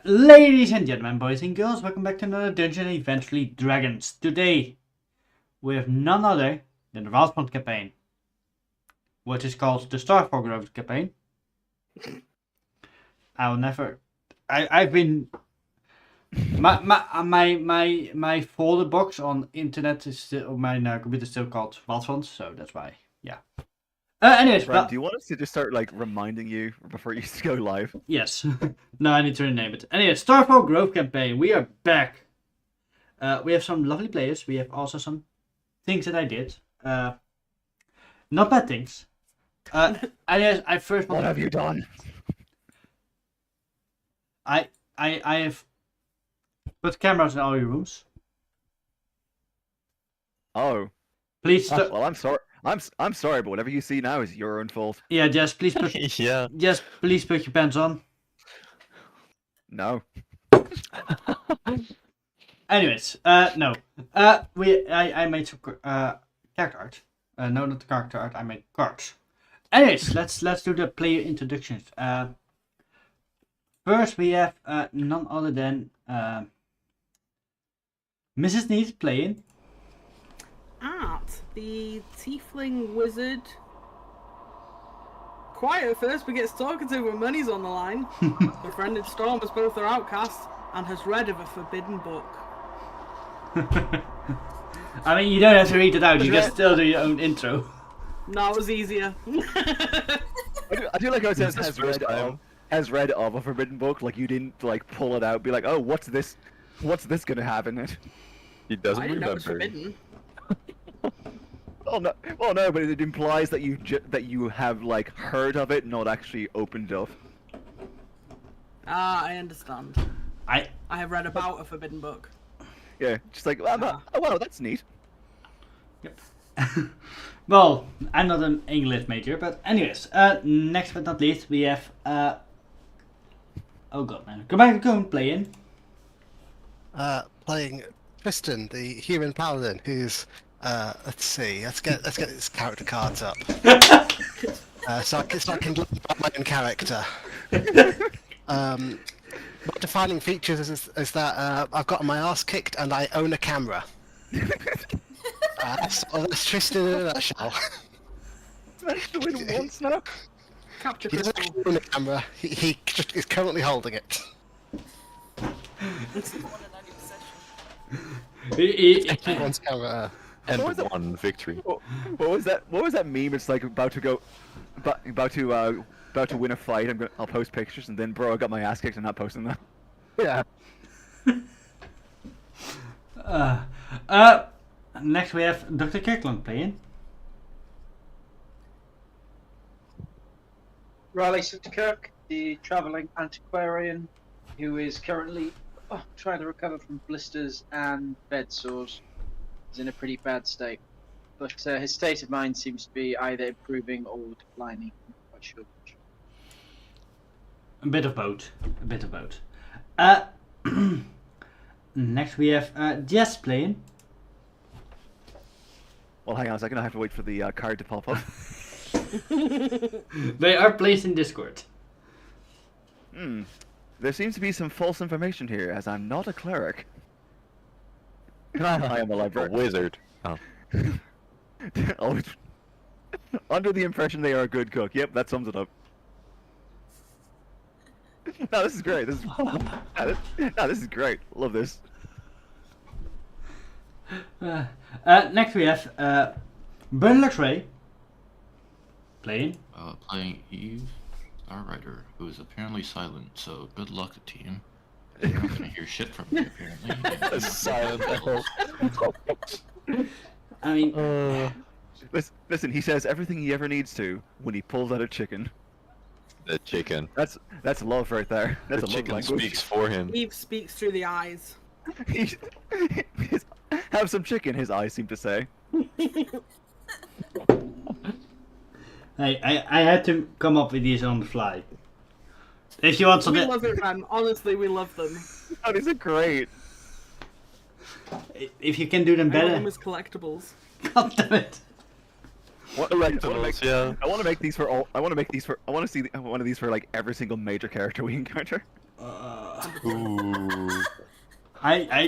Ladies and gentlemen, boys and girls, welcome back to another Dungeon and eventually Dragons. Today, we have none other than the Wildfront campaign, which is called the Starfall Grove campaign. I've been... My folder box on internet is still, my computer is still called Wildfront, so that's why, yeah. Anyways, Brad, do you want us to just start reminding you before you go live? Yes. No, I need to rename it. Anyway, Starfall Grove campaign. We are back. We have some lovely players. We have also some things that I did. Not bad things. I first. What have you done? I have put cameras in all your rooms. Oh. Please. Well, I'm sorry. I'm sorry, but whatever you see now is your own fault. Yeah, just please put. Yeah. Just please put your pants on. No. Anyways, no. I made some character art. No, not character art. I made cards. Anyways, let's do the player introductions. First we have none other than Mrs. Neat playing. Art, the tiefling wizard. Quiet at first, but gets talking to when money's on the line. Her friend in Storm is both are outcasts and has read of a forbidden book. I mean, you don't have to read it out, you can still do your own intro. No, it was easier. I do like how it says has read of a forbidden book. Like you didn't pull it out, be like, oh, what's this? What's this gonna have in it? He doesn't I didn't know it was remember. forbidden. Oh no, but it implies that you have heard of it, not actually opened it up. Ah, I understand. I have read about a forbidden book. Yeah, just like, oh wow, that's neat. Yep. Well, I'm not an English major, but anyways, next but not least, we have oh god, man, go back and playing. Playing Tristan, the human paladin, who's let's see, let's get his character cards up. So I can look at my own character. My defining features is that I've gotten my ass kicked and I own a camera. That's Tristan in a nutshell. Doing once now. Capture He doesn't crystal. actually own a camera. He just is currently holding it. He Everyone's camera. And What was it? one victory. What was that? What was that meme? It's like about to win a fight. I'll post pictures, and then bro, I got my ass kicked. I'm not posting them. Yeah. Next we have Dr. Kirkland playing. Riley Sutterkirk, the travelling antiquarian, who is currently trying to recover from blisters and bed sores. He's in a pretty bad state, but his state of mind seems to be either improving or declining. I'm not quite sure which. A bit of both. Next we have Jess playing. Well, hang on a second. I have to wait for the card to pop up. They are placed in Discord. There seems to be some false information here, as I'm not a cleric. I am a A librarian. wizard. Oh. Oh, under the impression they are a good cook. Yep, that sums it up. No, this is great. This is great. Love this. Next we have Bernard Ray playing. Playing Eve, our writer, who is apparently silent, so good luck, team. You're not gonna hear shit from me, apparently. Silent I mean, Listen, he says everything he ever needs to when he pulls out a chicken. The chicken. That's love right there. That's The a love chicken language. speaks for him. Eve speaks through the eyes. Have some chicken, his eyes seem to say. I had to come up with these on the fly. If you want We something, love it, man. Honestly, we love them. Oh, these are great. if you can do them I want them better, as collectibles. God damn it. Yeah. I want to make these for all. I want to make these for. I want to see one of these for every single major character we encounter. Ooh. I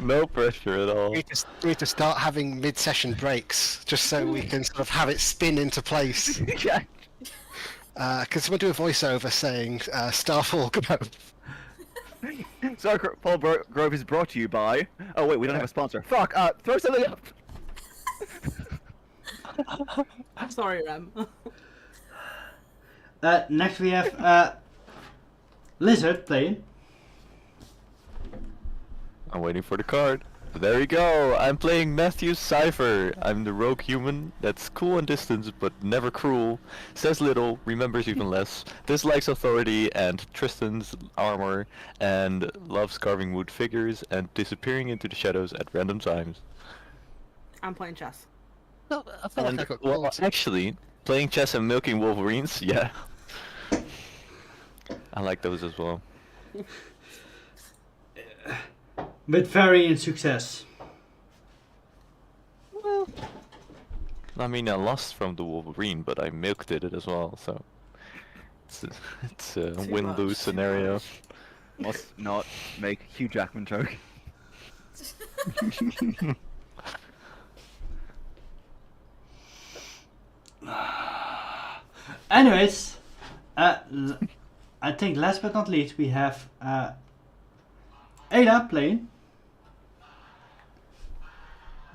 No pressure at all. We need to start having mid-session breaks just so we can sort of have it spin into place. Yeah. Can someone do a voiceover saying Starfall Grove? Starfall Grove is brought to you by. Oh wait, we don't have a sponsor. Fuck. Throw something up. Sorry, Rem. next we have Lizard playing. I'm waiting for the card. There we go. I'm playing Matthew's Cipher. I'm the rogue human that's cool and distant, but never cruel. Says little, remembers even less. Dislikes authority and Tristan's armor, and loves carving wood figures and disappearing into the shadows at random times. I'm playing chess. I feel like I got Well, quality. actually, playing chess and milking wolverines, yeah. I like those as well. With varying success. I mean, I lost from the wolverine, but I milked it as well, so it's a Too win-lose much, too scenario. Must not make Hugh Jackman joke. Anyways, I think last but not least we have Ada playing.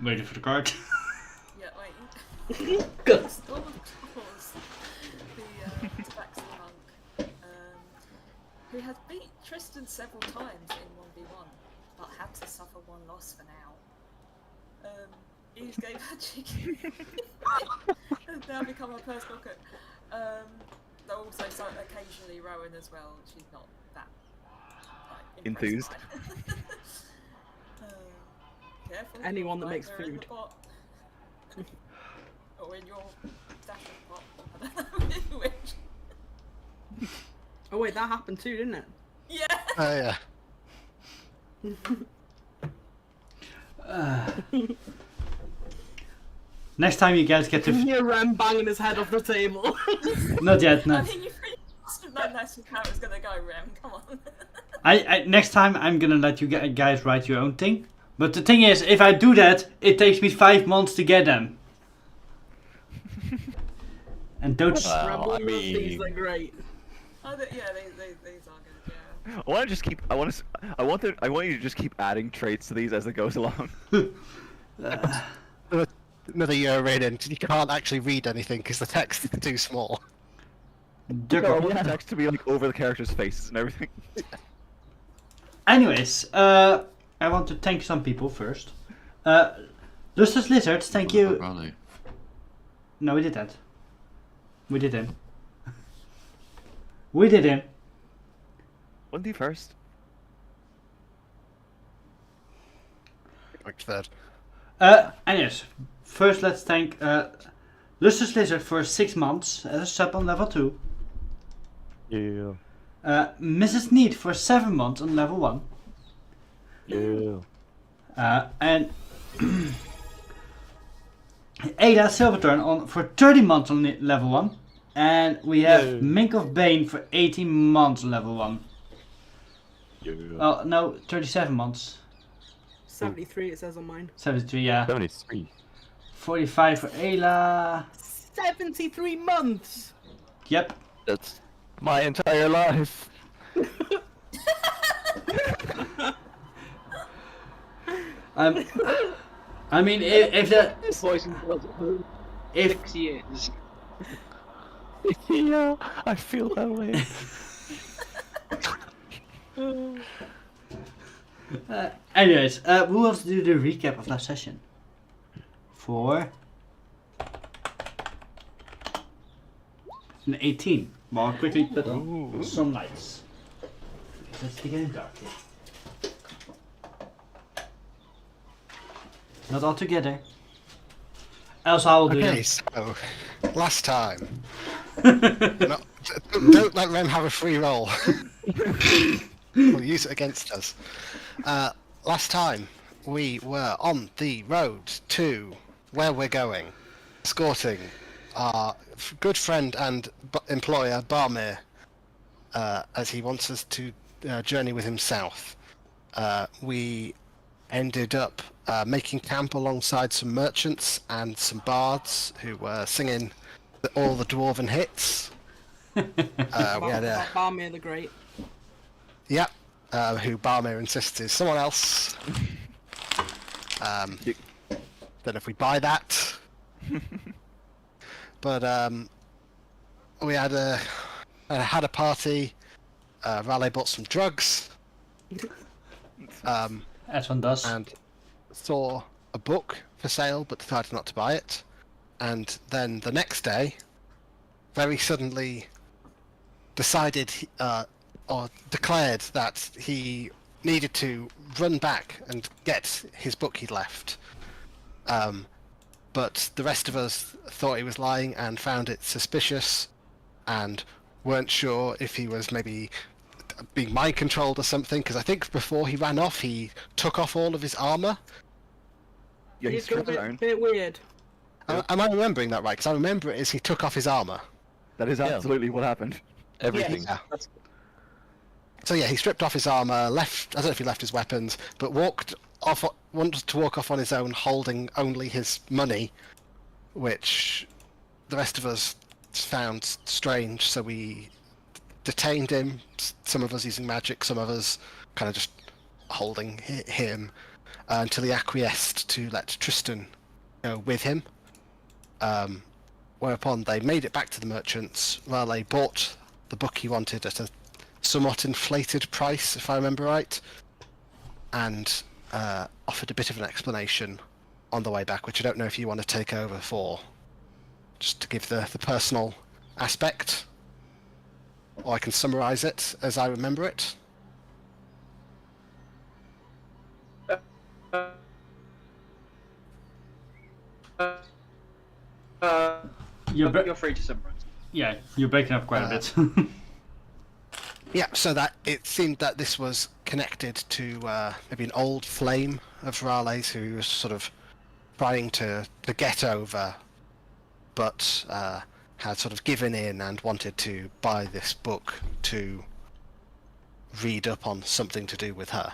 Waiting for the card. Yeah, wait. Good. Storm of Claws, the Tabaxi monk, who has beat Tristan several times in 1v1, but had to suffer one loss for now. He gave her chicken. Has now become a personal cook. Though also so occasionally Rowan as well. She's not that like, Enthused. impressed by it. Careful, Anyone that you'll makes find her in the food. pot. Or in your stashing pot. I don't know which. Oh wait, that happened too, didn't it? Yeah. Oh yeah. Next time you guys get to Hear Rem banging his head off the table. not yet, I no. mean, you pretty much know that's how it's gonna go, Rem. Come on. I next time I'm gonna let you guys write your own thing. But the thing is, if I do that, it takes me 5 months to get them. And don't. Well, I These mean, are great. Oh, yeah, these are good. Yeah. I want to just keep. I want you to just keep adding traits to these as it goes along. Another year in and you can't actually read anything because the text is too small. No, I want the text to be like over the characters' faces and everything. Anyways, I want to thank some people first. Lustrous Lizards, thank you. Raleigh. No, we didn't. We didn't. We didn't. One do first. Like third. Anyways, first let's thank Lustrous Lizard for 6 months as a sub on level 2. yeah, Mrs. Need for 7 months on level 1. yeah. And Ada Silverturn on for 30 months on level 1. And we have Yay. Mink of Bane for 18 months on level 1. Yeah. Oh, no, 37 months. 73 it says on mine. 73, yeah. 73. 45 for Ayla. 73 months! Yep. That's my entire life. I mean, if the Boys and girls at home, if 6 years. Yeah, I feel that way. anyways, who wants to do the recap of last session? For an 18. Well, I'll quickly put on some lights. It's getting dark here. Not all together. Else I will do Okay, them. so last time. No, don't let Rem have a free roll. We'll use it against us. Last time we were on the road to where we're going, escorting our good friend and employer Barmiirr, as he wants us to journey with him south, we ended up making camp alongside some merchants and some bards who were singing all the dwarven hits. We had a Barmiirr the Great. yeah, who Barmiirr insists is someone else. Don't know if we buy that, but we had a party. Raleigh bought some drugs. As one does. And saw a book for sale, but decided not to buy it. And then the next day, very suddenly decided or declared that he needed to run back and get his book he'd left. But the rest of us thought he was lying and found it suspicious and weren't sure if he was maybe being mind controlled or something, because I think before he ran off he took off all of his armor. Yeah, he's It's a stripped bit down. weird. Am I remembering that right? Because I remember it is he took off his armor. That is absolutely what happened. Everything. Yeah. So yeah, he stripped off his armor, left. I don't know if he left his weapons, but walked off. Wanted to walk off on his own, holding only his money, which the rest of us found strange. So we detained him. Some of us using magic, some of us kind of just holding him until he acquiesced to let Tristan go with him. Whereupon they made it back to the merchants. Raleigh bought the book he wanted at a somewhat inflated price, if I remember right, and offered a bit of an explanation on the way back, which I don't know if you want to take over for, just to give the personal aspect, or I can summarise it as I remember it. You're free to summarize. Yeah, you're breaking up quite a bit. Yeah, so that it seemed that this was connected to maybe an old flame of Raleigh's who was sort of trying to get over, but had sort of given in and wanted to buy this book to read up on something to do with her.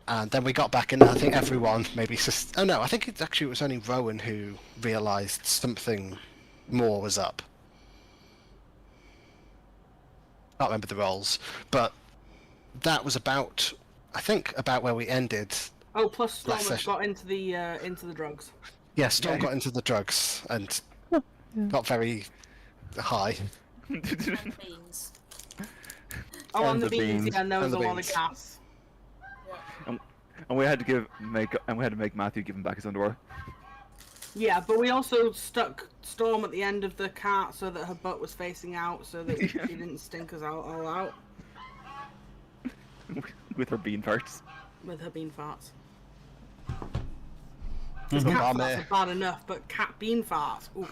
And then we got back, and I think everyone maybe... Oh no, I think it was only Rowan who realised something more was up. I can't remember the roles, but that was about, I think, about where we ended. Oh, plus Storm Last has session. got into the drugs. Yeah, Storm got into the drugs and got very high. And beans. Oh, And and the the beans. beans. Yeah, and there was And a the lot of beans. gas. And we had to make Matthew give him back his underwear. Yeah, but we also stuck Storm at the end of the cart so that her butt was facing out, so that she didn't stink us all out With her bean farts. with her bean farts. So Cat Barmiirr- farts are bad enough, but cat bean farts. Ooh.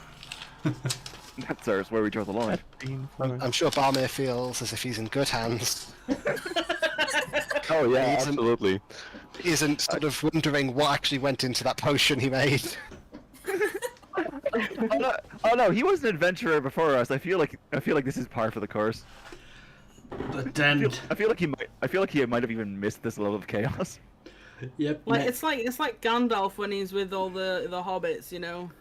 That's ours, where we draw the line. I'm sure Barmiirr feels as if he's in good hands. Oh yeah, He isn't- absolutely. He isn't sort of wondering what actually went into that potion he made. Oh no, he was an adventurer before us. I feel like this is par for the course. But then, I feel like he might have even missed this level of chaos. yep. Like ne- it's like Gandalf when he's with all the hobbits, you know,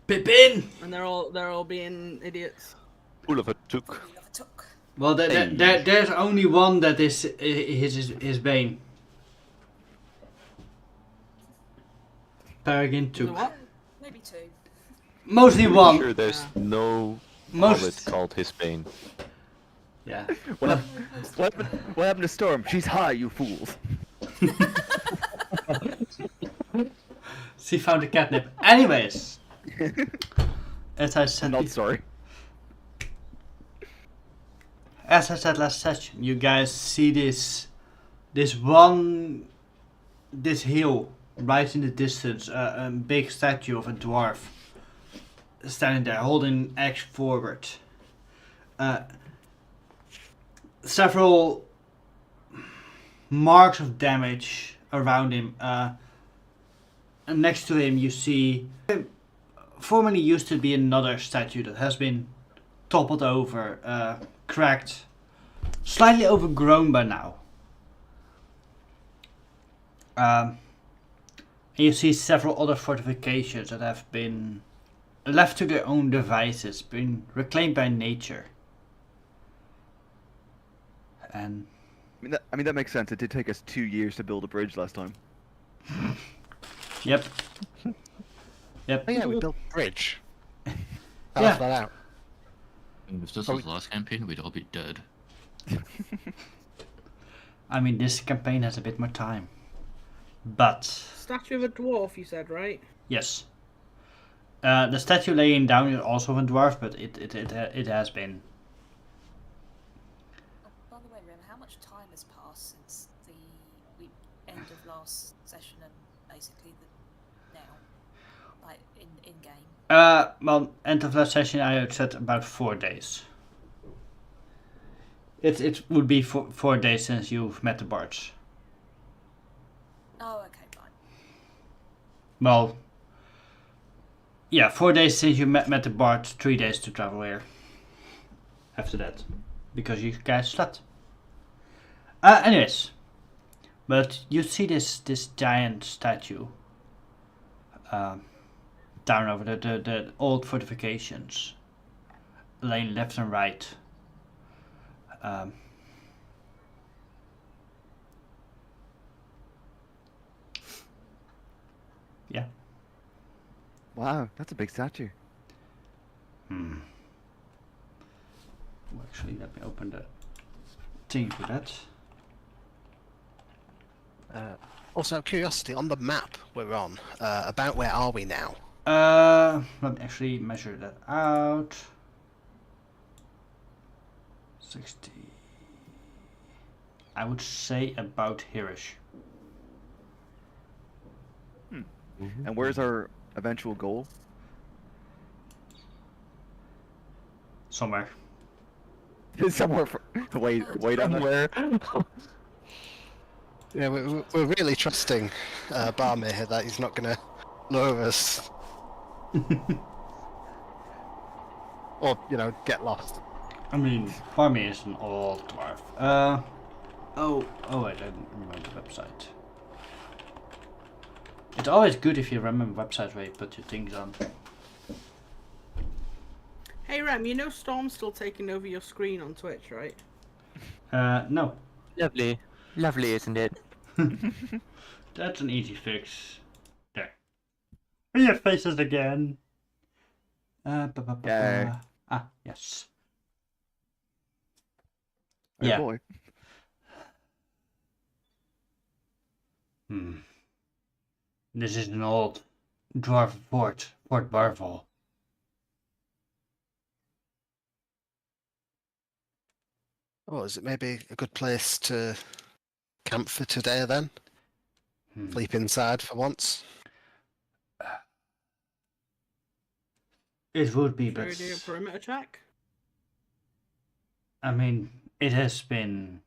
Pippin. and they're all being idiots. Full of a took. We never took. Well, there's only one that is his bane. Peregrine The took. what? Maybe two. Mostly I'm one. sure there's no Most- hobbit called his bane. Yeah. What happened to Storm? She's high, you fools. She found the catnip. Anyways, as I said, Not sorry. as I said last session, you guys see this hill right in the distance, a big statue of a dwarf standing there holding an axe forward. Several marks of damage around him. And next to him you see formerly used to be another statue that has been toppled over, cracked, slightly overgrown by now. And you see several other fortifications that have been left to their own devices, been reclaimed by nature. And I mean that makes sense. It did take us 2 years to build a bridge last time. yep. Yep. Oh yeah, we built a bridge. How Yeah. that out? And if this was the last campaign, we'd all be dead. I mean, this campaign has a bit more time. But, Statue of a dwarf, you said, right? yes. The statue laying down is also a dwarf, but it has been. Oh, by the way, Rim, how much time has passed since the end of last session and basically the now, like in game? Well, end of last session I had said about 4 days. It would be 4 days since you've met the bards. Oh, okay, fine. Well, yeah, 4 days since you met the bards, 3 days to travel here. After that, because you guys slept. Anyways, but you see this giant statue down over the old fortifications, laying left and right. Yeah. Wow, that's a big statue. Well, actually, let me open the thing for that. Also, curiosity, on the map we're on, about where are we now? Let me actually measure that out. 60. I would say about here-ish. And where's our eventual goal? Somewhere. Somewhere way down there. Yeah, we're really trusting Barmiirr that he's not going to lure us. Or, get lost. I mean, Barmiirr is an old dwarf. Oh, I didn't remember the website. It's always good if you remember website where you put your things on. Hey Rem, you know Storm's still taking over your screen on Twitch, right? No. Lovely. Lovely, isn't it? That's an easy fix. There. We have faces again. Yay. Ah, yes. Oh Yeah. boy. This is an old dwarf fort, Fort Barmiirr. Oh, is it maybe a good place to camp for today then? Sleep inside for once? It would be, Should but we do a perimeter check? I mean, it has been.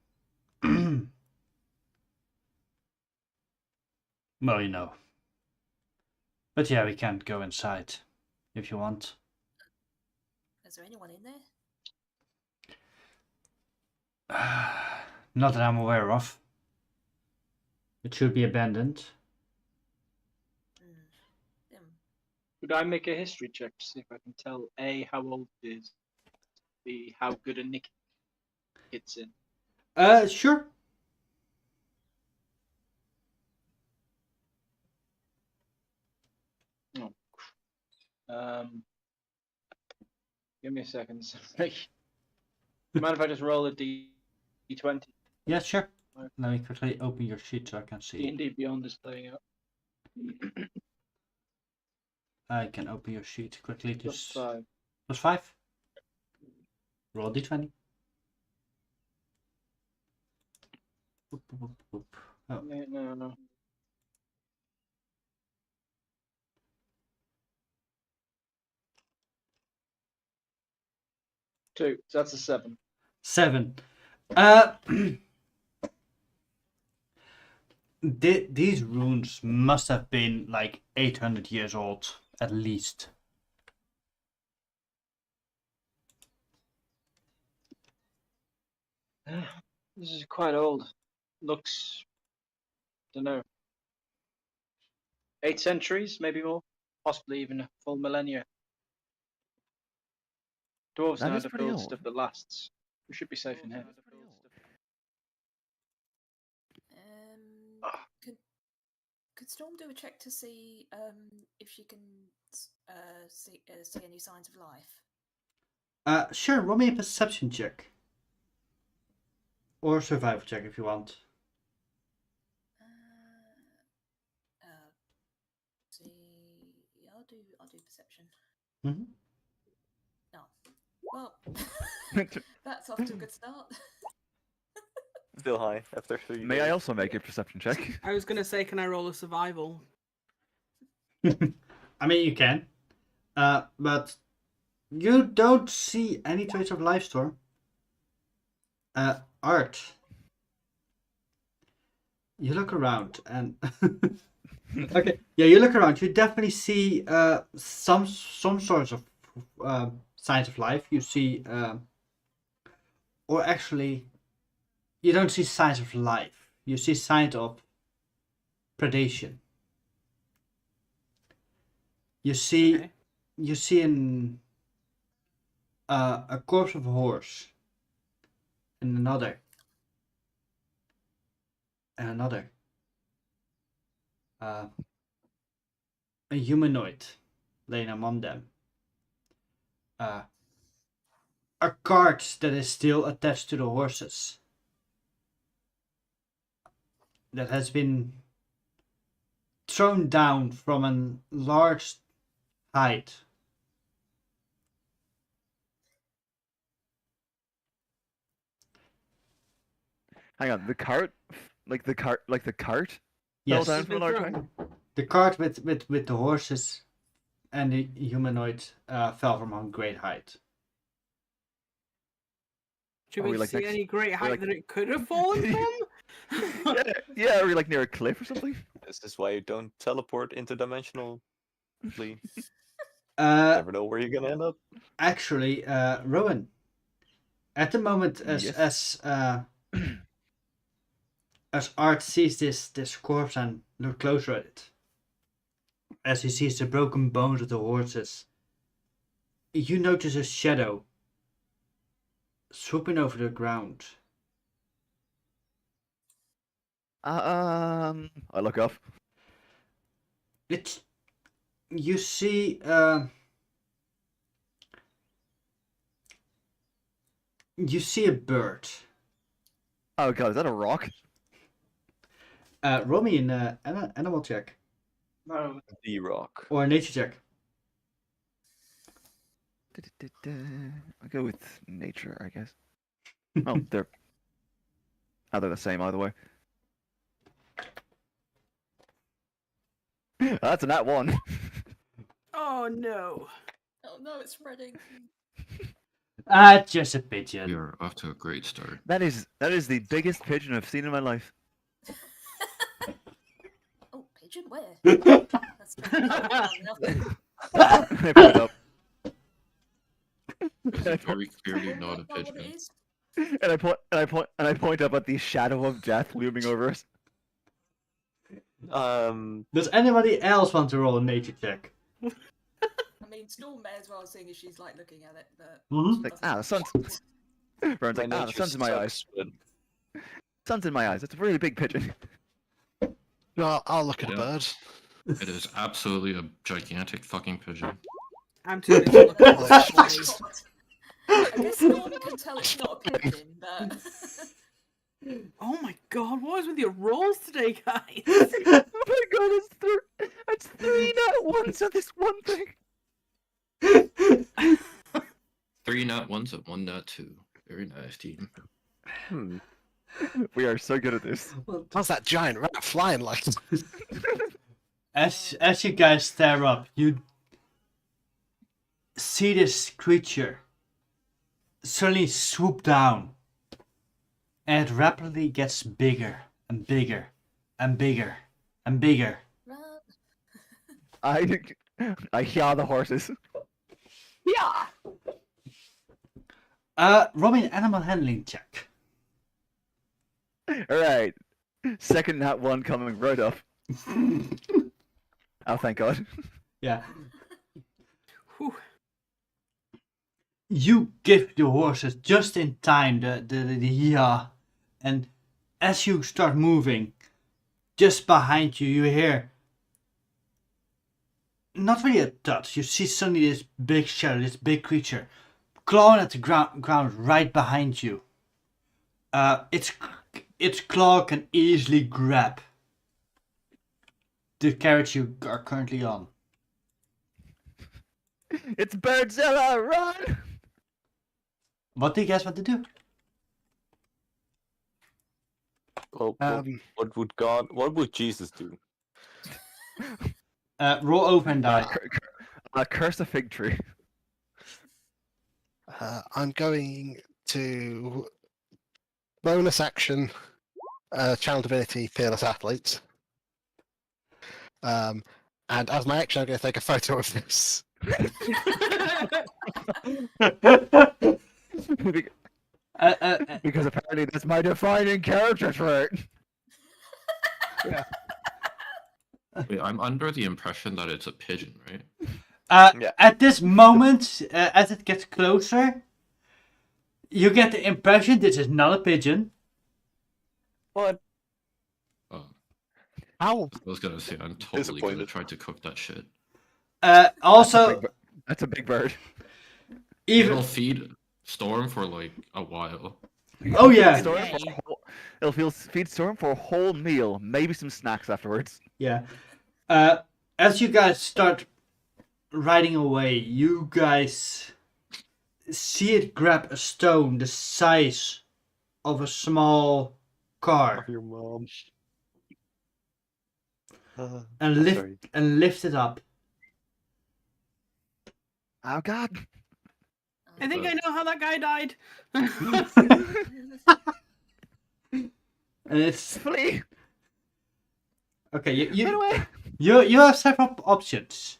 Well, you know. But yeah, we can't go inside if you want. Is there anyone in there? Not that I'm aware of. It should be abandoned. Could I make a history check to see if I can tell A, how old it is, B, how good a nick it's in? Sure. Give me a second, sorry. Mind if I just roll a D20? Yeah, sure. Let me quickly open your sheet so I can see. D&D Beyond is playing out. I can open your sheet quickly. Plus 5. Plus 5. Roll d20. Boop, boop, boop, boop. Oh. No. Two. So that's a 7. 7. These runes must have been like 800 years old, at least. This is quite old. Looks, don't know, 8 centuries, maybe more, possibly even a full millennia. Dwarves That know how is to pretty build old. stuff that lasts. We should be safe in here. Could Storm do a check to see if she can see any signs of life? Sure, roll me a perception check. Or a survival check if you want. See, I'll do perception. Mm-hmm. No. Well, that's off to a good start. Still high after 3 May I days. also make a perception check? I was gonna say, can I roll a survival? I mean, you can. But you don't see any trace of life, Storm. Art. You look around and okay, yeah, you look around. You definitely see some sorts of signs of life. You see, or actually, you don't see signs of life. You see signs of predation. You see, Okay. you see a corpse of a horse, and another, and another. A humanoid laying among them. A cart that is still attached to the horses. That has been thrown down from a large height. Hang on, the cart, like the cart, fell Yes, down from a large height. the cart with the horses and the humanoid fell from a great height. Should Are we we, like, see next- any great height like- that it could have fallen from? Yeah, are we like near a cliff or something? This is why you don't teleport interdimensionally. Uh, Never know where you're gonna end up. actually, Rowan, at the moment Yes. as Art sees this corpse and look closer at it, as he sees the broken bones of the horses, you notice a shadow swooping over the ground. I look up. It's you see you see a bird. Oh god, is that a rock? Roll me an animal check No, The rock. or a nature check. I go with nature, I guess. Oh, they're the same either way. That's a nat 1. Oh no. Oh no, it's spreading. Just a pigeon. We are off to a great start. That is the biggest pigeon I've seen in my life. Oh, pigeon where? That's nothing. I put it up. This is very clearly not a Know what it pigeon. is? And I point up at the shadow of death looming over us. Does anybody else want to roll a nature check? I mean, Storm may as well, seeing as she's like looking at it, but Mhm. she Like, doesn't the sun's. Vern's like, the nature sun's in my eyes. sucks, but Sun's in my eyes. It's a really big pigeon. No, I'll look at Yeah. a bird. It is absolutely a gigantic fucking pigeon. I'm too busy looking at Oh, the shit. flies. I guess Storm can tell it's not a pigeon, but Oh my god, what is with your rolls today, guys? Oh my god, it's 3 nat 1s on this one thing. 3 nat 1s and 1 nat 2. Very nice, team. We are so good at this. How's that giant rat flying like? As you guys stare up, you see this creature suddenly swoop down, and it rapidly gets bigger and bigger and bigger and bigger. run. I hear the horses. Yeah. Roll me an animal handling check. Alright. Second nat one coming right up. Oh, thank God. Yeah. Whew. You give the horses just in time the yeah, and as you start moving, just behind you, you hear not really a touch. You see suddenly this big shadow, this big creature, clawing at the ground right behind you. Its claw can easily grab the carriage you are currently on. It's Birdzilla, run! What do you guys want to do? Well, what would Jesus do? Roll over and die. Curse a fig tree. I'm going to bonus action, channel divinity, fearless athletes. And as my action, I'm going to take a photo of this. Because apparently that's my defining character trait. Wait, I'm under the impression that it's a pigeon, right? Yeah. At this moment, as it gets closer, you get the impression this is not a pigeon. What? Oh, How? I was gonna say I'm totally gonna try to cook that shit. Also, That's a big bird. even It'll feed Storm for like a while. oh yeah, Storm for a whole, feed Storm for a whole meal, maybe some snacks afterwards. yeah. As you guys start riding away, you guys see it grab a stone the size of a small car Your mom. and lift it up. Oh God. I think I know how that guy died. And it's Flee! okay. Run away! You have several options.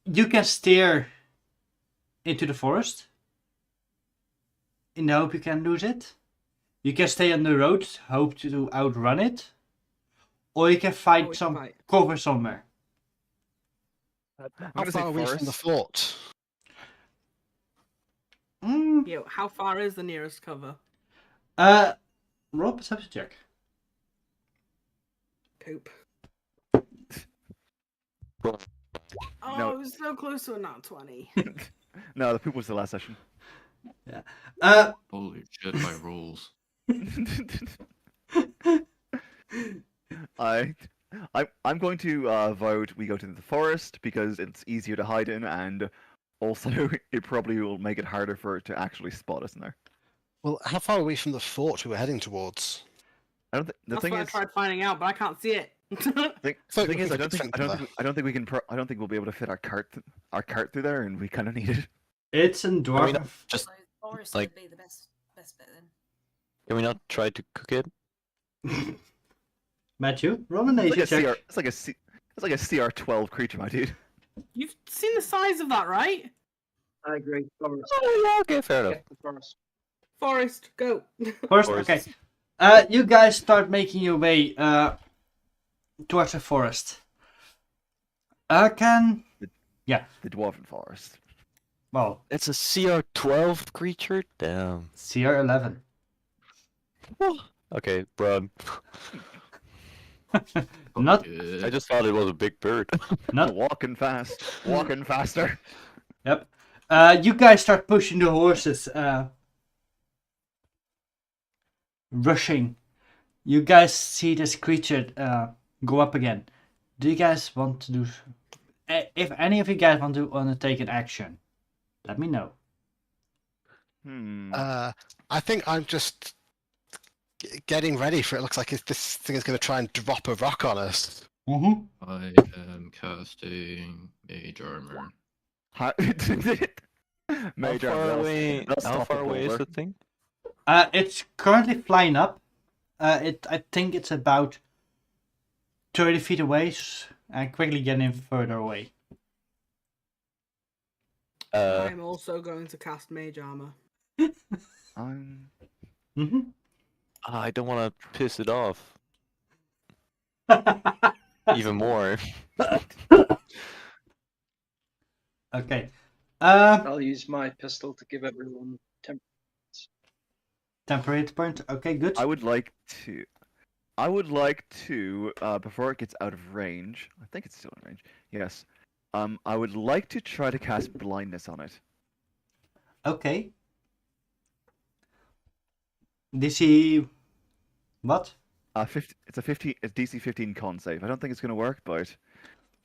You can steer into the forest in the hope you can lose it. You can stay on the road, hope to outrun it, or you can find we can some fight. cover somewhere. How gonna say far are we from the forest. fort? Yo, how far is the nearest cover? Roll a perception check. Poop. Well, Oh, No. I was so close to a nat 20. No, the poop was the last session. Holy shit, my rolls. I'm going to vote we go to the forest because it's easier to hide in, and also it probably will make it harder for it to actually spot us in there. Well, how far are we from the fort we were heading towards? I don't think the That's thing what is. I tried finding out, but I can't see it. The So thing we is, I could don't think think of I don't think we'll be able to fit our cart through there, and we kind of need it. It's in dwarf. I mean, just So forest like- would be the best bit then. can we not try to cook it? Matthew, roll a It's nature check. it's like a CR12 creature, my dude. You've seen the size of that, right? I agree. Forest. Oh yeah, okay, fair enough. Yeah, the forest. Forest, go. First, Forest. okay. You guys start making your way towards the forest. The dwarven forest. Well, It's a CR12 creature? Damn. CR11. Okay, run. Not, Yeah. I just thought it was a big bird. not. Walking fast, walking faster. Yep. You guys start pushing the horses. Rushing. You guys see this creature go up again. Do you guys want to do? If any of you guys want to take an action, let me know. I think I'm just getting ready for it. Looks like this thing is going to try and drop a rock on us. Mm-hmm. I am casting Mage Armor. Major. How far away is the thing? It's currently flying up. I think it's about 30 feet away, and quickly getting further away. I'm also going to cast Mage Armor. I'm Mm-hmm. I don't want to piss it off even more. Okay. I'll use my pistol to give everyone Temperate point. Okay, good. I would like to. Before it gets out of range, I think it's still in range. Yes. I would like to try to cast blindness on it. Okay. DC. What? 50, it's a 50. It's DC 15 con save. I don't think it's gonna work, but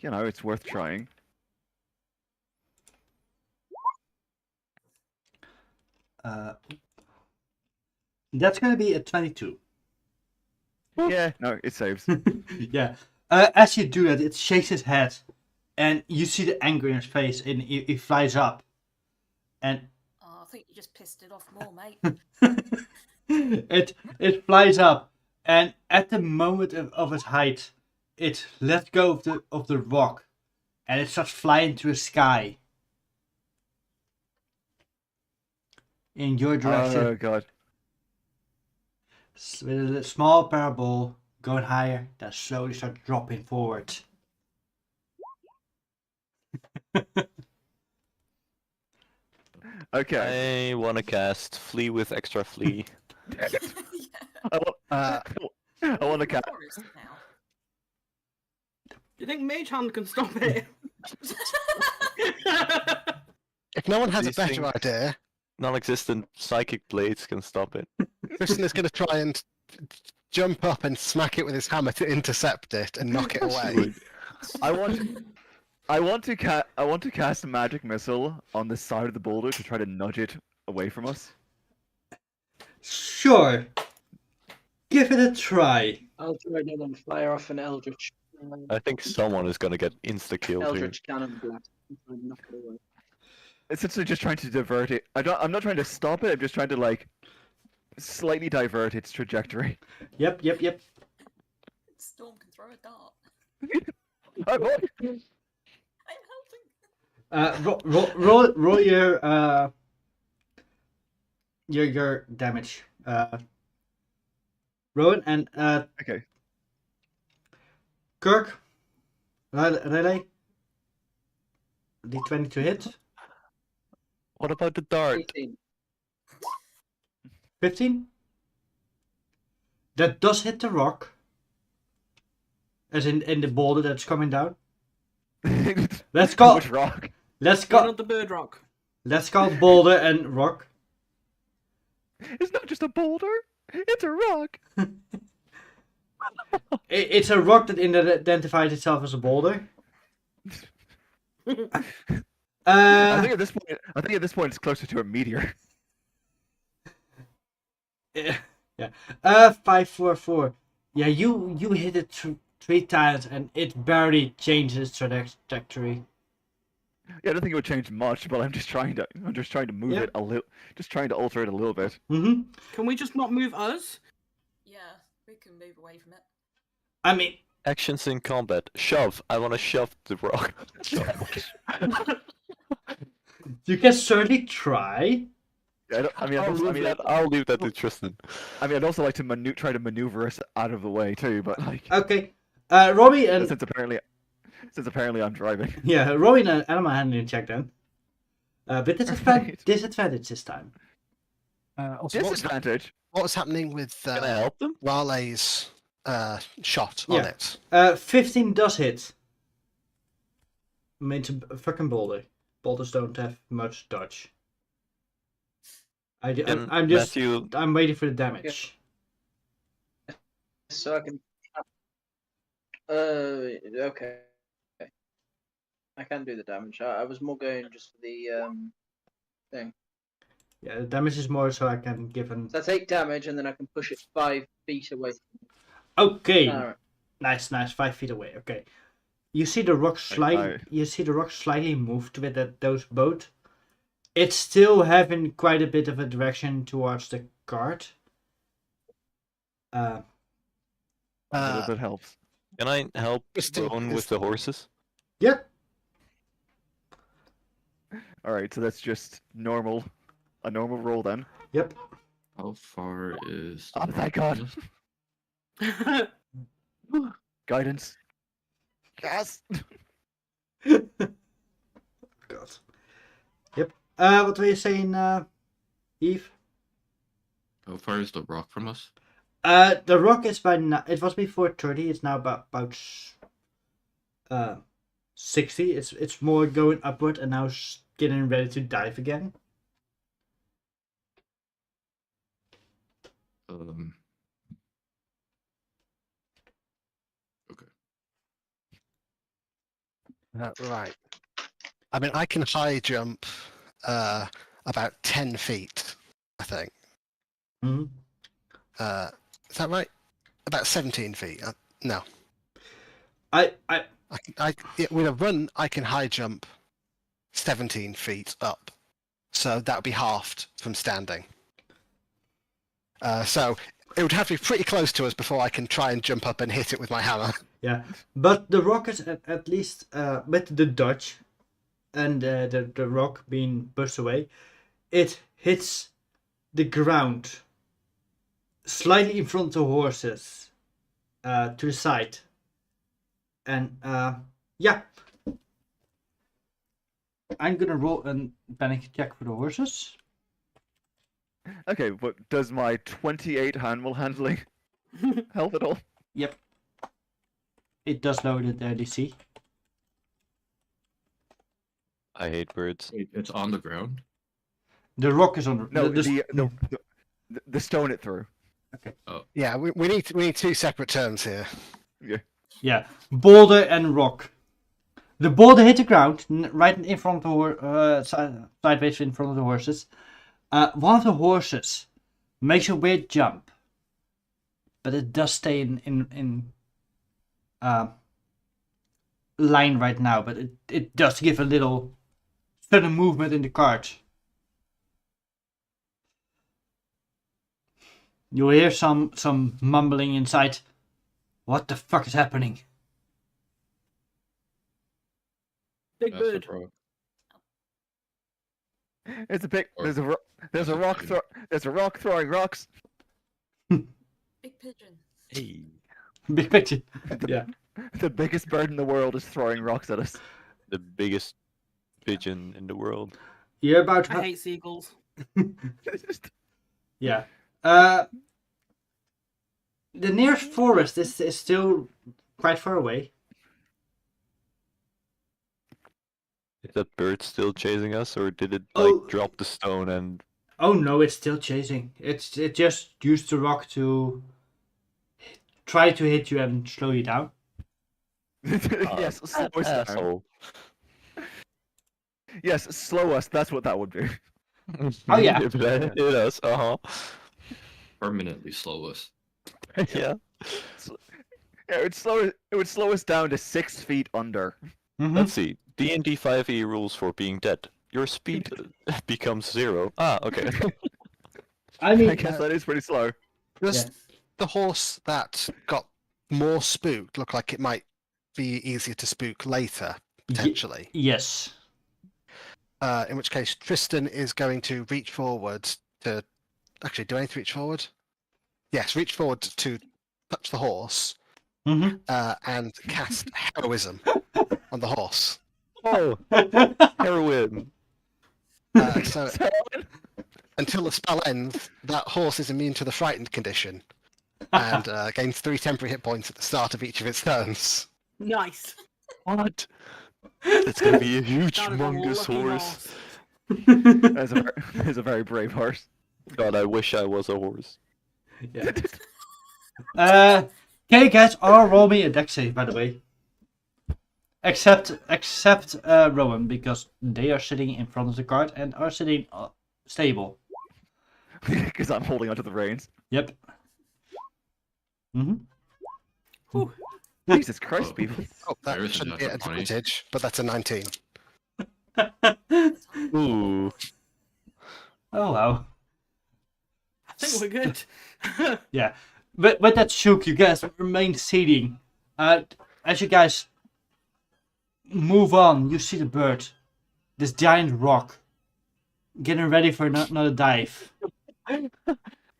you know, it's worth trying. That's gonna be a 22. Yeah, no, it saves. Yeah. As you do that, it shakes his head, and you see the anger in his face, and he flies up, and Oh, I think you just pissed it off more, mate. it flies up, and at the moment of its height, it lets go of the rock, and it starts flying to the sky in your direction. Oh god. With a small parabole going higher, then slowly start dropping forward. Okay. I want to cast Flee with extra Flee. Yeah. I want. I want to cast. Forest now. Do you think Mage Hand can stop it? If no one has a These better things- idea, Non-existent psychic blades can stop it. Tristan is going to try and jump up and smack it with his hammer to intercept it and knock it away. I want to cast a magic missile on the side of the boulder to try to nudge it away from us. Sure. Give it a try. I'll try to then fire off an Eldritch. I think someone is gonna get insta-killed here. Eldritch Cannon Blast. And try and knock it away. Essentially, just trying to divert it. I'm not trying to stop it. I'm just trying to like slightly divert its trajectory. Yep. Storm can throw a dart. I want- I'm helping. Roll your damage. Rowan and Okay. Kirk. Relay. D20 to hit. What about the dart? 18. 15. That does hit the rock. As in the boulder that's coming down. Let's go. Which rock? Let's Go go. not the bird rock. Let's call boulder and rock. It's not just a boulder. It's a rock. It's a rock that identifies itself as a boulder. I think at this point it's closer to a meteor. Yeah. 5, 4, 4. Yeah, you hit it 3 times and it barely changes its trajectory. Yeah, I don't think it would change much, but I'm just trying to move Yeah. it a little, just trying to alter it a little bit. Mm-hmm. Can we just not move us? Yeah, we can move away from it. I mean, Actions in combat. Shove. I want to shove the rock. you can certainly try. I'll leave that to Tristan. I mean, I'd also like to try to maneuver us out of the way too, but like, Okay. Robbie and since apparently I'm driving. yeah, Robbie and Animal Handling check then. But disadvantage this time. Also, what was happening with Can I help them? Raleigh's shot on Yeah. it? 15 does hit. I mean, it's a fucking boulder. Boulders don't have much dodge. I'm just Matthew, I'm waiting for the damage. So I can. Okay. I can do the damage. I was more going just for the thing. Yeah, the damage is more so I can give an. So I take damage and then I can push it 5 feet away. Okay, Alright. nice, 5 feet away. Okay, you see the rock slightly. You see the rock slightly moved with those boat. It's still having quite a bit of a direction towards the cart. A little bit helps. can I help Tristan Rowan is- with the horses? Yeah. All right, so that's just a normal roll then. Yep. How far is Oh, the thank rock God. from us? Guidance. Yes. God. Yep. What were you saying, Eve? How far is the rock from us? The rock is by it was before 30. It's now about 60. It's more going upward and now getting ready to dive again. Okay. Right. I mean, I can high jump about 10 feet, I think. Hmm. Is that right? About 17 feet. No. I Yeah, with a run, I can high jump 17 feet up. So that would be halved from standing. So it would have to be pretty close to us before I can try and jump up and hit it with my hammer. Yeah, but the rock is at least with the dodge and the rock being pushed away, it hits the ground slightly in front of the horses to the side. And yeah, I'm gonna roll a panic check for the horses. Okay, but does my 28 animal handling help at all? Yep. It does lower their DC. I hate birds. Wait, it's on the ground? The rock is on the... No, the the stone it through. Yeah, we need two separate terms here. Yeah. Yeah, boulder and rock. The boulder hit the ground right in front of the sideways in front of the horses. One of the horses makes a weird jump, but it does stay in line right now. But it does give a little sudden movement in the cart. You hear some mumbling inside. What the fuck is happening? Big That's the bird. rock. It's a big. Or- There's a That's a rock pigeon. there's a rock throwing rocks. Big pigeon. Hey. Big picture. Yeah. The biggest bird in the world is throwing rocks at us. The biggest pigeon in the world. You're about. I hate seagulls. Yeah. The nearest forest is still quite far away. Is that bird still chasing us, or did it Oh. drop the stone and? Oh no, it's still chasing. It just used the rock to try to hit you and slow you down. Yes, slow us down. Asshole. Yes, slow us. That's what that would be. Oh, yeah. It is. Permanently slow us. Yeah. Yeah, it would slow us down to 6 feet under. Mhm. Let's see. D&D 5e rules for being dead. Your speed becomes 0. Ah, okay. I I mean, guess that is pretty slow. Does the horse that got more spooked look like it might be easier to spook later, potentially? yes. In which case, Tristan is going to reach forward to... Actually, do I need to reach forward? Yes, reach forward to touch the horse Mhm. and cast heroism on the horse. Oh, heroin. So until the spell ends, that horse is immune to the frightened condition and gains 3 temporary hit points at the start of each of its turns. Nice. What? That's gonna be a huge, Sounded like a humongous lucky horse. That's a very brave horse. God, I wish I was a horse. Yeah. Okay, guys, all roll me a dex save, by the way. Except Rowan, because they are sitting in front of the cart and are sitting stable. Because I'm holding onto the reins. Yep. Mhm. Jesus Christ, people. Oh, that There is shouldn't be an another 20. advantage, but that's a 19. Ooh. Oh wow. I think we're good. Yeah. With that shook, you guys remain sitting. As you guys move on, you see the bird. This giant rock. Getting ready for another dive.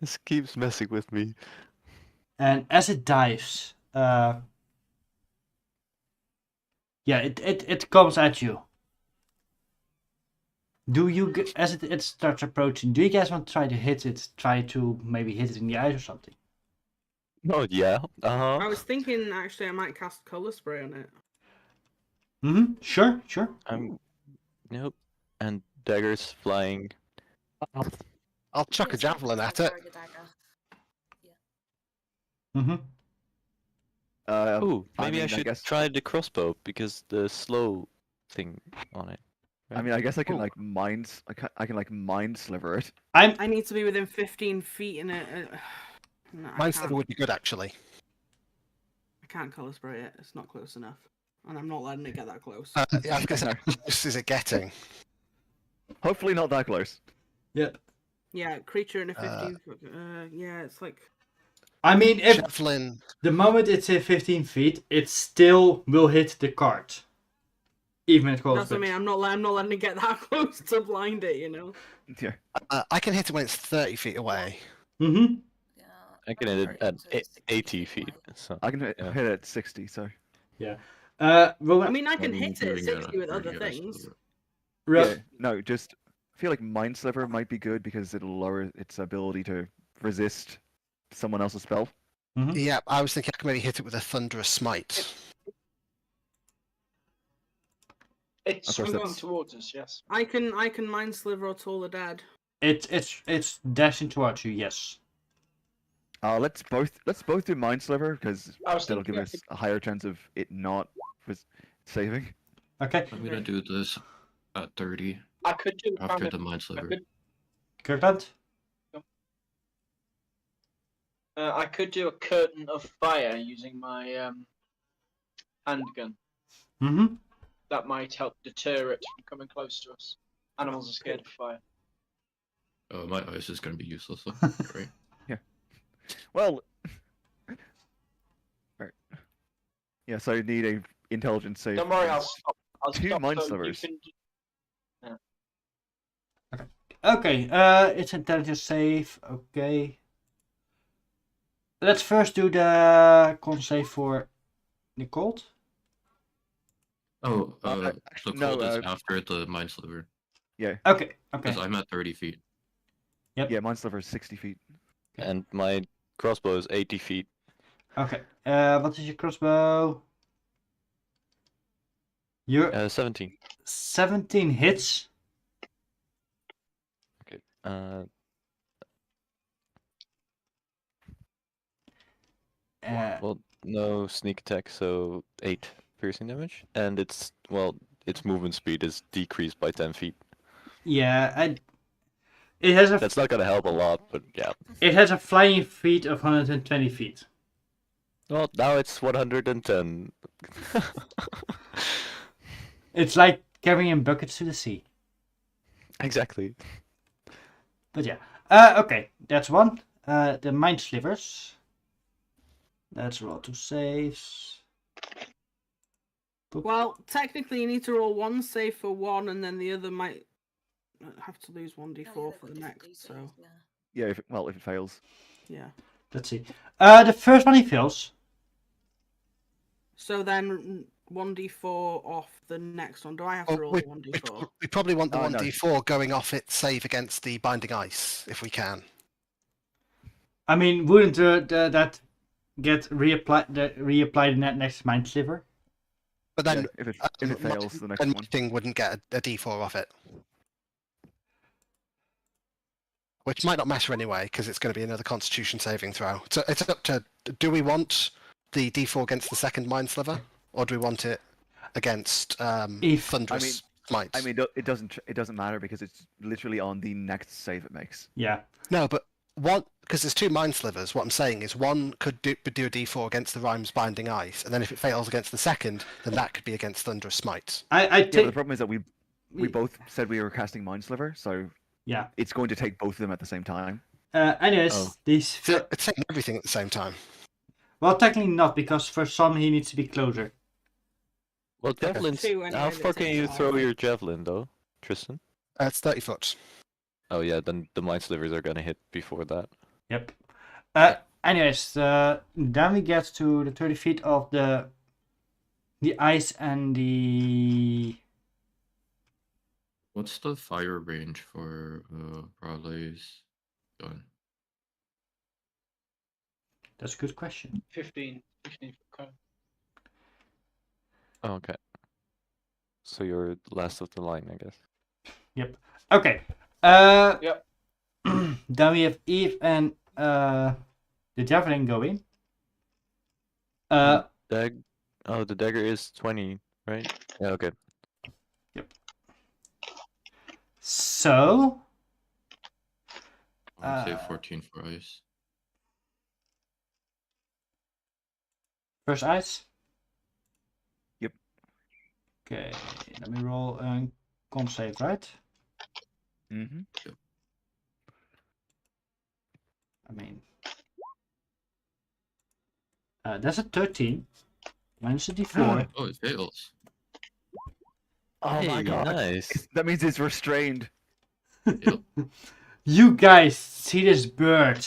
This keeps messing with me. And as it dives, it comes at you. Do you, as it starts approaching, do you guys want to try to hit it? Try to maybe hit it in the eyes or something? Oh yeah. I was thinking actually I might cast color spray on it. Sure. Nope. And daggers flying. I'll chuck a javelin at it. Ooh, maybe I mean, should guess, try the crossbow because the slow thing on it. I mean, I guess I can like mind. I can like mind sliver it. I need to be within 15 feet in it. No, I Mind can't. sliver would be good, actually. I can't color spray it. It's not close enough, and I'm not letting it get that close. Yeah, I was going to say, how close is it getting? Hopefully not that close. Yep. Yeah, creature in a 15 foot. Yeah, it's like. I mean, if Javelin. the moment it's in 15 feet, it still will hit the cart. Even at close. That's what I mean. I'm not letting it get that close to blind it. You know. Yeah. I can hit it when it's 30 feet away. Mm-hmm. Yeah, I can hit it at so it's 80 feet. So I can hit Yeah. it at 60. So. Rowan, I mean, I can I'm hit it doing at it 60 with at other 30, things. Yeah. No, just. I feel like mind sliver might be good because it'll lower its ability to resist someone else's spell. Yeah, I was thinking I could maybe hit it with a thunderous smite. It's Of course, swung on that's- towards us, yes. I can mind sliver or Toll the Dead. It's dashing towards you. Yes. Let's both do mind sliver because I was that'll thinking give I us a higher chance of it not saving. Okay. I'm gonna do this at 30 I could do after the I mind sliver. could, Kirkland. I could do a curtain of fire using my handgun. Mm-hmm. That might help deter it from coming close to us. Animals are scared of fire. Oh, my ice is gonna be useless. Though. Great. Well. Right. Yeah, so you need a intelligence save. Don't worry, I'll against stop. I'll two stop mind so you slivers. can Okay. It's intelligence save. Okay. Let's first do the con save for Nicole. Oh, actually, the no, cold is after the mind sliver Okay. because I'm at 30 feet. Yeah, mind sliver is 60 feet. and my crossbow is 80 feet. Okay. What is your crossbow? Your 17. 17 hits. Okay. Well, no sneak attack, so 8 piercing damage, and its movement speed is decreased by 10 feet. Yeah, it has a That's not gonna help a lot, but yeah. it has a flying feet of 120 feet. Well, now it's 110. It's like carrying buckets to the sea. Exactly. But yeah. Okay, that's one. The mind slivers. Let's roll 2 saves. Boop. Well, technically, you need to roll one save for one, and then the other might have to lose 1d4 for the next. So Yeah, if it fails. yeah. Let's see. The first one he fails. So then 1d4 off the next one. Do I have to Oh, roll the 1d4? we probably want the Oh, no. 1d4 going off its save against the binding ice, if we can. I mean, wouldn't that get reapplied in that next mind sliver? But then Yeah, if it fails, the next then one. Thing wouldn't get a d4 off it. Which might not matter anyway, because it's going to be another Constitution saving throw. So it's up to, do we want the d4 against the second Mind Sliver, or do we want it against Thunderous Smite? I mean, it doesn't matter because it's literally on the next save it makes. Yeah. No, but one, because there's 2 Mind Slivers, what I'm saying is one could do a d4 against the Rhyme's Binding Ice, and then if it fails against the second, then that could be against Thunderous Smite. I Yeah, but the take. problem is that we both said we were casting Mind Sliver, so Yeah. it's going to take both of them at the same time. Anyways, Oh. these. So it's taking everything at the same time. Well, technically not, because for some he needs to be closer. Well, javelins. Two anyway How that far can takes you a while. throw your javelin, though, Tristan? It's 30 foot. Oh yeah, then the mind slivers are gonna hit before that. Yep. Anyways, then we get to the 30 feet of the ice and the. What's the fire range for Brawley's gun? That's a good question. 15 foot cone. Oh, okay. So you're last of the line, I guess. Yep. Okay. Yep. Then we have Eve and the javelin going. Oh, the dagger is 20, right? Yeah, okay. So. I would say 14 for ice. First ice. Yep. Okay, let me roll a con save, right? Mm-hmm. I mean, that's a 13. Minus a d4. Oh, it fails. Oh my Hey, god. nice. That means it's restrained. Yep. You guys see this bird?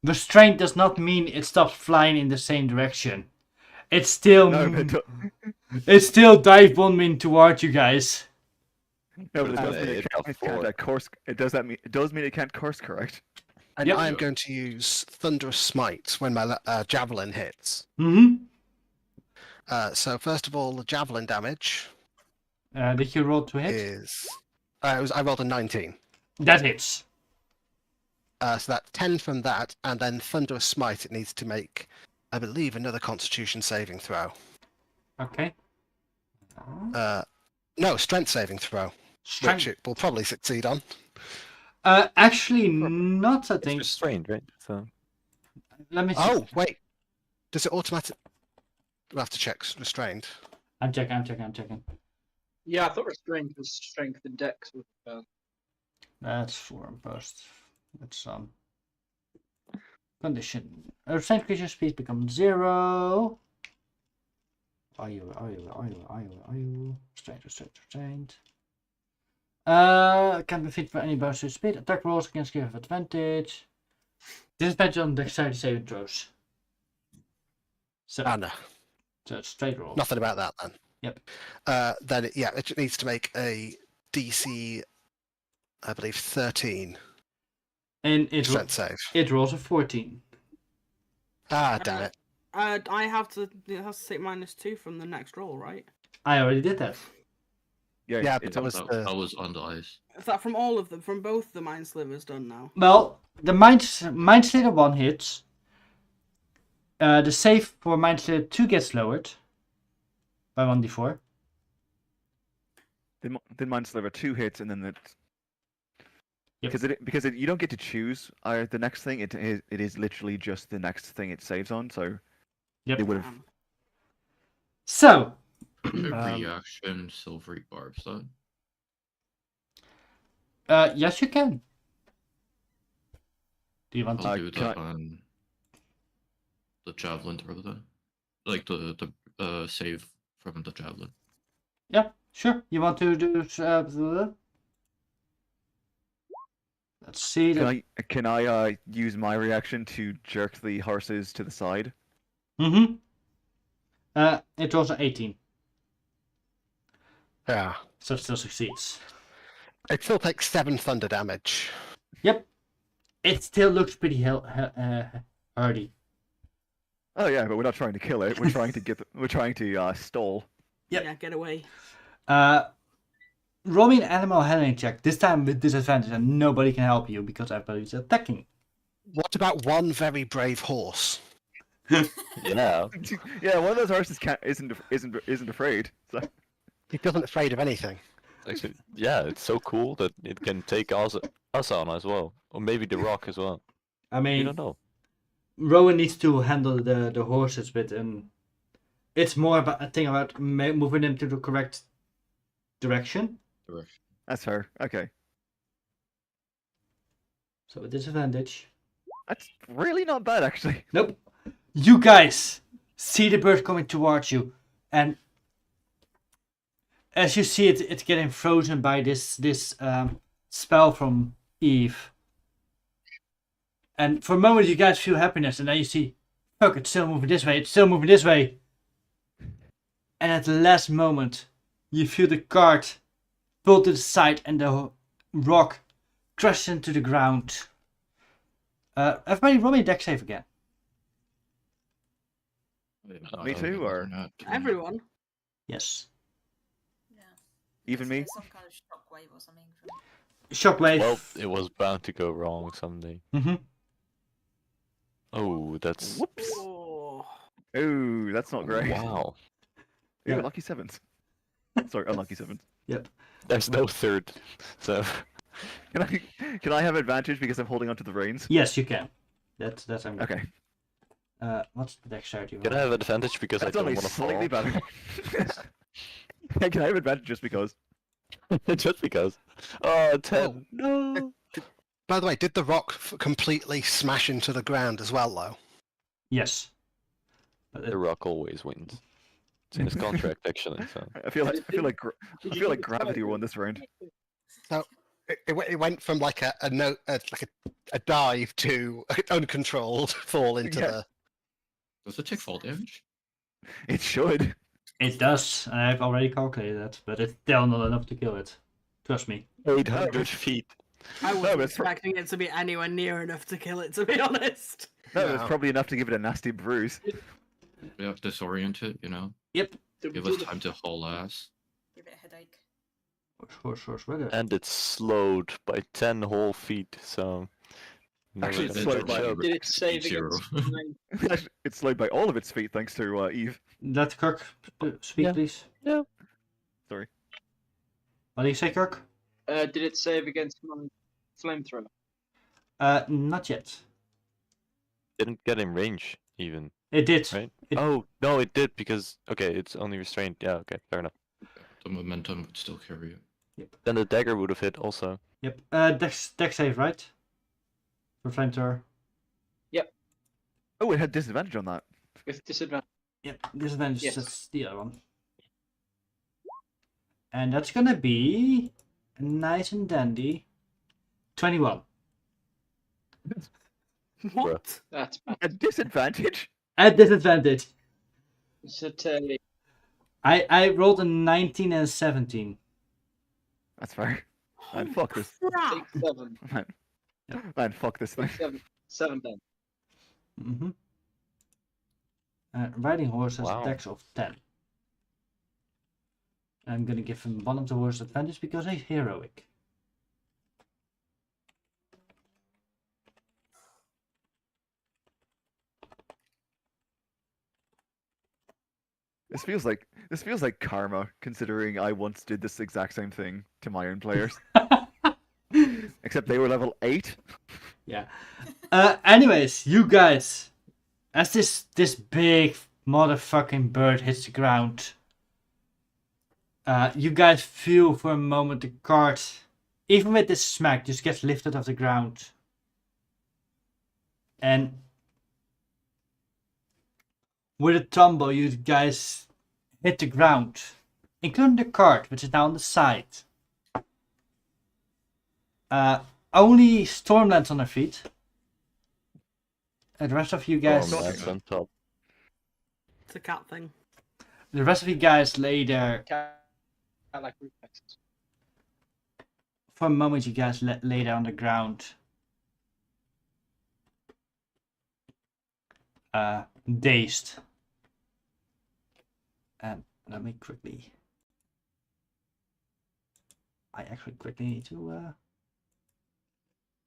Restraint does not mean it stops flying in the same direction. It's still No, but it's still dive bombing towards you guys. no, but it does mean It it can't got course. It does mean it can't course correct. And Yep. I am going to use Thunderous Smite when my javelin hits. Mm-hmm. So first of all, the javelin damage Did you roll to hit? is I rolled a 19. That hits. So that's 10 from that, and then Thunderous Smite. It needs to make, I believe, another Constitution saving throw. Okay. No, Strength saving throw, which Strength. it will probably succeed on. Actually, not. I It's think. restrained, right? So Let me see. Oh wait, does it automatic? We'll have to check restrained. I'm checking. Yeah, I thought restraint was strength and dex. That's 4 imposed. That's condition. Restrained creature speed becomes 0. Are you? Restrained. Can be fit for any bonus to speed. Attack rolls against give advantage. Disadvantage on dexterity saving throws. So, Ah, no, so it's straight roll. nothing about that then. Yep. Then it needs to make a DC, I believe, 13 And strength save. it rolls a 14. Ah, damn it. I have to. It has to take -2 from the next roll, right? I already did that. Yeah, it's that was That the. was on the ice. Is that from all of them? From both the Mind Slivers done now? Well, the Mind Slitter 1 hits. The save for Mind Slitter 2 gets lowered by 1d4. Then Mind Sliver 2 hits, and then it. Yep. Because you don't get to choose the next thing. It is literally just the next thing it saves on. So Yep. it would have. So, Reaction silvery barbs then. yes, you can. Do you want to? I'll do can that on the javelin throw then. Like the save from the javelin. Yeah, sure. You want to do? Let's see. Can I use my reaction to jerk the horses to the side? Mm-hmm. It rolls an 18, Yeah. so it still succeeds. It still takes 7 thunder damage. Yep. It still looks pretty hardy. Oh yeah, but we're not trying to kill it. We're trying to we're trying to stall. Yep. Yeah, get away. Roll me an animal handling check. This time with disadvantage, and nobody can help you because everybody's attacking. What about one very brave horse? yeah. Yeah, one of those horses isn't afraid. So. He doesn't afraid of anything. Actually, yeah, it's so cool that it can take us on as well, or maybe the rock as well. I You mean, don't know. Rowan needs to handle the horses with, and it's more about a thing about moving them to the correct direction. That's her. Okay. So with disadvantage. That's really not bad, actually. Nope. You guys see the bird coming towards you, and as you see it, it's getting frozen by this spell from Eve. And for a moment you guys feel happiness, and then you see, fuck, it's still moving this way, it's still moving this way. And at the last moment, you feel the cart pull to the side and the rock crashes into the ground. Everybody roll me a dex save again. Me too, or- Everyone. Yes. Yeah. Even me? There's some kind of shockwave or something from Shockwave. Well, it was bound to go wrong someday. Mm-hmm. Oh, that's... Whoops. Oh. Ooh, that's not great. Wow. Ooh, Yeah. lucky sevens. Sorry, unlucky sevens. There's no third, so... Can I have advantage because I'm holding onto the reins? Yes, you can. That's I'm good. Okay. What's the dexterity? Can I have advantage because That's I don't only want to slightly fall? better. Can I have advantage just because? Just because. Oh, 10. No. By the way, did the rock completely smash into the ground as well, though? Yes. But The Rock always wins. It's in his contract, actually. So. I feel like gravity won this round. It went from like a dive to uncontrolled fall into Yeah. the. Does it take fall damage? It should. it does, and I've already calculated that, but it's still not enough to kill it. Trust me. 800 feet. I No, wasn't but it's pro- expecting it to be anywhere near enough to kill it, to be honest. No, No. it's probably enough to give it a nasty bruise. We have to disorient it, you know? Yep. Give us time to haul ass. give it a headache. Horse, weather. And it's slowed by 10 whole feet, so... Actually, never it's gonna slowed by- catch up. Did it save Zero. against mine? It's slowed by all of its feet thanks to Eve. Let Kirk speak, Yeah. please. Yeah. Sorry. What do you say, Kirk? Did it save against my flamethrower? Not yet. Didn't get in range, even. It did. Right? It- Oh, no, it did, because... Okay, it's only restrained. Yeah, okay, fair enough. The momentum would still carry it. Then the dagger would have hit, also. Yep. Dex save, right? For flamethrower. Oh, it had disadvantage on that. With disadvantage. Yep. Disadvantage. Yes. That's the other one. And that's gonna be nice and dandy. 21. What? That's bad. A disadvantage? At disadvantage. So Terry, I rolled a 19 and a 17. That's fair. Man, fuck this. Crap. take 7. Man, fuck this thing. Take 7 then. Mm-hmm. Riding horse has Wow. a dex of 10. I'm gonna give him one of the horse advantage because he's heroic. This feels like karma, considering I once did this exact same thing to my own players. Except they were level 8. Yeah. Anyways, you guys, as this big motherfucking bird hits the ground, you guys feel for a moment the cart, even with this smack, just gets lifted off the ground. And with a tumble, you guys hit the ground, including the cart, which is now on the side. Only Storm lands on her feet. And the rest of you guys, Oh, that's on top. It's a cat thing. the rest of you guys lay there. I like reflexes. For a moment, you guys lay there on the ground. Dazed. And let me quickly. I actually quickly need to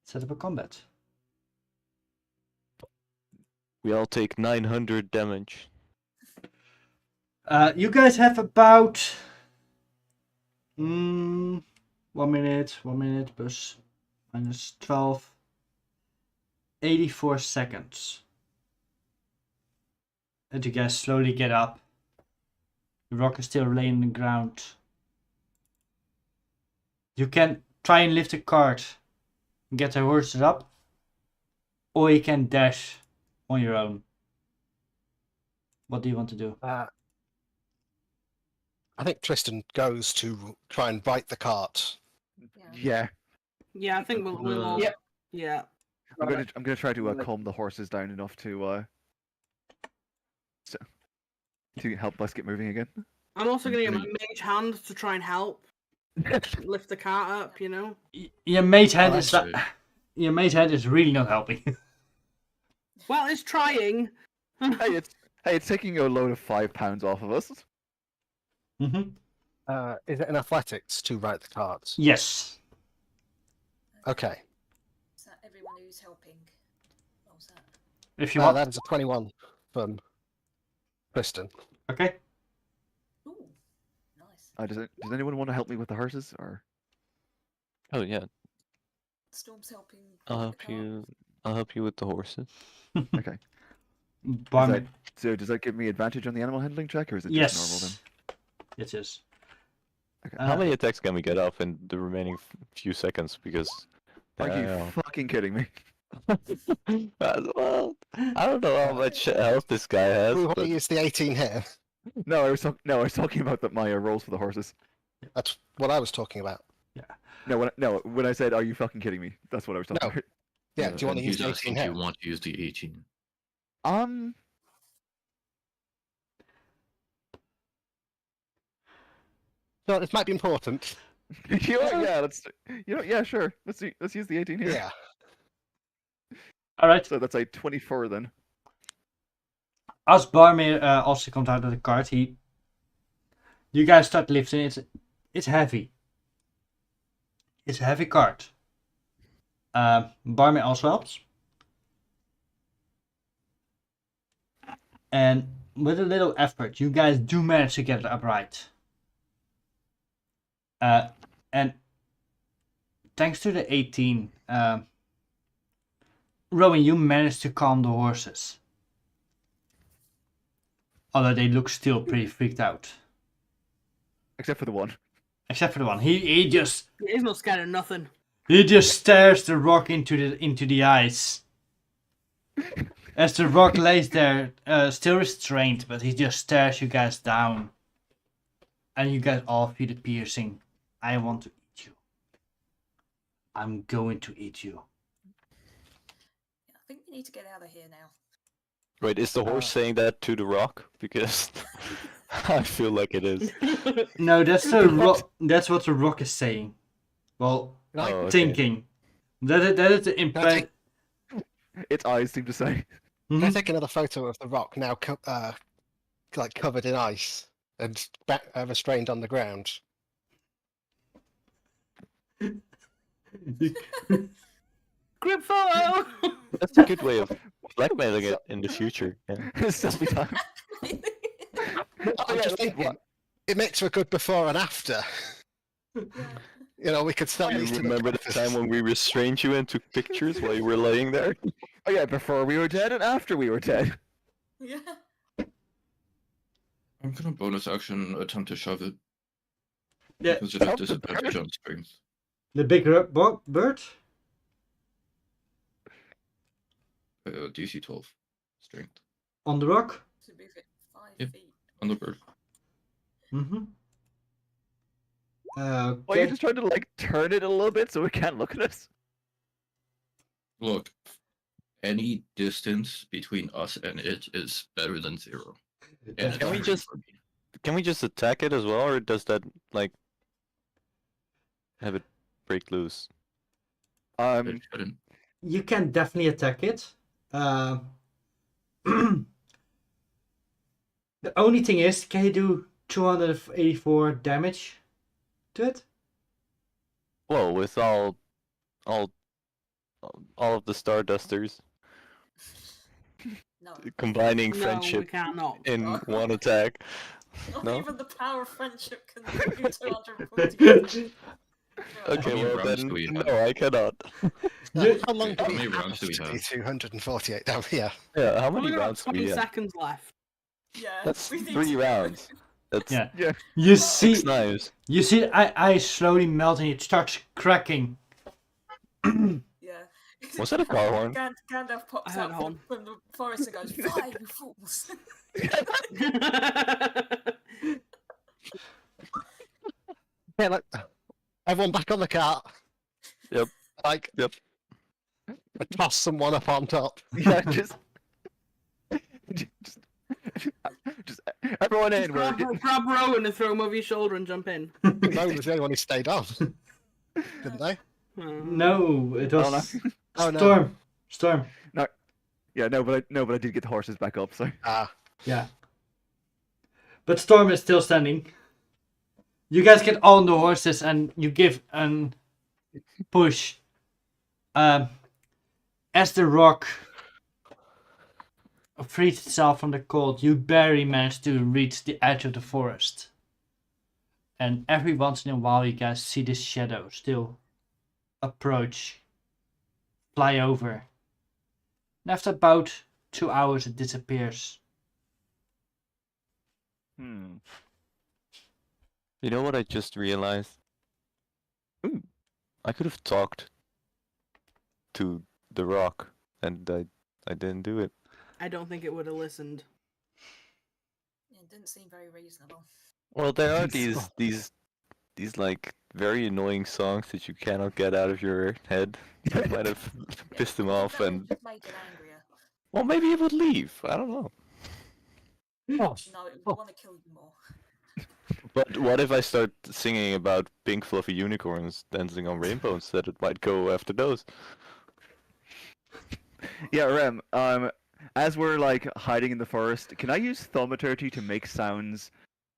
set up a combat. We all take 900 damage. You guys have about 1 minute plus minus 12, 84 seconds. And you guys slowly get up. The rock is still laying on the ground. You can try and lift the cart and get the horses up, or you can dash on your own. What do you want to do? I think Tristan goes to try and right the cart. Yeah. Yeah, I think we'll all. Yep. Yeah. I'm gonna try to calm the horses down enough to help us get moving again. I'm also gonna get my mage hand to try and help lift the cart up. You know. Your mage hand Oh, is that's your mage hand is really not helping. Well, it's trying. Hey, it's taking a load of 5 pounds off of us. Mm-hmm. Is it in athletics to ride the carts? Yes. Okay. Is that everyone who's helping? What was that? If you want. That's a 21 from Kristen. Okay. Ooh, nice. Does anyone want to help me with the horses, or? Oh yeah, Storm's helping. I'll with help the cart. you. I'll help you with the horses. Okay. Barmiirr. So does that give me advantage on the animal handling check, or is it just Yes. normal then? It is. Okay. How many attacks can we get off in the remaining few seconds? Because Are you fucking kidding me? well, I don't know how much health this guy has. We want to But... use the 18 here. No, I was talking about my rolls for the horses. That's what I was talking about. When I said, "Are you fucking kidding me?" That's what I was talking No. about. Yeah, do you want and to use he's the asking 18 if here? you want to use the 18. No, this might be important. Yeah, sure. Let's use the 18 here. Yeah. All right. So that's a 24 then. As Barmiirr also comes out of the cart, you guys start lifting. It's heavy. It's a heavy cart. Barmiirr also helps. And with a little effort, you guys do manage to get it upright. And thanks to the 18, Rowan, you managed to calm the horses. Although they look still pretty freaked out. Except for the one. Except for the one. He just He's not scared of nothing. stares the rock into the eyes. As the rock lays there, still restrained, but he just stares you guys down. And you guys all feel the piercing. I want to eat you. I'm going to eat you. I think we need to get out of here now. Wait, is the horse saying that to the rock? Because I feel like it is. No, that's the rock. That's what the rock is saying. Well, Oh, okay. thinking. That is the impression. Its eyes seem to say. Can I take another photo of the rock now, covered in ice and restrained on the ground? Group photo. That's a good way of blackmailing it in the future. Yeah. Selfie time. I'm just thinking, it makes for a good before and after. You know, we could start You these to remember the time when we restrained you and took pictures while you were laying there? Oh yeah, before we were dead and after we were dead. Yeah. I'm gonna bonus action attempt to shove it. Yeah. Because it has Help the disadvantage bird. on springs. The big bird. DC 12 strength On the rock. To move it 5 Yep. feet. on the bird. Mm-hmm. Well, you're just trying to like turn it a little bit so it can't look at us. Look, any distance between us and it is better than 0. And it's Can we free just- for me. Can we just attack it as well, or does that like have it break loose? It shouldn't. You can definitely attack it. The only thing is, can you do 284 damage to it? Well, with all of the Stardusters No. combining No, we friendship cannot. in one attack. Not No? even the power of friendship can do 240. Okay, many well rounds then, do we have? no, I cannot. How long do How we many have rounds do we to have? do 248 down here? Yeah, how We've many got rounds do 20 we have? seconds left. Yeah. That's we need 3 to- rounds. That's Yeah. Yeah. You 6 see, knives. you see, ice slowly melting. It starts cracking. Yeah. Was that a car horn? Gandalf pops I heard up a horn. from the forest and goes, "Fire, you fools!" Yeah, like, everyone back on the cart. Yep. Like, Yep. toss someone up on top. Yeah, just everyone in. We're Grab Rowan and throw him over your shoulder and jump in. Rowan was the only one who stayed on, didn't they? No, it Oh, was no. Oh, no. Storm. Storm. Yeah, no, but I did get the horses back up. So Ah, Yeah. But Storm is still standing. You guys get on the horses and you give an push. As the rock frees itself from the cold, you barely manage to reach the edge of the forest. And every once in a while you guys see this shadow still approach, fly over. And after about 2 hours it disappears. Hmm. You know what I just realized? Ooh. I could have talked to the rock, and I didn't do it. I don't think it would have listened. It didn't seem very reasonable. Well, there are So- these like very annoying songs that you cannot get out of your head. That might have pissed him off, That and would have made it angrier. well, maybe it would leave. I don't know. oh, No, it would want to kill you more. But what if I start singing about pink fluffy unicorns dancing on rainbows instead? It might go after those. Yeah, Rem. As we're like hiding in the forest, can I use thaumaturgy to make sounds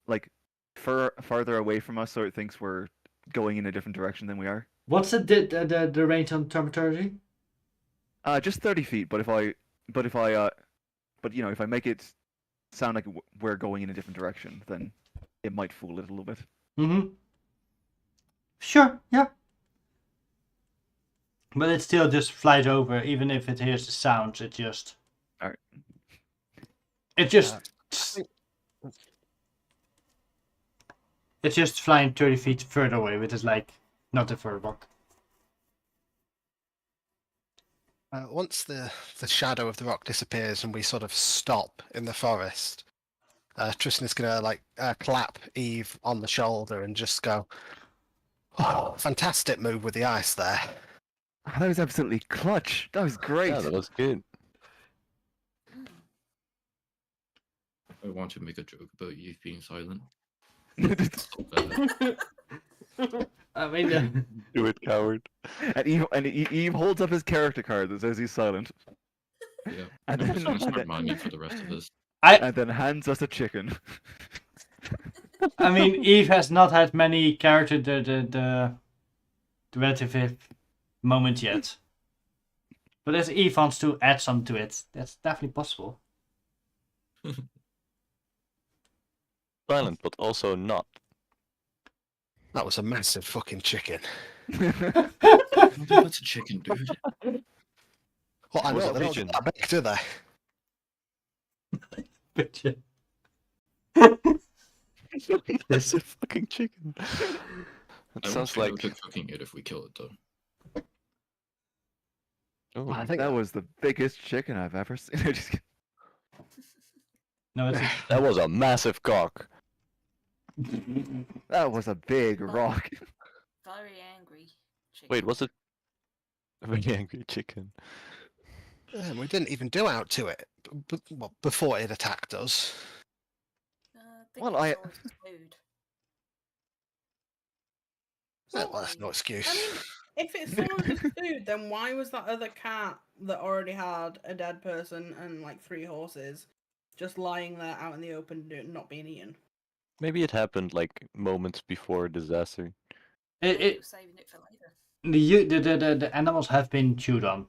like farther away from us so it thinks we're going in a different direction than we are? What's the range on thaumaturgy? Just 30 feet. But if I make it sound like we're going in a different direction, then it might fool it a little bit. Mm-hmm. Sure, yeah. But it still just flies over, even if it hears the sounds, it just... Alright. It just... It's just flying 30 feet further away, which is like not a further walk. once the shadow of the rock disappears and we sort of stop in the forest, Tristan is gonna like clap Eve on the shoulder and just go, "Oh, fantastic move with the ice there." That was absolutely clutch. That was great. Yeah, that was good. I want to make a joke about you being silent. I mean, Do it, coward. And Eve holds up his character card that says he's silent, Yeah. and I'm then, just gonna and start then, miming for the rest of us. and then hands us a chicken. I mean, Eve has not had many character the relative moment yet. But if Eve wants to add some to it, that's definitely possible. Silent, but also not. That was a massive fucking chicken. What's a chicken, dude? Well, I Was know it they don't pigeon? get that big, do they? But yeah. That's a fucking chicken. That I won't sounds feel like. okay cooking it if we kill it, though. Oh, I think that was the biggest chicken I've ever seen. Just kidding. No, it's that was a massive cock. That was a big rock. Very angry chicken. Wait, was it a very angry chicken? Yeah, we didn't even do out to it before it attacked us. I think Well, it I- saw its food. Well, that's no excuse. I mean, if it's someone with food, then why was that other cat that already had a dead person and like 3 horses just lying there out in the open, not being eaten? Maybe it happened like moments before disaster. it was saving it for later. the animals have been chewed on.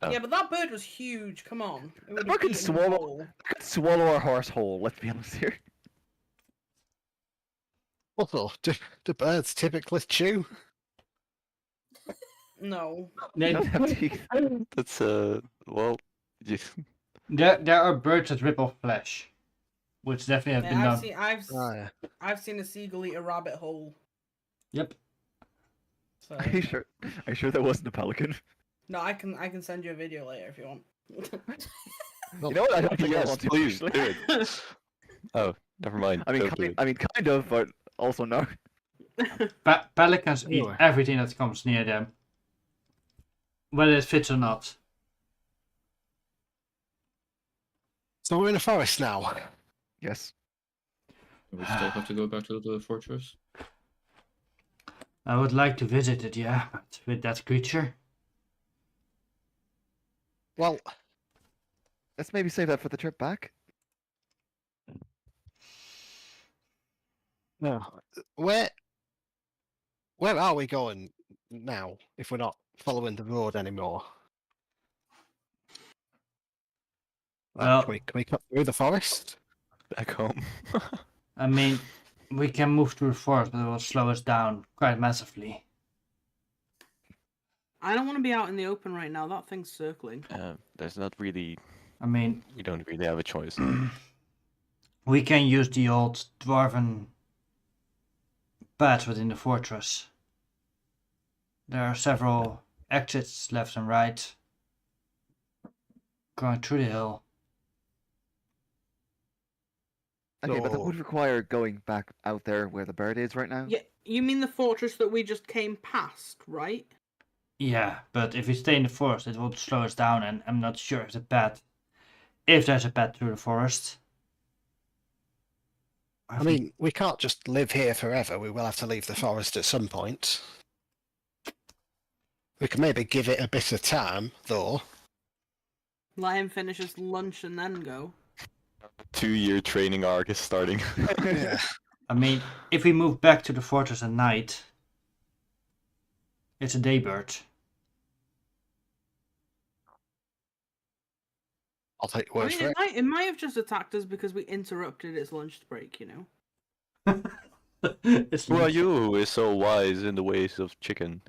Oh. Yeah, but that bird was huge. Come on, it would If I have could eaten swallow- them whole. Could swallow our horse whole. Let's be honest here. Also, do birds typically chew? No, They They, don't have teeth. That's well, yeah. there are birds that rip off flesh, which definitely have been yeah, done. I've seen a seagull eat a rabbit whole. Yep. So Are you sure? Are you sure that wasn't a pelican? no, I can send you a video later if you want. You know what? I don't think I Yes, want to. please actually. do it. Oh, never mind. I mean, Don't do it. kind of, but also no. Pelicans eat Anyway. everything that comes near them, whether it fits or not. So we're in a forest now. Yes. We still have to go back to the fortress. I would like to visit it, yeah, but with that creature. Well, Let's maybe save that for the trip back. no. Where are we going now if we're not following the road anymore? Well- Can we cut through the forest? Back home. I mean, we can move through the forest, but it will slow us down quite massively. I don't want to be out in the open right now. That thing's circling. There's not really. I mean, We don't really have a choice. we can use the old dwarven path within the fortress. There are several exits left and right, going through the hill. Okay, but that So- would require going back out there where the bird is right now. Yeah, you mean the fortress that we just came past, right? Yeah, but if we stay in the forest, it will slow us down, and I'm not sure if there's a path through the forest. I mean, we can't just live here forever. We will have to leave the forest at some point. We can maybe give it a bit of time, though. Let him finish his lunch and then go. 2-year training arc is starting. Yeah. I mean, if we move back to the fortress at night, it's a daybird. I'll take your I word mean, for it. it might have just attacked us because we interrupted its lunch break, you know? It's Who are not- you who is so wise in the ways of chicken?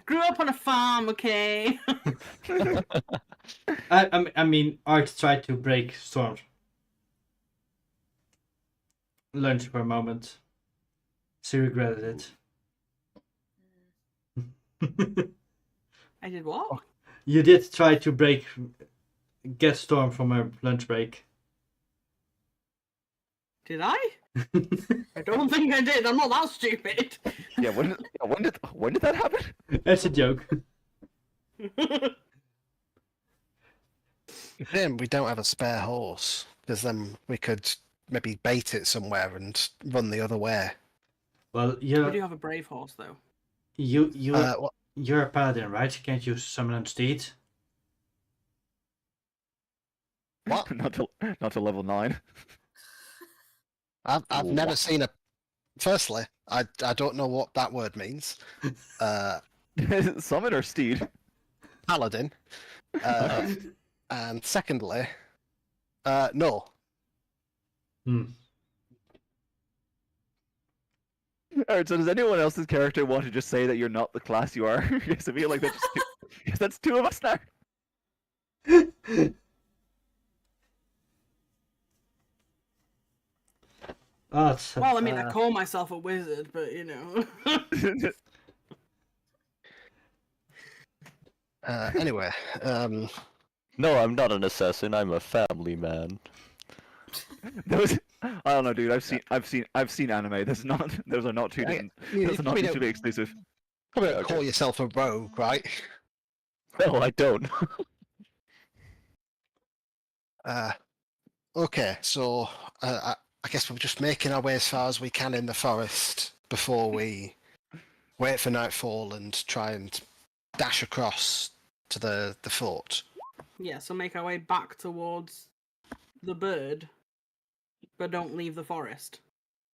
Grew up on a farm, okay? I mean, Art tried to break Storm's lunch for a moment. She regretted it. I did what? You did try to get Storm from her lunch break. Did I? I don't think I did. I'm not that stupid. Yeah, when did that happen? That's a joke. Then we don't have a spare horse, because then we could maybe bait it somewhere and run the other way. Well, We do you're have a brave horse, though. Well, you're a paladin, right? You can't use summon on steed. What? not to level 9. I've never seen a. Firstly, I don't know what that word means. Summon or steed? Paladin. And secondly, no. Hmm. Alright, so does anyone else's character want to just say that you're not the class you are? Because I feel like that's just because that's 2 of us now. Oh, it's, Well, I mean, I call myself a wizard, but you know. Anyway, No, I'm not an assassin. I'm a family man. Those, I don't know, dude. I've seen anime. Those are not two different. Those are not probably mutually don't- exclusive. probably don't Okay. call yourself a rogue, right? No, I don't. Okay, so I guess we're just making our way as far as we can in the forest before we wait for nightfall and try and dash across to the fort. Yeah, so make our way back towards the bird, but don't leave the forest.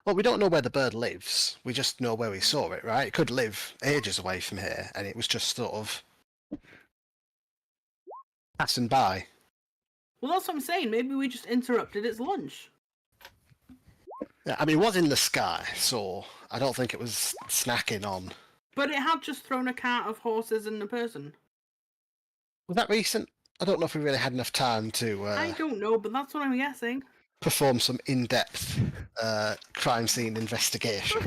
Well, we don't know where the bird lives. We just know where we saw it, right? It could live ages away from here, and it was just sort of passing by. Well, that's what I'm saying. Maybe we just interrupted its lunch. Yeah, I mean, it was in the sky, so I don't think it was snacking on. But it had just thrown a cart of horses and a person. Was that recent? I don't know if we really had enough time to I don't know, but that's what I'm guessing. perform some in-depth crime scene investigation.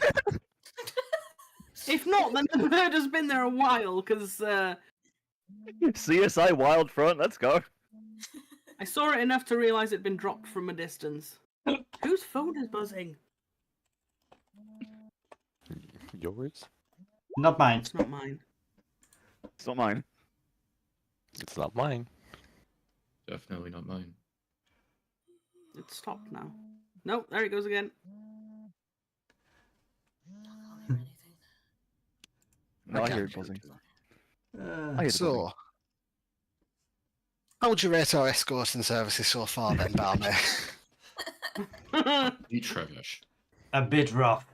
If not, then the bird has been there a while, because CSI Wildfront. Let's go. I saw it enough to realise it'd been dropped from a distance. Whose phone is buzzing? yours? Not mine. It's not mine. It's not mine. It's not mine. Definitely not mine. It's stopped now. Nope, there it goes again. I can't hear anything. No, I Okay. hear it buzzing. I Uh, hear the buzzing. So, how would you rate our escorting services so far then, Barmiirr? Be trash. a bit rough.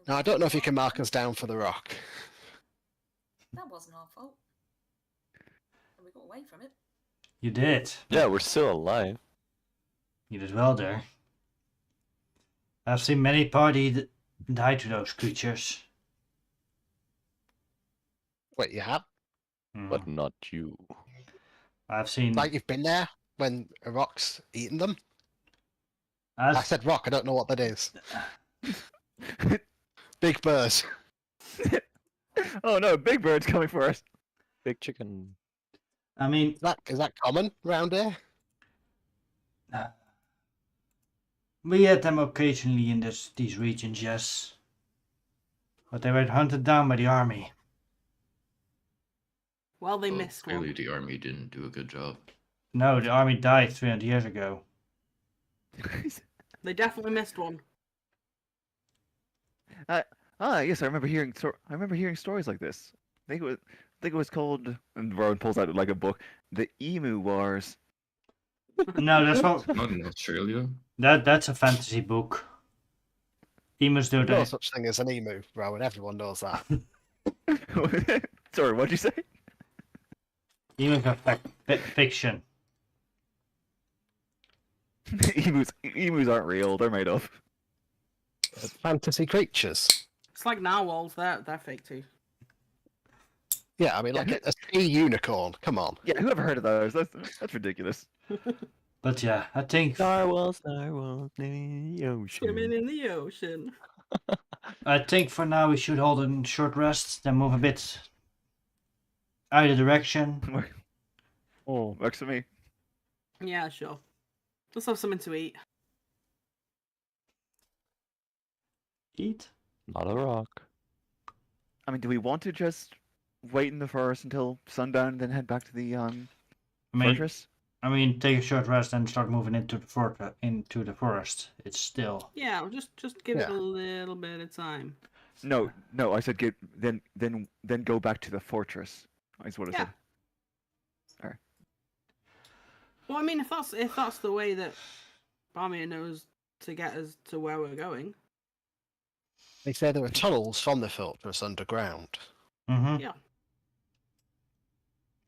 Now, I don't know if you can mark us down for the rock. That wasn't our fault. And we got away from it. You did. Yeah, we're still alive. You did well there. I've seen many parties die to those creatures. Wait, you have? But not you. I've seen. Like you've been there when a rock's eaten them? I I've, said rock, I don't know what that is. Big birds. Oh no, Big Bird's coming for us. Big chicken. I mean, Is that common round here? we had them occasionally in these regions, yes. But they were hunted down by the army. Well, they Well, missed clearly one. the army didn't do a good job. No, the army died 300 years ago. They definitely missed one. Yes, I remember hearing. I remember hearing stories like this. I think it was called. And Rowan pulls out like a book, the Emu Wars. No, that's not. Not in Australia. That's a fantasy book. Emus do No the. such thing as an emu, Rowan. Everyone knows that. Sorry, what'd you say? Emus are fiction. Emus aren't real. They're made up. Fantasy creatures. It's like narwhals. They're fake too. Yeah, I mean, like a sea unicorn. Come on. Yeah, who ever heard of those? That's ridiculous. But yeah, I think Narwhals in the ocean. Swimming in the ocean. for now we should hold a short rest, then move a bit either direction. Oh, works for me. Yeah, sure. Let's have something to eat. Eat. Not a rock. I mean, do we want to just wait in the forest until sundown and then head back to the fortress? I mean, take a short rest and start moving into the forest. It's still. Yeah, just give it a little bit of time. No, I said then go back to the fortress. Is what I said. Alright. Well, I mean, if that's the way that Barmiirr knows to get us to where we're going. They say there are tunnels from the fortress underground. Mm-hmm. Yeah.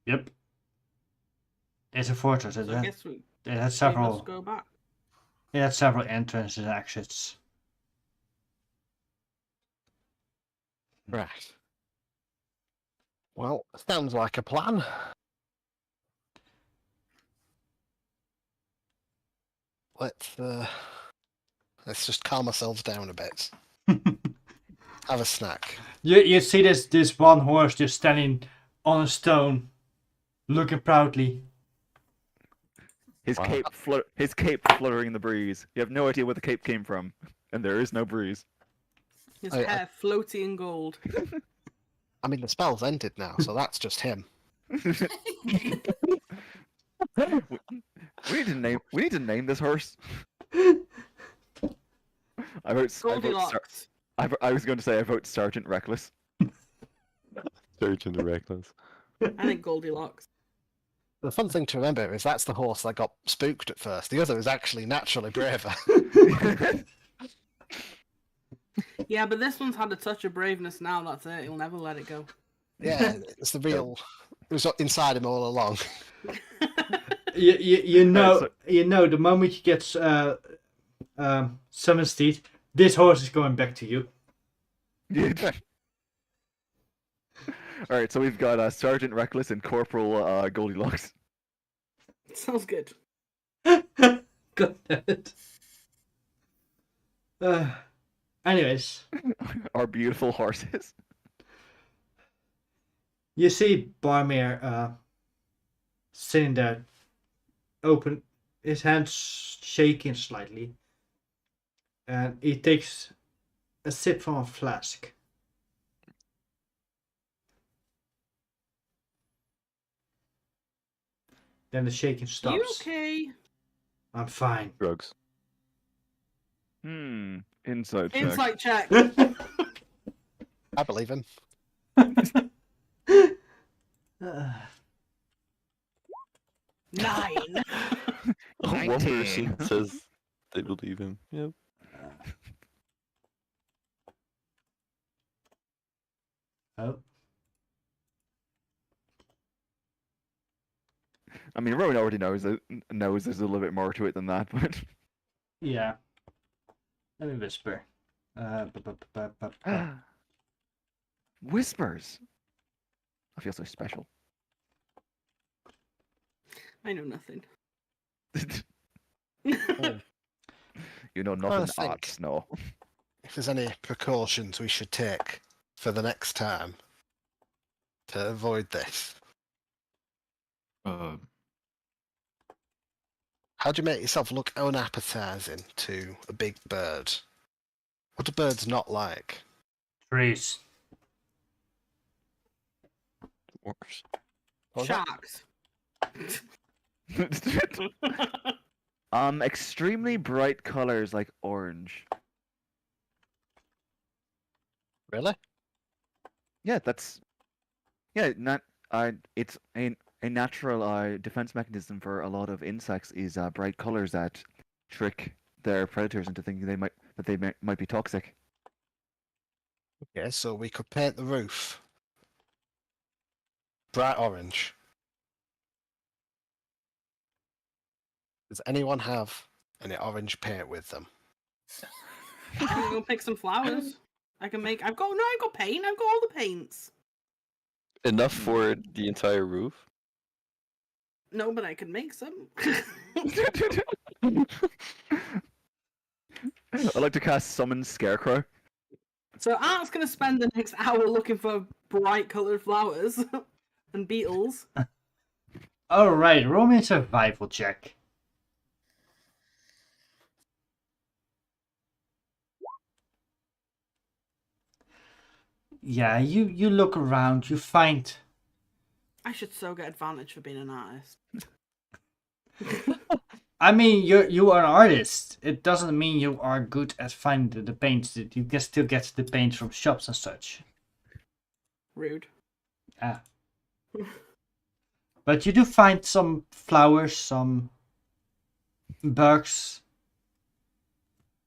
Yep. It's a fortress. So I It guess we has must several. go back. It has several entrances and exits. Right. Well, sounds like a plan. Let's just calm ourselves down a bit. Have a snack. You see this one horse just standing on a stone, looking proudly. His Wow. cape fluttering in the breeze. You have no idea where the cape came from, and there is no breeze. His I- hair floaty in gold. I mean, the spell's ended now, so that's just him. We need to name this horse. I vote Goldilocks. I was going to say I vote Sergeant Reckless. Surgeon the Reckless. I think Goldilocks. The fun thing to remember is that's the horse that got spooked at first. The other is actually naturally braver. Yeah, but this one's had a touch of braveness now. That's it. He'll never let it go. Yeah, it's the real. It was inside him all along. You know so- the moment you get summon steed, this horse is going back to you. All right, so we've got Sergeant Reckless and Corporal Goldilocks. Sounds good. God damn it. Anyways, Our beautiful horses. you see Barmiirr sitting there, open, his hands shaking slightly, and he takes a sip from a flask. Then the shaking Are you stops. okay? I'm fine. Drugs. Insight check. Insight check. I believe him. Uh, 9. One 19. person says they believe him. Yep. oh. I mean, Rowan already knows there's a little bit more to it than that, but Yeah. Let me whisper. whispers. I feel so special. I know nothing. You know I nothing, think- Art Snow. If there's any precautions we should take for the next time to avoid this. How do you make yourself look unappetizing to a big bird? What do birds not like? Trees. Worse. What was that? Sharks. Extremely bright colors like orange. Really? Yeah, it's a natural defense mechanism for a lot of insects is bright colors that trick their predators into thinking they might be toxic. Okay, so we could paint the roof bright orange. Does anyone have any orange paint with them? I can go pick some flowers. I've got paint. I've got all the paints. Enough for the entire roof? No, but I can make some. I'd like to cast Summon Scarecrow. So Art's gonna spend the next hour looking for bright coloured flowers and beetles. Alright, roll me a survival check. Yeah, you look around, you find... I should so get advantage for being an artist. I mean, you are an artist. It doesn't mean you are good at finding the paints. You can still get the paint from shops and such. Rude. Ah. But you do find some flowers, some bugs.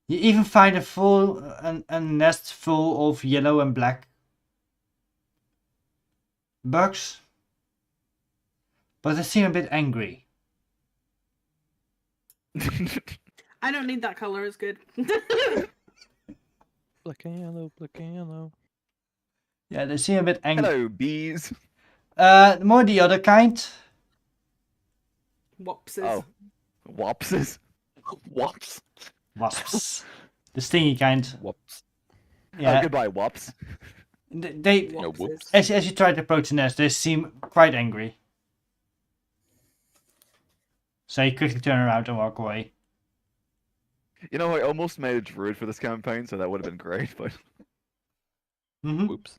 You even find a nest full of yellow and black bugs. But they seem a bit angry. I don't need that colour, it's good. Black and yellow, black and yellow. Yeah, they seem a bit angry. Hello, bees. More the other kind. Wopses. Oh, wopses. Wops. Wasps. The stingy kind. Wops. Yeah. Goodbye, wops. They No, Wopses. whoops. as you try to approach the nest, they seem quite angry. So you quickly turn around and walk away. You know, I almost made a druid for this campaign, so that would have been great, but Mm-hmm. Whoops.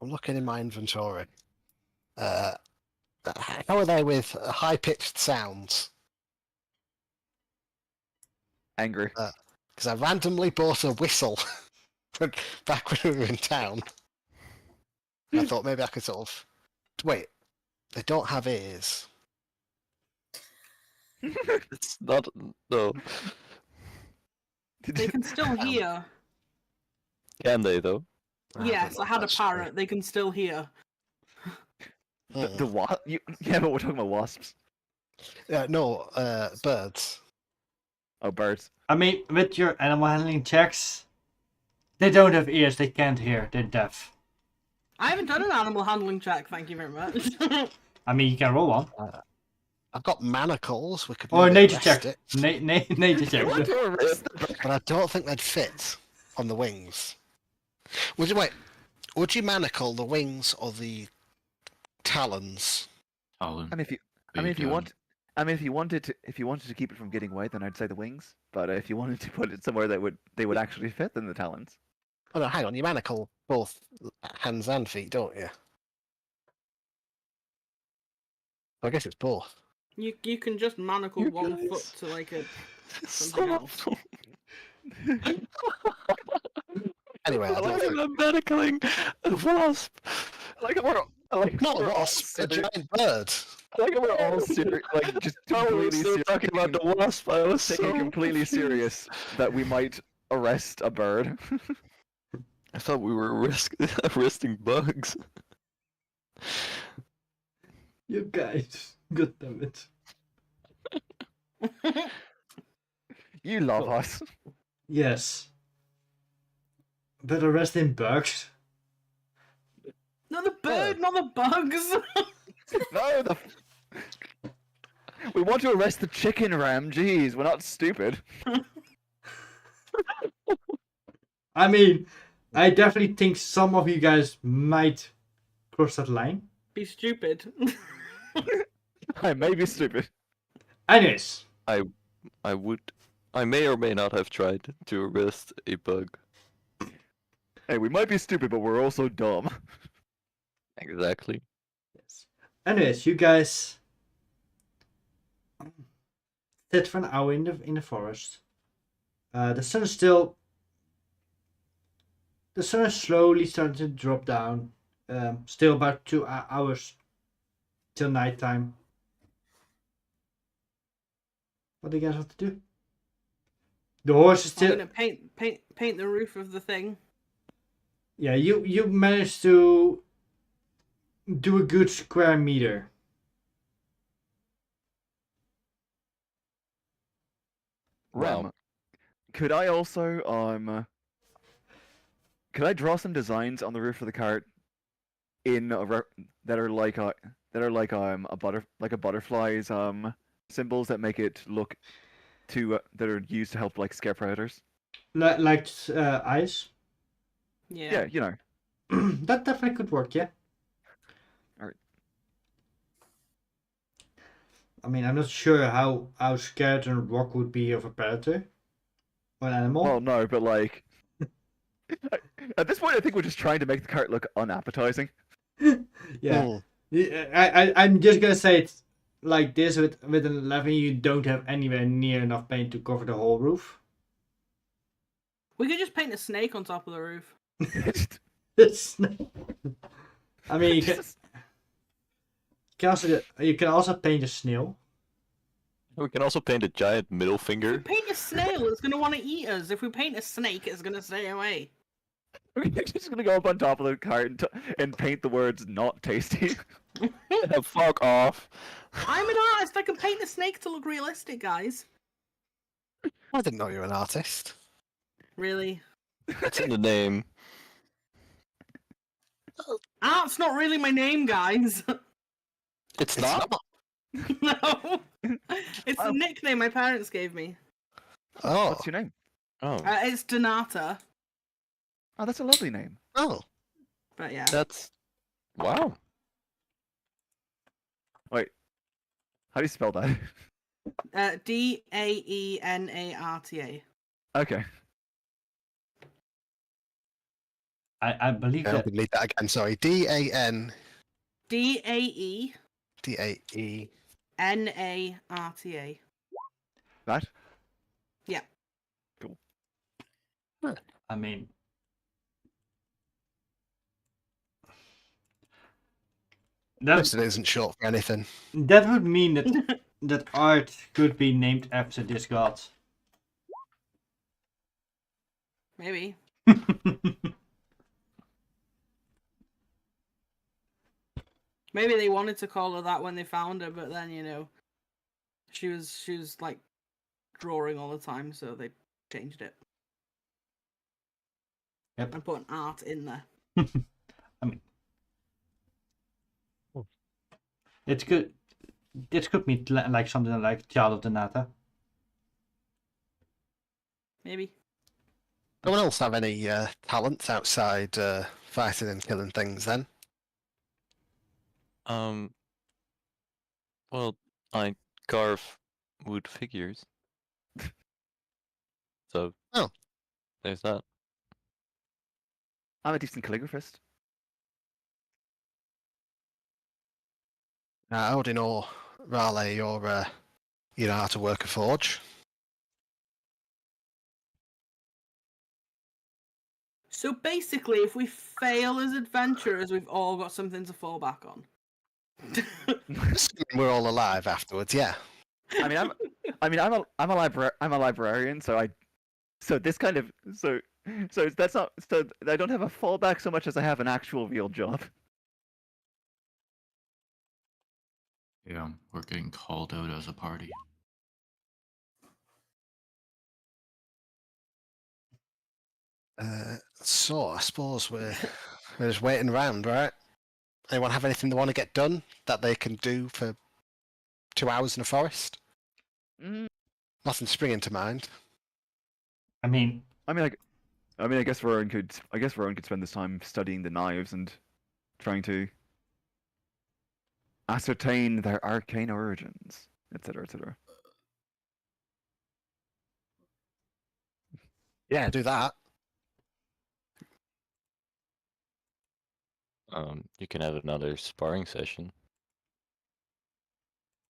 I'm looking in my inventory. How are they with high-pitched sounds? angry. Because I randomly bought a whistle back when we were in town. I thought maybe I could sort of... Wait, they don't have ears. It's not. No. They can still hear. Can they, though? Yes, don't I had a know, that's true. parrot. They can still hear. The what? Yeah, but we're talking about wasps. No, birds. Oh, birds. I mean, with your animal handling checks, they don't have ears, they can't hear, they're deaf. I haven't done an animal handling check, thank you very much. I mean, you can roll one. I've got manacles. We could Or maybe nature arrest check. it, Nature check. but I don't think they'd fit on the wings. Would you manacle the wings or the talons? Talon. And if you want, I mean, if you wanted to keep it from getting away, then I'd say the wings. But if you wanted to put it somewhere that they would actually fit, then the talons. Oh no, hang on. You manacle both hands and feet, don't you? I guess it's both. You can just manacle You one foot guys. to like a something else. Anyway, I I don't like think... I'm manacling a wasp. I like we're Not a we're all wasp, a sitting- giant bird. I like we're all serious, like just I was completely still serious. talking about the wasp. I was Taking so completely confused. serious that we might arrest a bird. I thought we were arresting bugs. You guys, god damn it. You love us. Yes. But arresting bugs? No, the bird, not the bugs. No, we want to arrest the chicken ram. Jeez, we're not stupid. I mean, I definitely think some of you guys might cross that line. Be stupid. I may be stupid. Anyways, I may or may not have tried to arrest a bug. Hey, we might be stupid, but we're also dumb. Exactly. yes. Anyways, you guys sit for an hour in the forest. The sun is still. The sun is slowly starting to drop down. Still about 2 hours till nighttime. What do you guys have to do? The horse is I'm still. gonna paint the roof of the thing. Yeah, you managed to do a good square meter. Ram, Wow. could I also could I draw some designs on the roof of the cart in that are like a butterfly's symbols that make it look that are used to help like scare predators? Like eyes. Yeah, you know. That definitely could work, yeah. Alright. I mean, I'm not sure how scared a rock would be of a predator or an animal. Well, no, but like at this point, I think we're just trying to make the cart look unappetizing. Yeah. Hmm. I'm just gonna say it's like this with an 11. You don't have anywhere near enough paint to cover the whole roof. We could just paint a snake on top of the roof. I mean, you can also paint a snail. We can also paint a giant middle If we finger. paint a snail, it's gonna want to eat us. If we paint a snake, it's gonna stay away. We're just gonna go up on top of the cart and paint the words "not tasty." Fuck off. I'm an artist. I can paint a snake to look realistic, guys. I didn't know you were an artist. Really? It's in the name. Art's not really my name, guys. It's It's not. No. It's a nickname my parents gave me. Oh. What's your name? Oh, It's Donata. Oh, that's a lovely name. Oh. But yeah. that's wow. Wait, how do you spell that? Daenarta. Okay. I believe I that. would need that again. Sorry. DAN Daenarta. DAE. That? Yeah. Cool. I mean, that Listen, isn't short for anything. would mean that that art could be named after this god. Maybe. Maybe they wanted to call her that when they found her, but then she was like drawing all the time, so they changed it. Yep. And put an art in there. I mean, it's good. This could be like something like Child of the Nata. Maybe. No one else have any talents outside fighting and killing things then? Well, I carve wood figures. So. Oh. There's that. I'm a decent calligraphist. Odin or Raleigh, you know how to work a forge. So basically, if we fail as adventurers, we've all got something to fall back on. Assuming we're all alive afterwards, yeah. I'm a librarian, so that's not, so I don't have a fallback so much as I have an actual real job. Yeah, we're getting called out as a party. So I suppose we're just waiting around, right? Anyone have anything they want to get done that they can do for 2 hours in a forest? Nothing springing to mind. I mean, I guess Rowan could spend this time studying the knives and trying to ascertain their arcane origins, etc., etc. Yeah, do that. You can have another sparring session.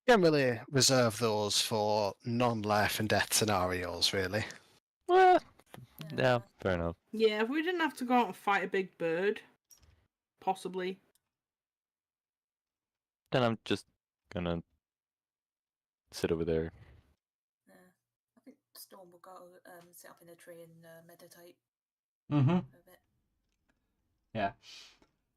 Generally reserve those for non-life and death scenarios, really. Well, yeah, fair enough. Yeah, if we didn't have to go out and fight a big bird, possibly. Then I'm just gonna sit over there. Yeah. I think Storm will go sit up in a tree and meditate mm-hmm. a bit. Yeah.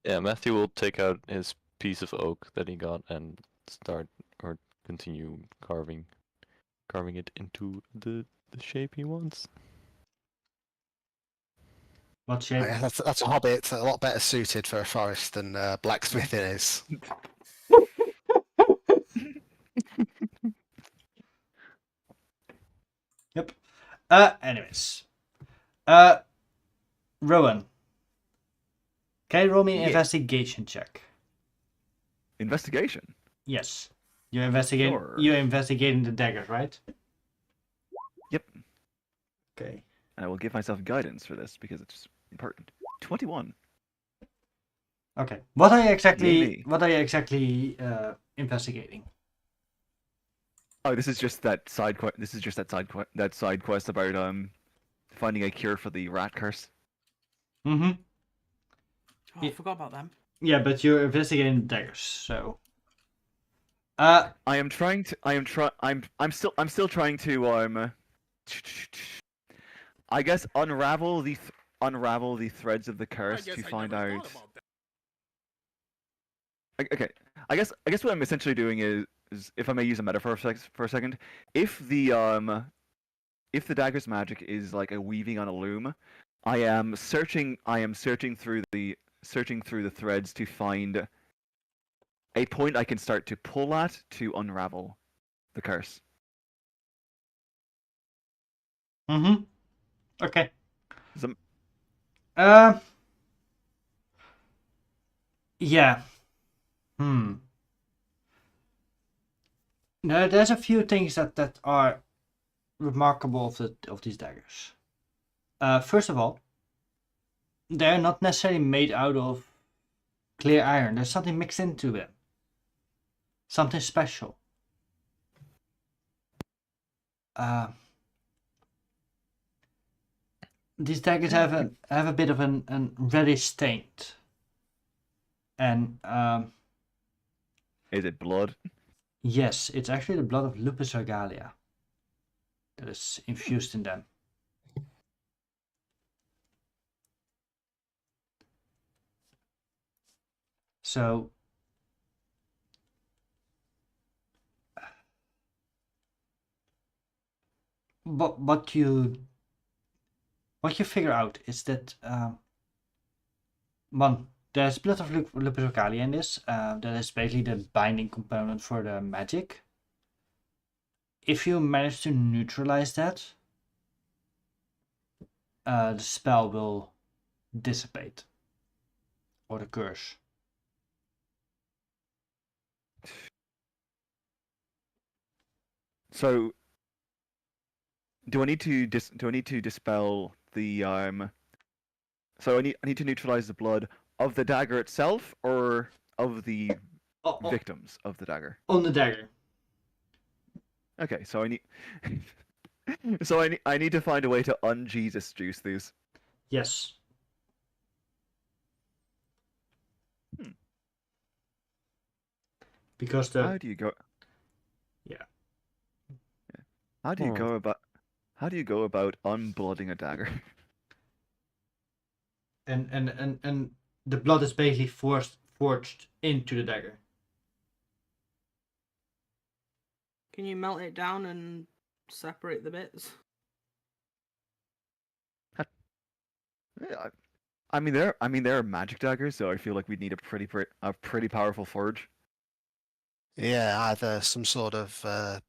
Yeah, Matthew will take out his piece of oak that he got and start or continue carving it into the shape he wants. What shape? Yeah, that's a hobby. It's a lot better suited for a forest than blacksmithing is. Yep. Anyways. Rowan. Can you roll me an Yeah. investigation check? Investigation. Yes. You're investigating. Sure. You're investigating the daggers, right? Yep. Okay. And I will give myself guidance for this because it's important. 21. Okay. What are you Yay. exactly investigating? Oh, this is just that side quest. This is just that side quest about finding a cure for the rat curse. Mm-hmm. Oh, I forgot about them. Yeah, but you're investigating the daggers, so. I'm still trying to I guess unravel the threads of the curse to find out. Okay, I guess what I'm essentially doing is if I may use a metaphor for a second, if the dagger's magic is like a weaving on a loom, I am searching through the threads to find a point I can start to pull at to unravel the curse. Mm-hmm. Okay. Some... Yeah. No, there's a few things that are remarkable of these daggers. First of all, they're not necessarily made out of clear iron. There's something mixed into them. Something special. These daggers have a bit of an reddish taint. And is it blood? Yes, it's actually the blood of Lupus regalia that is infused in them. So what you figure out is that one, there's blood of Lupus regalia in this. That is basically the binding component for the magic. If you manage to neutralize that, the spell will dissipate, or the curse. So, do I need to dispel the So I need to neutralize the blood of the dagger itself, or of the victims of the dagger. On the dagger. Okay, so I need I need to find a way to un-Jesus juice these. Yes. Because the How do you go? Yeah. How do you Hmm. go about unblooding a dagger? and the blood is basically forged into the dagger. Can you melt it down and separate the bits? Yeah, I mean they're magic daggers, so I feel like we'd need a pretty powerful forge. Yeah, either some sort of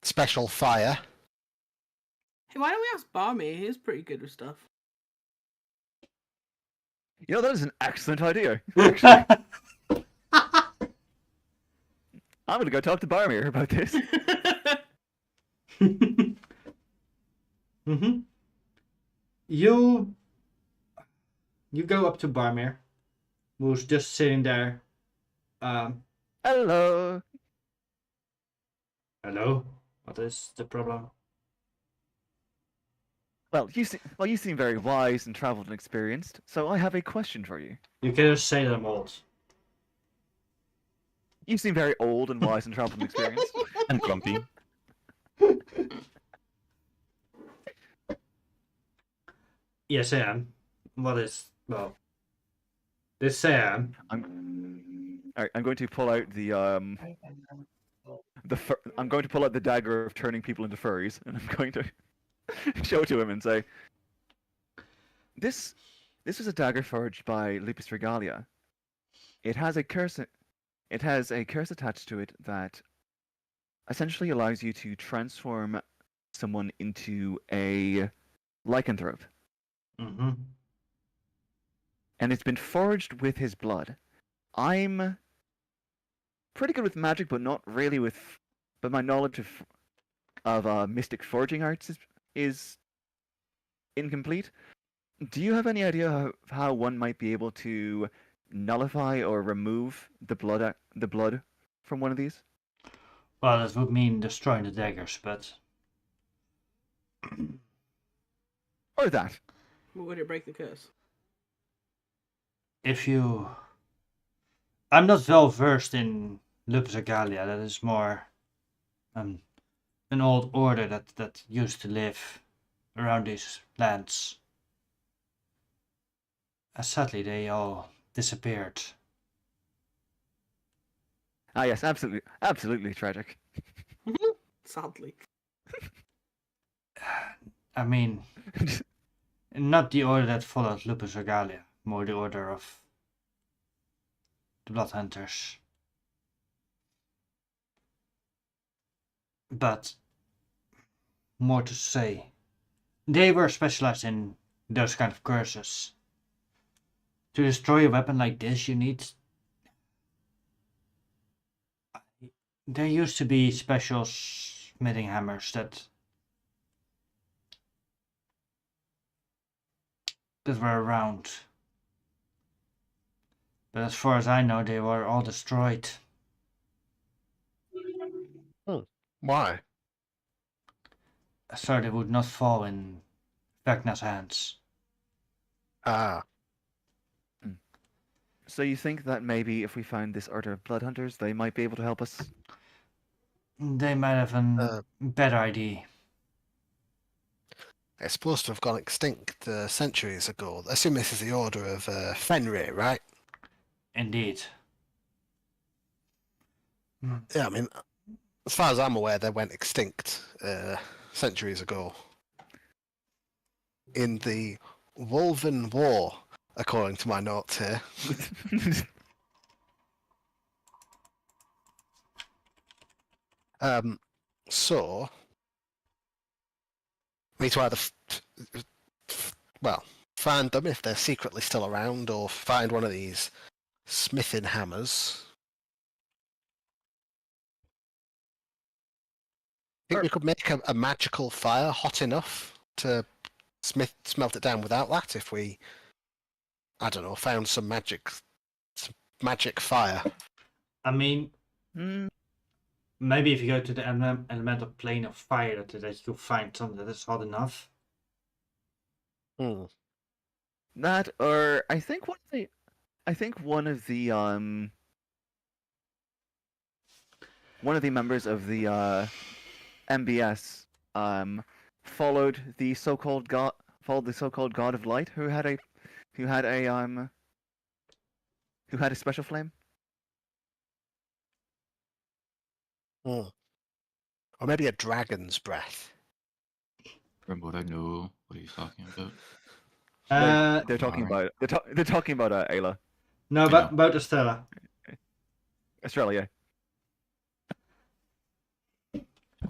special fire. Hey, why don't we ask Barmiirr? He's pretty good with stuff. You know, that is an excellent idea. I'm gonna go talk to Barmiirr about this. Mm-hmm. You go up to Barmiirr, who's just sitting there. Hello. Hello. What is the problem? Well, you seem very wise and traveled and experienced, so I have a question for you. You can just say that I'm old. You seem very old and wise and traveled and experienced. And grumpy. Yes, I am. What is this I am. Alright, I'm going to pull out the I'm going to pull out the dagger of turning people into furries, and I'm going to show it to him and say, This is a dagger forged by Lupus Regalia. It has a curse attached to it that essentially allows you to transform someone into a lycanthrope. Mm-hmm. And it's been forged with his blood. I'm pretty good with magic, but not really with. But my knowledge of mystic forging arts is incomplete. Do you have any idea how one might be able to nullify or remove the blood from one of these? Well, that would mean destroying the daggers, but Or that? Would it break the curse? I'm not well versed in Lupus Regalia. That is more an old order that used to live around these lands. Sadly, they all disappeared. Ah, yes, absolutely tragic. Sadly. I mean, not the order that followed Lupus Regalia, more the order of the Blood Hunters. But more to say, they were specialized in those kind of curses. To destroy a weapon like this, you need. There used to be special smithing hammers that were around. But as far as I know, they were all destroyed. Why? So they would not fall in Vecna's hands. Ah, So you think that maybe if we find this order of blood hunters, they might be able to help us? They might have a better idea. it's supposed to have gone extinct centuries ago. I assume this is the order of Fenrir, right? Indeed. Yeah, I mean, as far as I'm aware, they went extinct centuries ago. In the Wolven War, according to my notes here. So, we need to either find them if they're secretly still around, or find one of these smithing hammers. think we could make a magical fire hot enough to smelt it down without that if we, I don't know, found some magic fire. I mean, Hmm. maybe if you go to the elemental plane of fire, that you'll find something that is hot enough. Hmm. That, or I think one of the members of the MBS followed the so-called god of light who had a special flame. Hmm. Or maybe a dragon's breath. From what I know, what are you talking about? They're talking Alright. about Ayla. No, I but know. about Estella. Australia.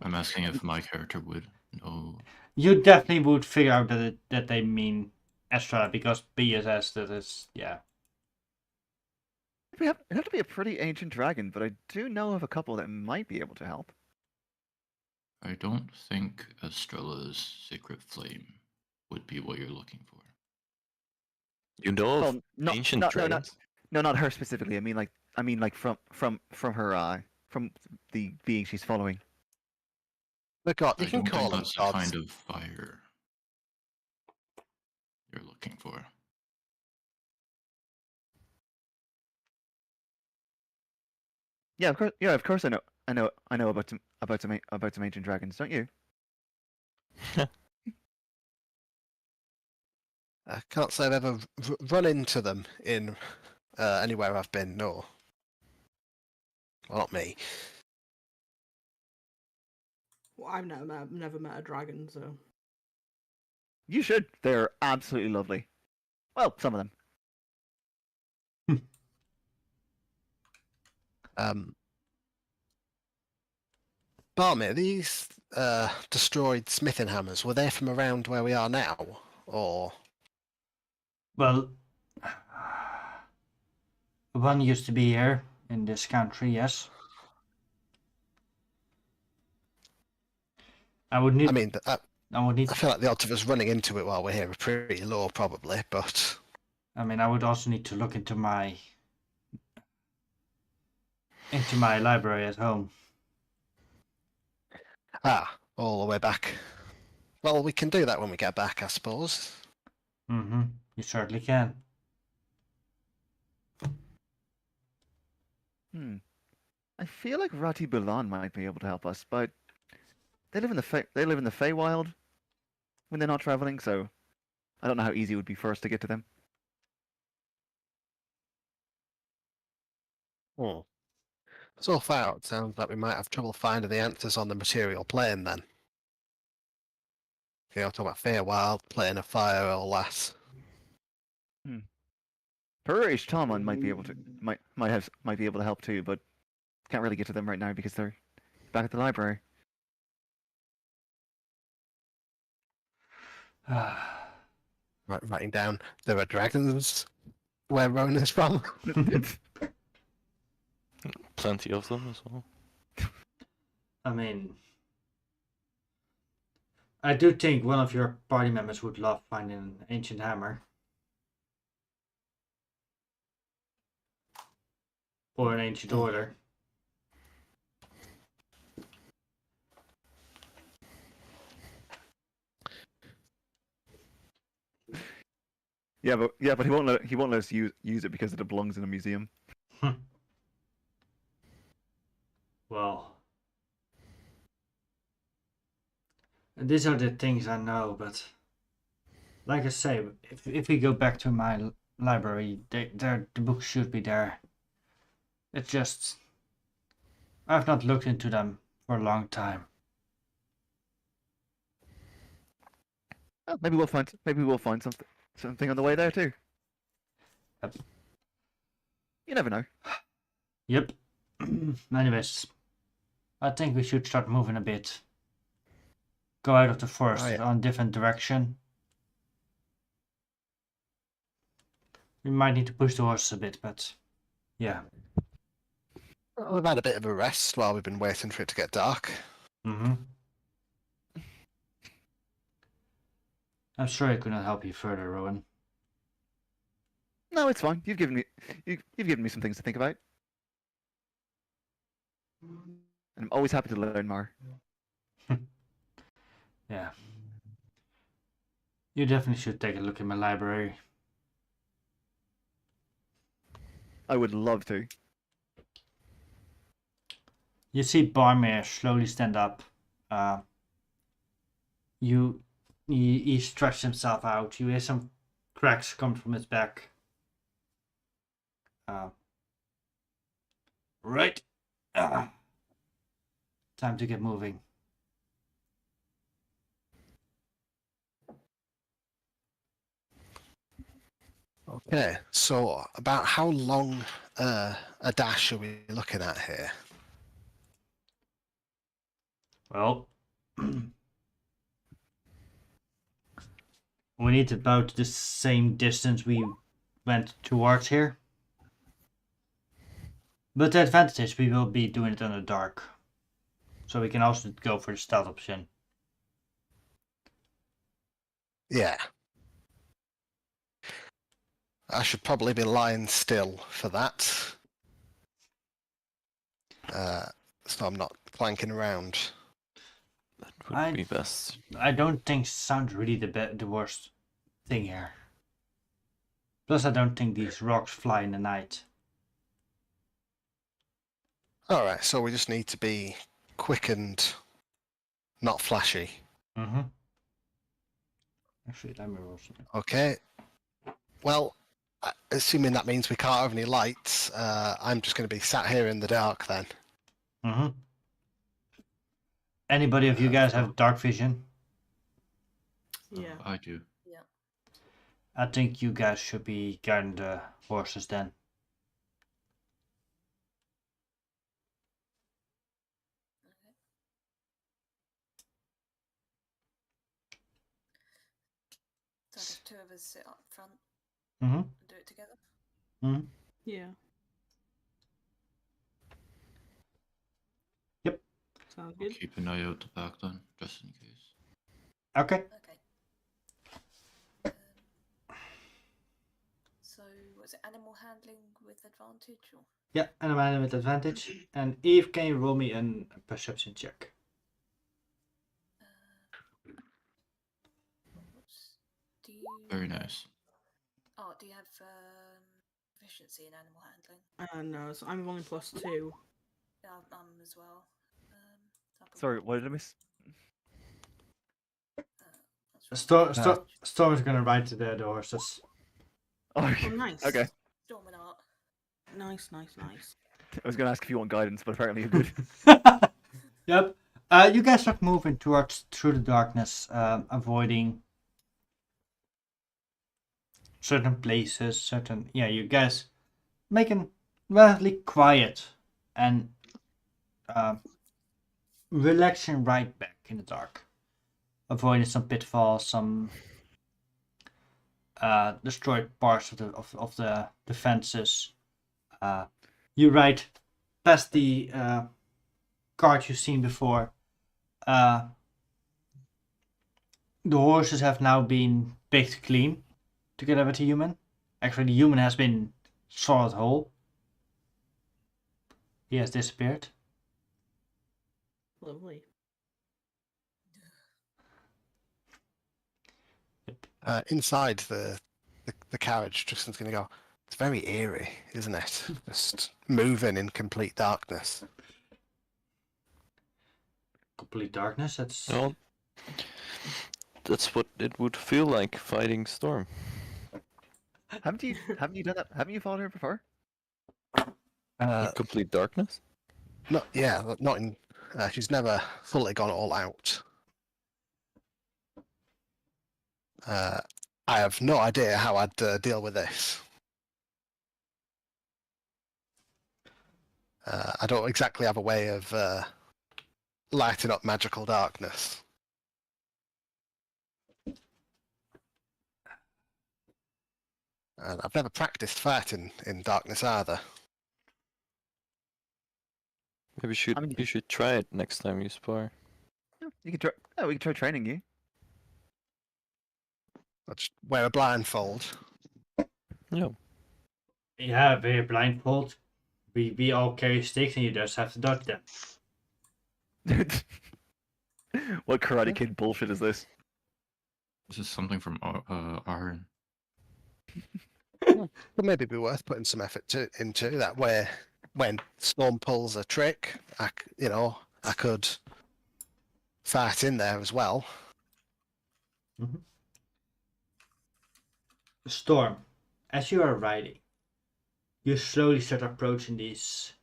I'm asking if my character would know. You definitely would figure out that they mean Estrella because BSS that is It'd have to be a pretty ancient dragon, but I do know of a couple that might be able to help. I don't think Estrella's sacred flame would be what you're looking for. You know of Well, ancient dragons? not her specifically. I mean like from her from the being she's following. The god, you I can don't call think them that's the gods. kind of fire you're looking for. Yeah, of course I know about some ancient dragons, don't you? I can't say I've ever run into them in anywhere I've been. No, well, not me. Well, I've never met a dragon, so. You should. They're absolutely lovely. Well, some of them. Barmiirr, these destroyed smithing hammers, were they from around where we are now, or? well. One used to be here in this country, yes. I would need. I mean, I would need. I feel like the odds of us running into it while we're here are pretty low, probably. But I mean, I would also need to look into my library at home. all the way back. Well, we can do that when we get back, I suppose. Mm-hmm. You certainly can. I feel like Rati Bulan might be able to help us, but they live in the Feywild when they're not traveling, so I don't know how easy it would be for us to get to them. Hmm. So far, it sounds like we might have trouble finding the answers on the material plane then. Okay, I'll talk about Feywild, plane of fire, all that. Purish Talmon might be able to help too, but can't really get to them right now because they're back at the library. Writing down, there are dragons where Rona's from. Plenty of them as well. I mean, I do think one of your party members would love finding an ancient hammer. Or an ancient order. Yeah, but he won't let us use it because it belongs in a museum. Well, these are the things I know, but like I say, if we go back to my library, the books should be there. It's just I've not looked into them for a long time. Oh, maybe we'll find something on the way there too. Yep. You never know. Yep. Anyways, I think we should start moving a bit. Go out of the forest on different direction. We might need to push the horses a bit, but yeah. We've had a bit of a rest while we've been waiting for it to get dark. Mm-hmm. I'm sorry I could not help you further, Rowan. No, it's fine. You've given me some things to think about. And I'm always happy to learn more. Yeah. You definitely should take a look in my library. I would love to. You see Barmiirr slowly stand up. He stretches himself out. You hear some cracks come from his back. Right. Time to get moving. Okay, so about how long a dash are we looking at here? Well, we need about the same distance we went towards here. But the advantage is we will be doing it in the dark. So we can also go for the stealth option. Yeah. I should probably be lying still for that. So I'm not clanking around. That would be best. I don't think sound really the worst thing here. Plus, I don't think these rocks fly in the night. Alright, so we just need to be quick and not flashy. Mm-hmm. Actually, let me roll something. Okay. Well, assuming that means we can't have any lights, I'm just going to be sat here in the dark then. Mm-hmm. Anybody of you guys have dark vision? Yeah. I do. I think you guys should be guarding the horses then. So if two of us sit up front Mm-hmm. and do it together. Mm-hmm. Yeah. Yep. Sounds I'll good. keep an eye out the back then, just in case. Okay. Okay. So was it animal handling with advantage or? Yeah, and I'm at with advantage. And Eve, can you roll me a perception check? Do you? Very nice. Oh, do you have proficiency in animal handling? No, so I'm only +2. Yeah, as well. Sorry, what did I miss? Storm is gonna ride to the horses. Oh, Oh, nice. okay. Storm and art. Nice. I was going to ask if you want guidance, but apparently you're good. Yep. You guys start moving through the darkness, avoiding certain places, you guys making relatively quiet and relaxing right back in the dark, avoiding some pitfalls, some destroyed parts of the defenses. You ride past the cart you've seen before. The horses have now been baked clean together with the human. Actually, the human has been swallowed whole. He has disappeared. Lovely. Inside the carriage, Tristan's going to go, it's very eerie, isn't it? Just moving in complete darkness. Complete darkness. That's Well, that's what it would feel like fighting Storm. Haven't you done that? Haven't you fought her before? In complete darkness? Not in. She's never fully gone all out. I have no idea how I'd deal with this. I don't exactly have a way of lighting up magical darkness. And I've never practiced fighting in darkness either. Maybe you should try it next time you spar. You could try. Oh, we could try training you. I'll just wear a blindfold. Yeah. Yeah, we're blindfold. We all carry sticks and you just have to dodge them. What Karate Kid bullshit is this? This is something from Arn. Could maybe be worth putting some effort into that. Where when Storm pulls a trick, I could fart in there as well. Storm, as you are riding, you slowly start approaching these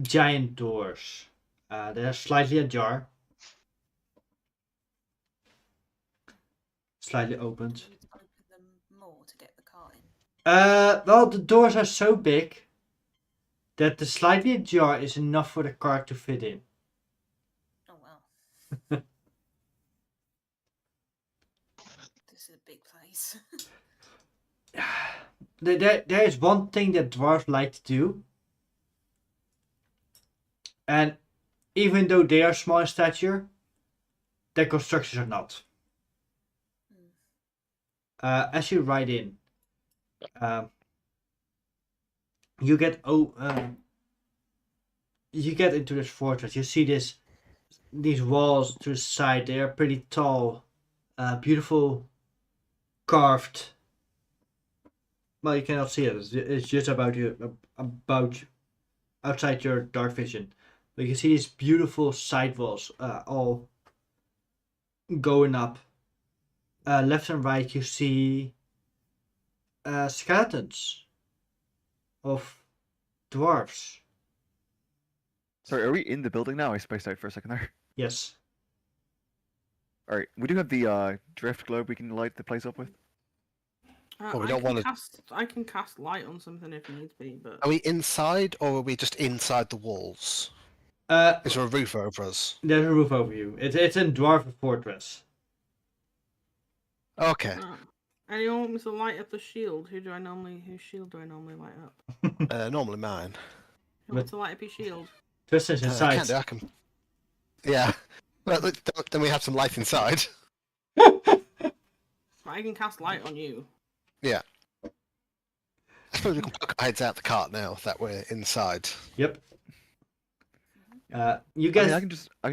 giant doors. They are slightly ajar, slightly opened. You need to open them more to get the cart in. Well, the doors are so big that the slightly ajar is enough for the cart to fit in. Oh wow. This is a big place. There is one thing that dwarves like to do, and even though they are small in stature, their constructions are not. As you ride in, you get into this fortress. You see these walls to the side. They are pretty tall, beautiful, carved. Well, you cannot see it. It's just about outside your dark vision. But you can see these beautiful side walls, all going up. Left and right, you see skeletons of dwarves. Sorry, are we in the building now? I spaced out for a second there. Yes. Alright, we do have the drift globe we can light the place up with. Well, we don't wanna- I can cast light on something if need be, but Are we inside or are we just inside the walls? Is there a roof over us? There's a roof over you. It's a dwarf fortress. Okay. Anyone want me to light up the shield? Whose shield do I normally light up? Normally mine. You want me to light up your shield? Tristan's I inside. can do. I can. Yeah. Well, then we have some light inside. I can cast light on you. Yeah. I suppose we can poke our heads out the cart now that we're inside. Yep. You I guys. mean, I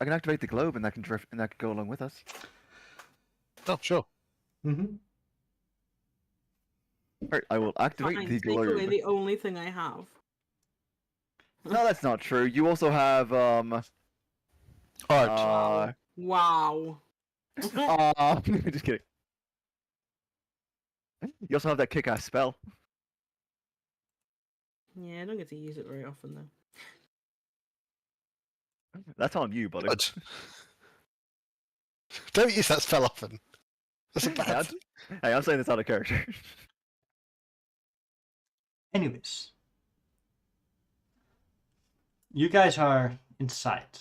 can activate the globe and that can drift and that can go along with us. Oh, sure. Mm-hmm. Alright, I will activate Fine, the take away globe. the only thing I have. No, that's not true. You also have Art. Wow. just kidding. You also have that kick-ass spell. Yeah, I don't get to use it very often though. That's on you, buddy. Good. Don't use that spell often. That's a bad. Hey, I'm saying this out of character. Anyways, you guys are inside.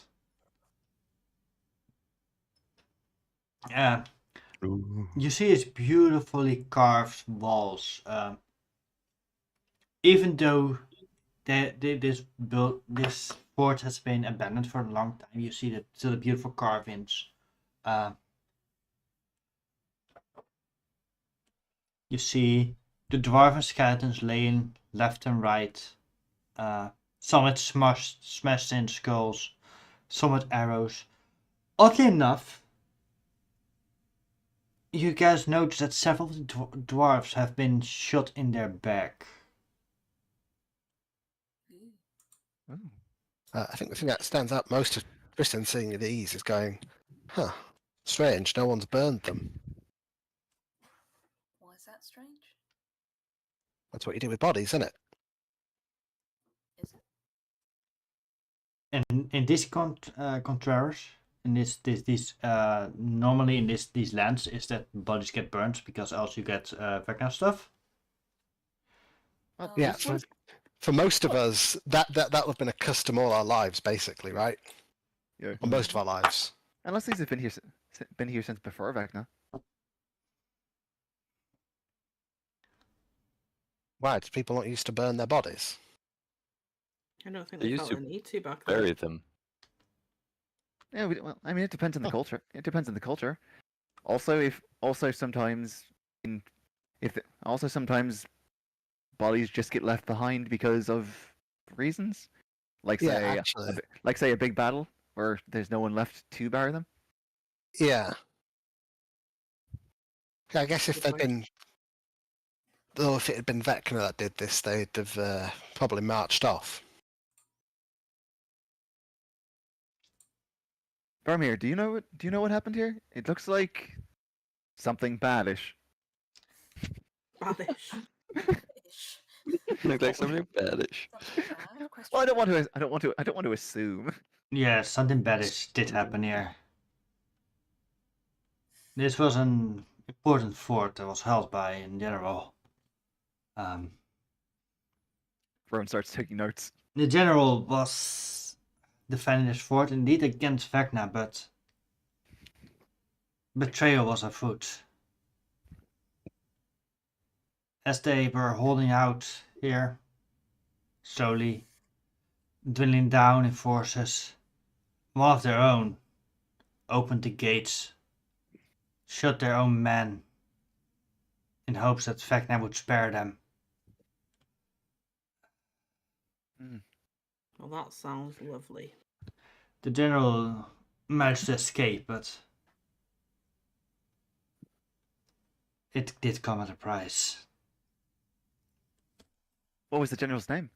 You see these beautifully carved walls. Even though this fort has been abandoned for a long time, you see still the beautiful carvings. You see the dwarven skeletons laying left and right. Some with smashed in skulls, some with arrows. Oddly enough, you guys notice that several of the dwarves have been shot in their back. I think the thing that stands out most to Tristan seeing these is going, huh, strange, no one's burned them. Why is that strange? That's what you do with bodies, isn't it? Is it? And in this contraries, in this normally in these lands is that bodies get burned because else you get that kind of stuff. Yeah, for most of us, that would have been a custom all our lives, basically, right? Yeah. Or most of our lives. Unless these have been here since before Vecna. Why? Do people not used to burn their bodies? I don't think They they used felt to the need to back then. Bury them. Yeah, well, I mean, it depends on the culture. It depends on the culture. Also, sometimes Also sometimes bodies just get left behind because of reasons, like Yeah, say actually. a big battle where there's no one left to bury them. Yeah. Yeah, I guess if Good they'd point. been, though, if it had been Vecna that did this, they'd have probably marched off. Barmiirr, do you know what happened here? It looks like something badish. Rubbish. Ish. Look like something badish. Something bad? Question Well, mark? I don't want to assume. Yeah, something baddish did happen here. This was an important fort that was held by a general. Everyone starts taking notes. The general was defending this fort indeed against Vecna, but betrayal was afoot. As they were holding out here, slowly dwindling down in forces, one of their own opened the gates, shot their own men, in hopes that Vecna would spare them. Well, that sounds lovely. The general managed to escape, but it did come at a price. What was the general's name?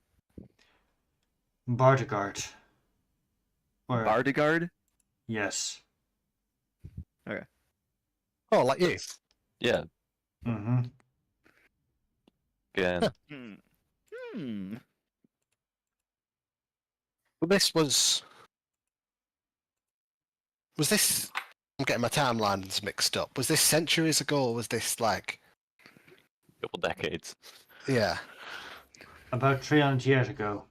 Bardegard. Or, Bardegard? yes. Oh, like you. Yeah, Mm-hmm. again. Well, this was. Was this? I'm getting my timelines mixed up. Was this centuries ago, or was this like? Couple decades. Yeah. About 300 years ago.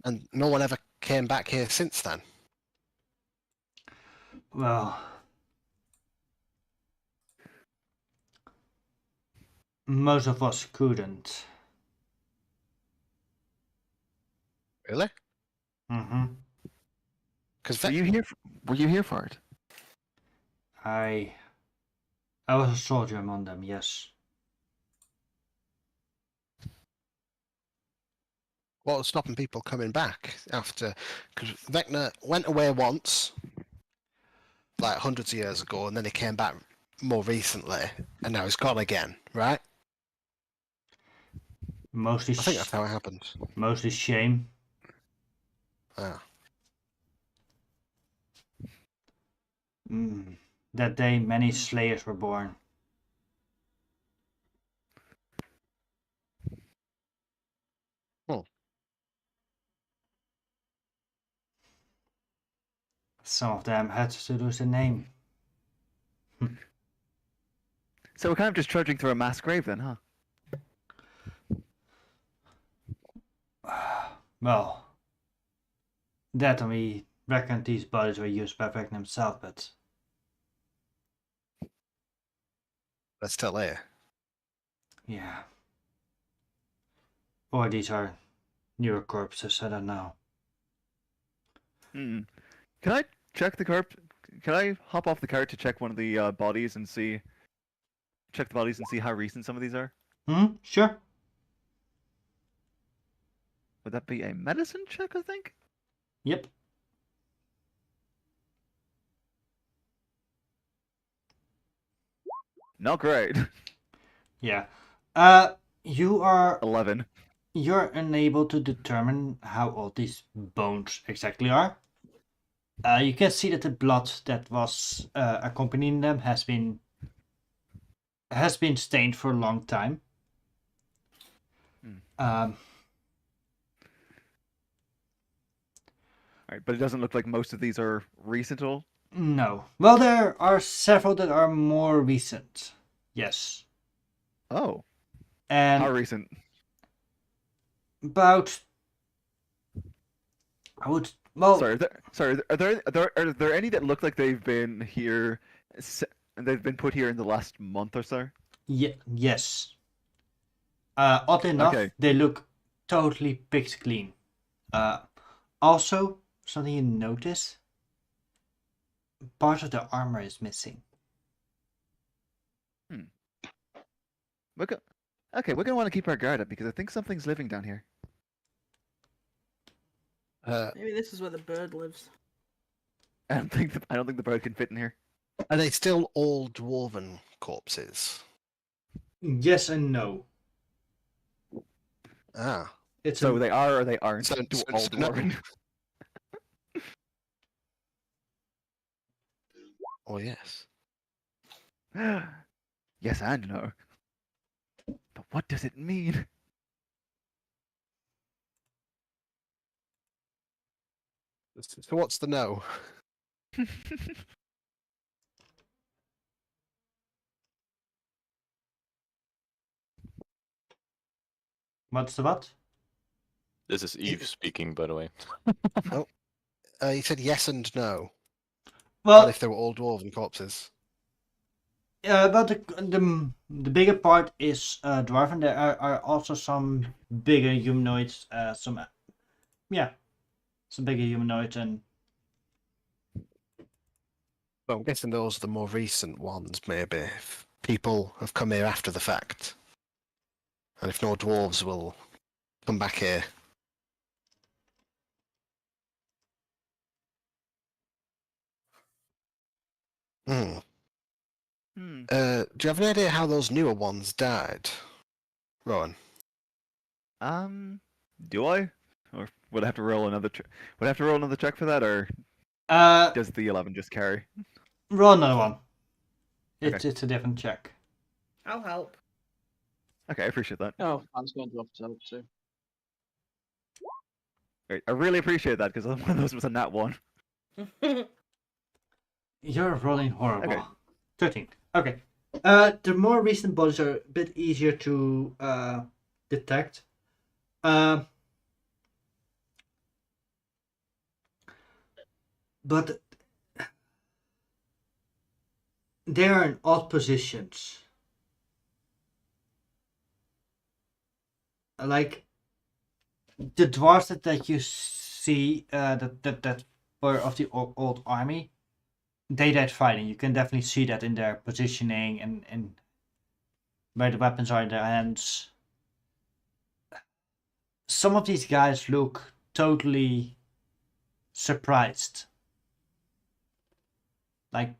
And no one ever came back here since then. Well, most of us couldn't. Really? Mm-hmm. Because Were you here? Were you here for it? I was a soldier among them, yes. what was stopping people coming back after? Because Vecna went away once, like hundreds of years ago, and then he came back more recently, and now he's gone again, right? Mostly, I think that's how it happened. mostly shame. Ah. That day, many slayers were born. Oh. Some of them had to lose their name. So we're kind of just trudging through a mass grave then, huh? Well, that and we reckon these bodies were used by Vecna himself, but That's still here. yeah. Or these are newer corpses, I don't know. Can I check the cart? Can I hop off the cart to check one of the bodies and see? Check the bodies and see how recent some of these are. Sure. Would that be a medicine check? I think. Yep. Not great. Yeah. You are 11. You're unable to determine how old these bones exactly are. You can see that the blood that was accompanying them has been stained for a long time. Alright, but it doesn't look like most of these are recent at all. No. Well, there are several that are more recent. Yes. Oh, And how recent? about I would well Are there any that look like they've been here? They've been put here in the last month or so. yes. Oddly enough, Okay. they look totally picked clean. Also, something you notice: part of the armor is missing. We're go- okay, we're gonna want to keep our guard up because I think something's living down here. Maybe this is where the bird lives. I don't think the bird can fit in here. Are they still all dwarven corpses? Yes and no. Ah. It's So a, they are or they aren't So- all so no- dwarven. Oh, yes. Yes and no. But what does it mean? So what's the no? what's the what? This is Eve speaking, by the way. You said yes and no. Well, What if they were all dwarven corpses? but the bigger part is dwarven. There are also some bigger humanoids. Some bigger humanoids and Well, I'm guessing those are the more recent ones, maybe. If people have come here after the fact. And if no dwarves will come back here. Hmm. Do you have any idea how those newer ones died? Rowan? Do I? Or would I have to roll another? Would I have to roll another check for that, or does the 11 just carry? roll another one. Okay. It's a different check. I'll help. Okay, I appreciate that. Oh, I'm going to offer to help too. Great. I really appreciate that because one of those was a nat 1. You're rolling horrible. Okay. 13. Okay. The more recent bodies are a bit easier to detect. But they are in odd positions. Like the dwarves that you see that were of the old army, they died fighting. You can definitely see that in their positioning and where the weapons are in their hands. Some of these guys look totally surprised. Like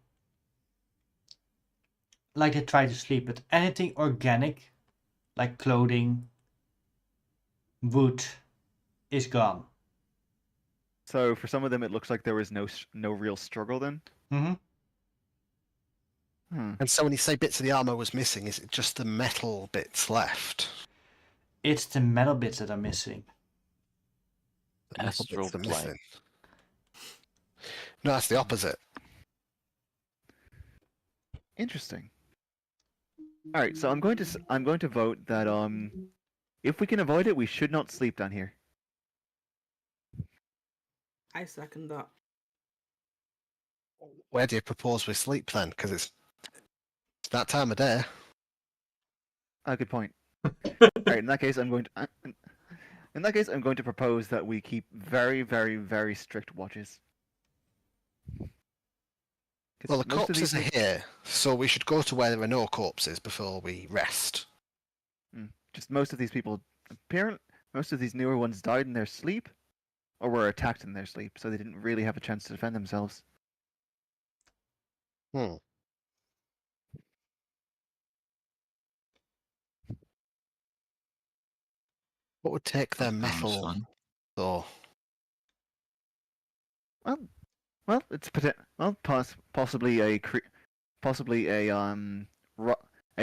they try to sleep, but anything organic, like clothing, wood, is gone. So for some of them, it looks like there was no real struggle then. Mm-hmm. And so when you say bits of the armor was missing, is it just the metal bits left? It's the metal bits that are missing. The metal Astral bits are plane. missing. No, that's the opposite. Interesting. All right, so I'm going to vote that if we can avoid it, we should not sleep down here. I second that. Where do you propose we sleep then? Because it's that time of day. Good point. All right, in that case, I'm going to propose that we keep very, very, very strict watches. 'Cause Well, the most of corpses these are here, so we should go to where there are no corpses before we rest. Just most of these people, most of these newer ones died in their sleep, or were attacked in their sleep, so they didn't really have a chance to defend themselves. Hmm. What would take their Sounds metal, fun. though? Well, it's possibly a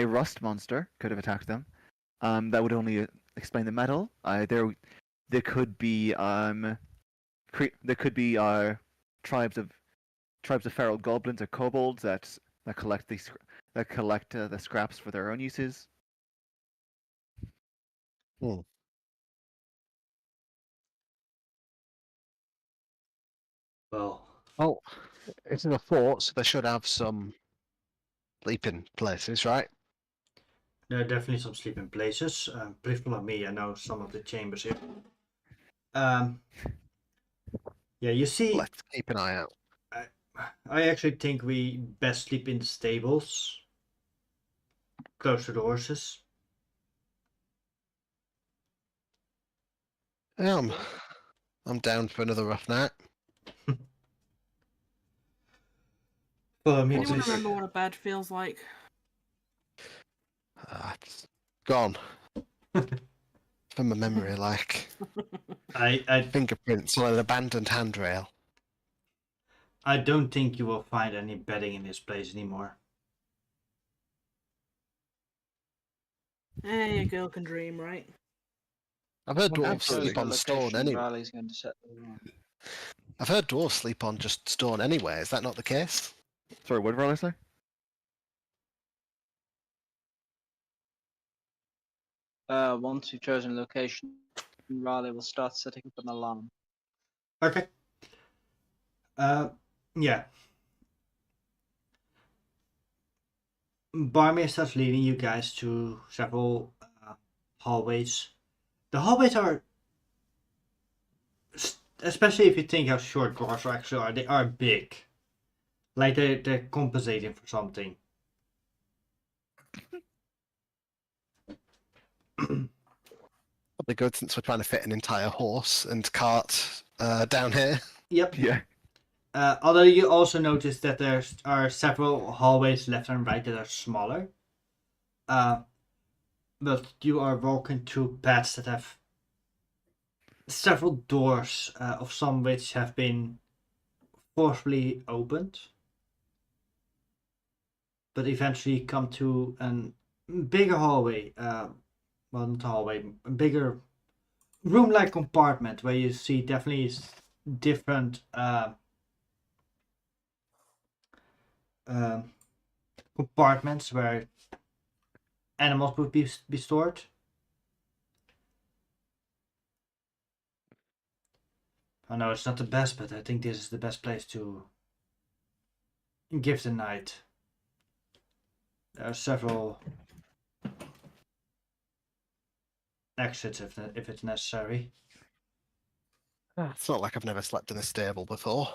rust monster could have attacked them. That would only explain the metal. There could be tribes of feral goblins or kobolds that collect the scraps for their own uses. Well, Oh, it's in a fort, so they should have some sleeping places, right? there are definitely some sleeping places. Please follow me. I know some of the chambers here. Yeah, you see, Let's keep an eye out. I actually think we best sleep in the stables. close to the horses. Yeah, I'm down for another rough night. Follow me, Anyone please. remember what a bed feels like? It's gone from my memory, like I fingerprints on an abandoned handrail. I don't think you will find any bedding in this place anymore. Hey, a girl can dream, right? I've heard Well, dwarves absolutely sleep on the stone location anyway. Riley's going to set them on. I've heard dwarves sleep on just stone anyway. Is that not the case? Sorry, what did Riley say? Once you've chosen a location, Riley will start setting up an alarm. Okay. Yeah. Barmiirr starts leading you guys to several hallways. The hallways are, especially if you think how short dwarves actually are, they are big. Like they're compensating for something. Probably good since we're trying to fit an entire horse and cart down here. Yep. Yeah. Although you also notice that there are several hallways left and right that are smaller. But you are walking through paths that have several doors, of some which have been forcefully opened. But eventually come to a bigger hallway. Well, not a hallway, a bigger room-like compartment where you see definitely different compartments where animals would be stored. I know it's not the best, but I think this is the best place to give the night. There are several exits if it's necessary. It's not like I've never slept in a stable before.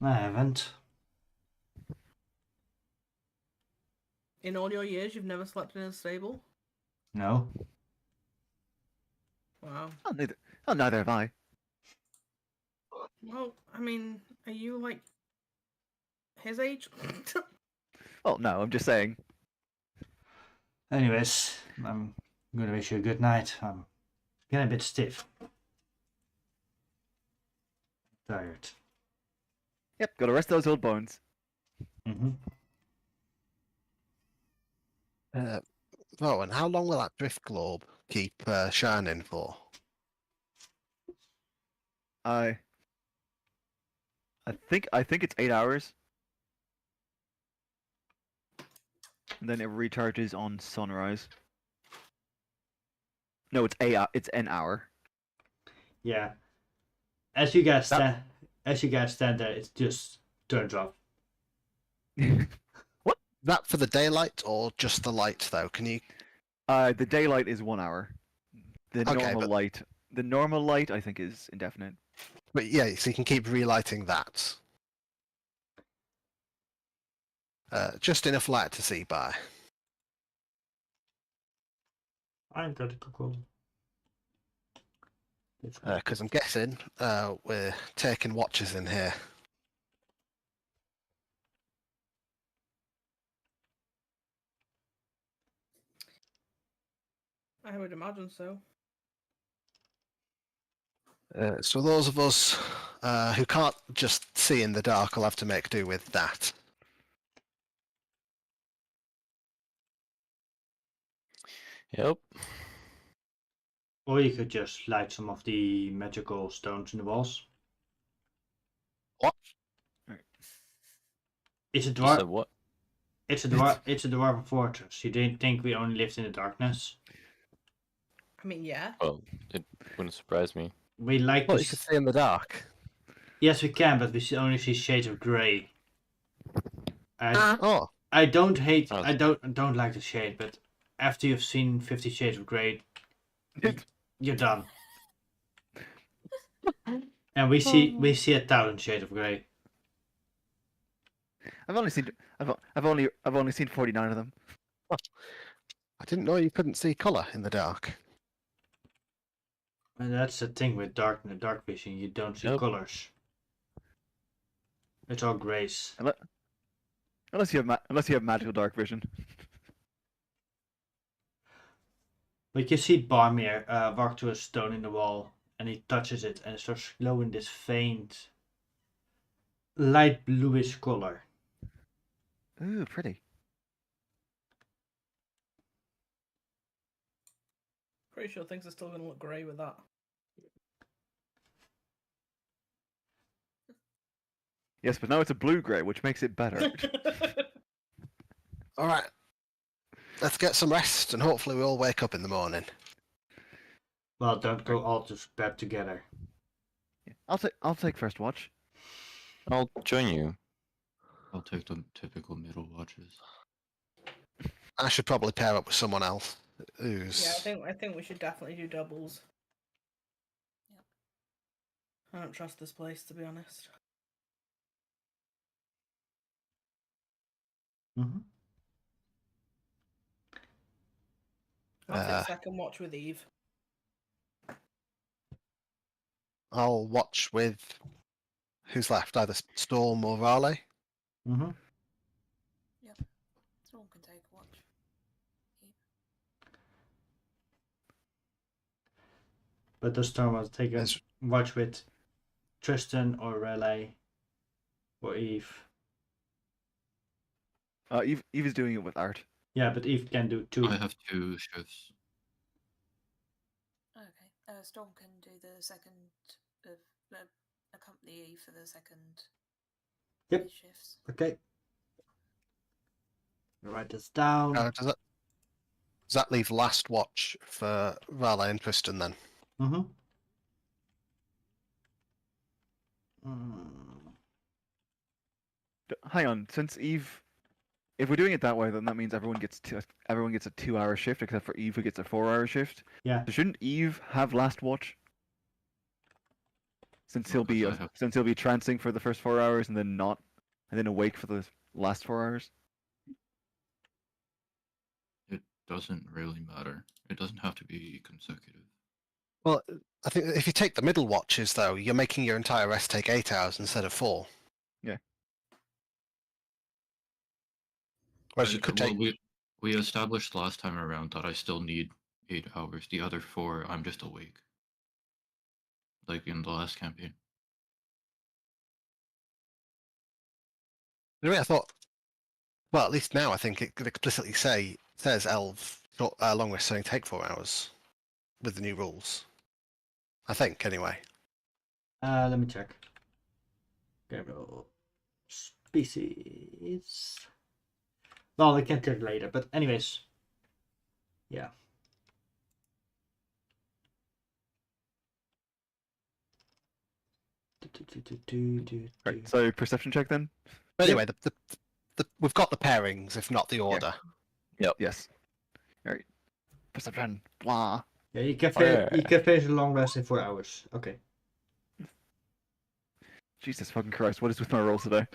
I haven't. In all your years, you've never slept in a stable? No. Wow. Neither have I. Well, I mean, are you like his age? Oh no, I'm just saying. Anyways, I'm gonna wish you a good night. I'm getting a bit stiff. Tired. Yep, gotta rest those old bones. Mm-hmm. Oh, and how long will that drift globe keep shining for? I think it's 8 hours. And then it recharges on sunrise. No, it's an hour. Yeah. As you guys stand there, it just turns off. What? That for the daylight or just the light though? Can you? The daylight is 1 hour. The Okay, normal but- light. The normal light, I think, is indefinite. But yeah, so you can keep relighting that. Just enough light to see by. I'm going to Google. Because I'm guessing we're taking watches in here. I would imagine so. So those of us who can't just see in the dark will have to make do with that. Yep. Or you could just light some of the magical stones in the walls. What? It's a You dwarf. said what? It's a dwarf. It's a dwarven fortress. You didn't think we only lived in the darkness? I mean, yeah. Well, it wouldn't surprise me. We like Well, to. you can see in the dark. Yes, we can, but we only see shades of grey. Oh, I don't hate. Oh. I don't like the shade, but after you've seen 50 Shades of Grey, you're done. And we see 1,000 Shades of Grey. I've only seen I've only seen 49 of them. I didn't know you couldn't see colour in the dark. And that's the thing with dark vision. You don't see Yep. colors. It's all grays. Unless you have magical dark vision. Like you see Barmiirr walk to a stone in the wall, and he touches it, and it starts glowing this faint, light bluish color. Ooh, pretty. Pretty sure things are still going to look grey with that. Yes, but now it's a blue-grey, which makes it better. All right. Let's get some rest, and hopefully we all wake up in the morning. Well, don't go all to bed together. I'll take first watch. I'll join you. I'll take the typical middle watches. I should probably pair up with someone else. Who's... Yeah, I think we should definitely do doubles. Yep. I don't trust this place, to be honest. Mm-hmm. I'll Uh, take second watch with Eve. I'll watch with who's left, either Storm or Raleigh. Mm-hmm. Someone can take a watch. But the storm will take a Yes. watch with Tristan or Raleigh or Eve. Eve is doing it with Art. Yeah, but Eve can do 2. I have 2 shifts. Okay. Storm can do the second of accompany Eve for the second Yep. shifts. Okay. Write this down. Does that leave last watch for Raleigh and Tristan then? Mm-hmm. Mm. Hang on, since Eve, if we're doing it that way, then that means everyone gets a 2-hour shift, except for Eve, who gets a 4-hour shift. Yeah. So shouldn't Eve have last watch? Since he'll be trancing for the first 4 hours and then awake for the last 4 hours. It doesn't really matter. It doesn't have to be consecutive. Well, I think if you take the middle watches, though, you're making your entire rest take 8 hours instead of 4. Yeah. Whereas you could Well, take... we established last time around that I still need 8 hours. The other 4, I'm just awake. Like in the last campaign. The way I thought... Well, at least now I think it could explicitly says elf long rest only take 4 hours with the new rules. I think, anyway. Let me check. Game rule. Species. Well, we can check later, but anyways. Yeah. Right, so perception check then? But anyway, we've got the pairings, if not the order. Yes. Alright. Perception. Blah. Yeah, you can Yeah. finish a long rest in 4 hours. Okay. Jesus fucking Christ, what is with my rolls today?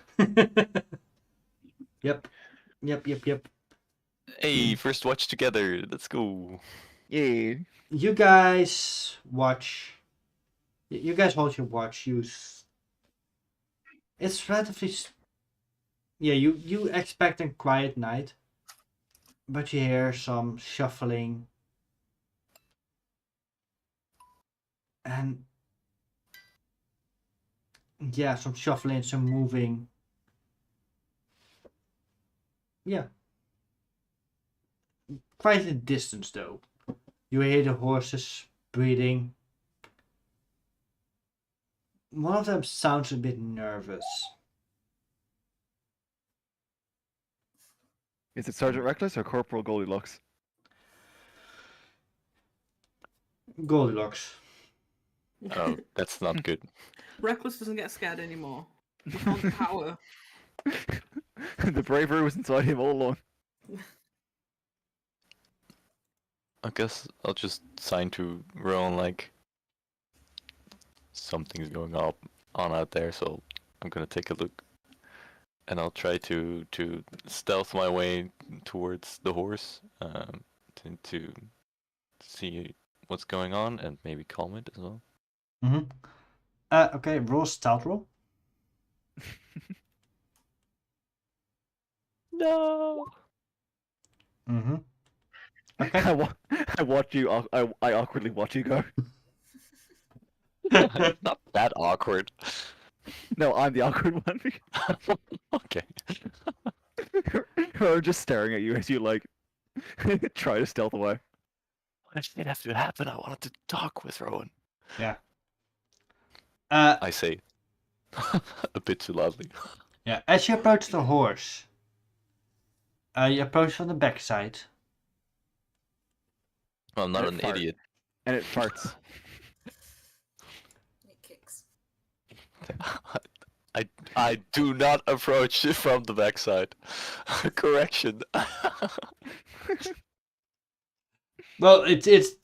Yep. Hey, first watch together. Let's go. Yeah. You guys watch. You guys hold your watch. It's relatively. Yeah, you expect a quiet night, but you hear some shuffling, and yeah, some shuffling, some moving. Yeah. Quite in the distance though. You hear the horses breathing. One of them sounds a bit nervous. Is it Sergeant Reckless or Corporal Goldilocks? Goldilocks. Oh, that's not good. Reckless doesn't get scared anymore. He found the power. The bravery was inside him all along. I guess I'll just sign to Rowan like something's going on out there, so I'm gonna take a look. and I'll try to stealth my way towards the horse, to see what's going on and maybe calm it as well. Mm-hmm. Okay, roll stealth roll. No. Mm-hmm. Okay. I watch you. I awkwardly watch you go. Not that awkward. No, I'm the awkward one. Okay. I'm just staring at you as you like try to stealth away. Why did it have to happen? I wanted to talk with Rowan. Yeah. I say a bit too loudly. Yeah. As you approach the horse, you approach from the backside. Well, I'm not And an it farts. idiot. And it farts. It kicks. I do not approach it from the backside. Correction. Well, it is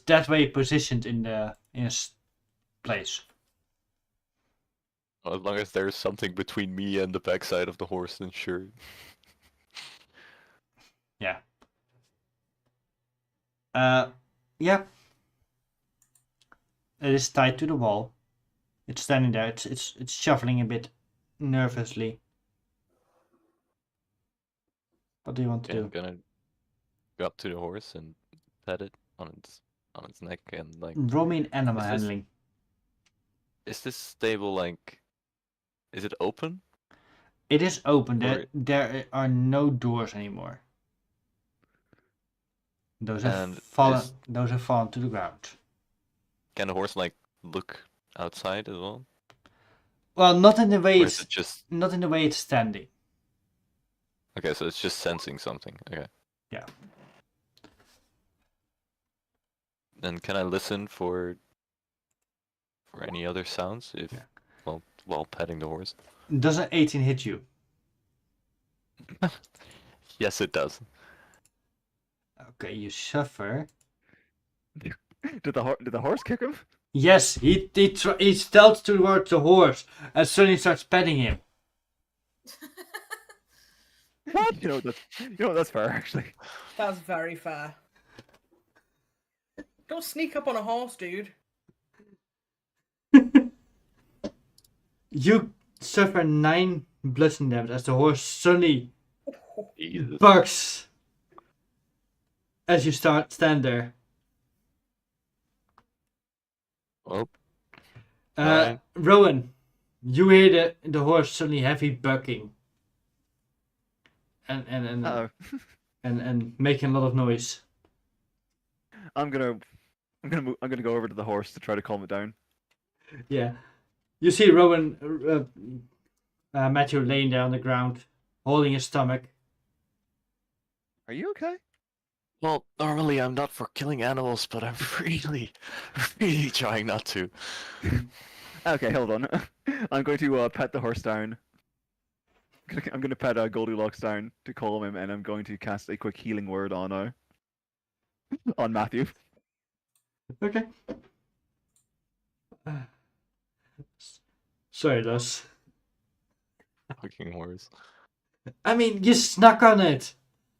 that way positioned in place. As long as there's something between me and the backside of the horse, then sure. Yeah. Yeah. It is tied to the wall. It's standing there. It's shuffling a bit nervously. What do you want to Okay, I'm do? gonna go up to the horse and pet it on its neck and like. Roll me an animal Is this- handling. Is this stable like? Is it open? It is open. Or- There are no doors anymore. Those have And fallen. is- Those have fallen to the ground. Can the horse like look outside as well? Well, not in the way Or is it's it just not in the way it's standing. okay? So it's just sensing something. Okay. Yeah. Then can I listen for any other sounds if Yeah. while petting the horse? Does an 18 hit you? Yes, it does. Okay, you suffer. Did the horse kick him? Yes, he stealths towards the horse and suddenly starts petting him. What? That's fair actually. That's very fair. Don't sneak up on a horse, dude. You suffer 9 bludgeoning damage as the horse suddenly Jesus. bucks as you stand there. Well, Nine. Rowan, you hear the horse suddenly heavy bucking and Uh-oh. and making a lot of noise. I'm gonna go over to the horse to try to calm it down. Yeah, you see Rowan, Matthew laying there on the ground, holding his stomach. Are you okay? well, normally I'm not for killing animals, but I'm really, really trying not to. Okay, hold on. I'm going to pet the horse down. I'm gonna pet Goldilocks down to calm him, and I'm going to cast a quick healing word on Matthew. Okay. Sorry, Luz. Fucking horse. I mean, you snuck on it.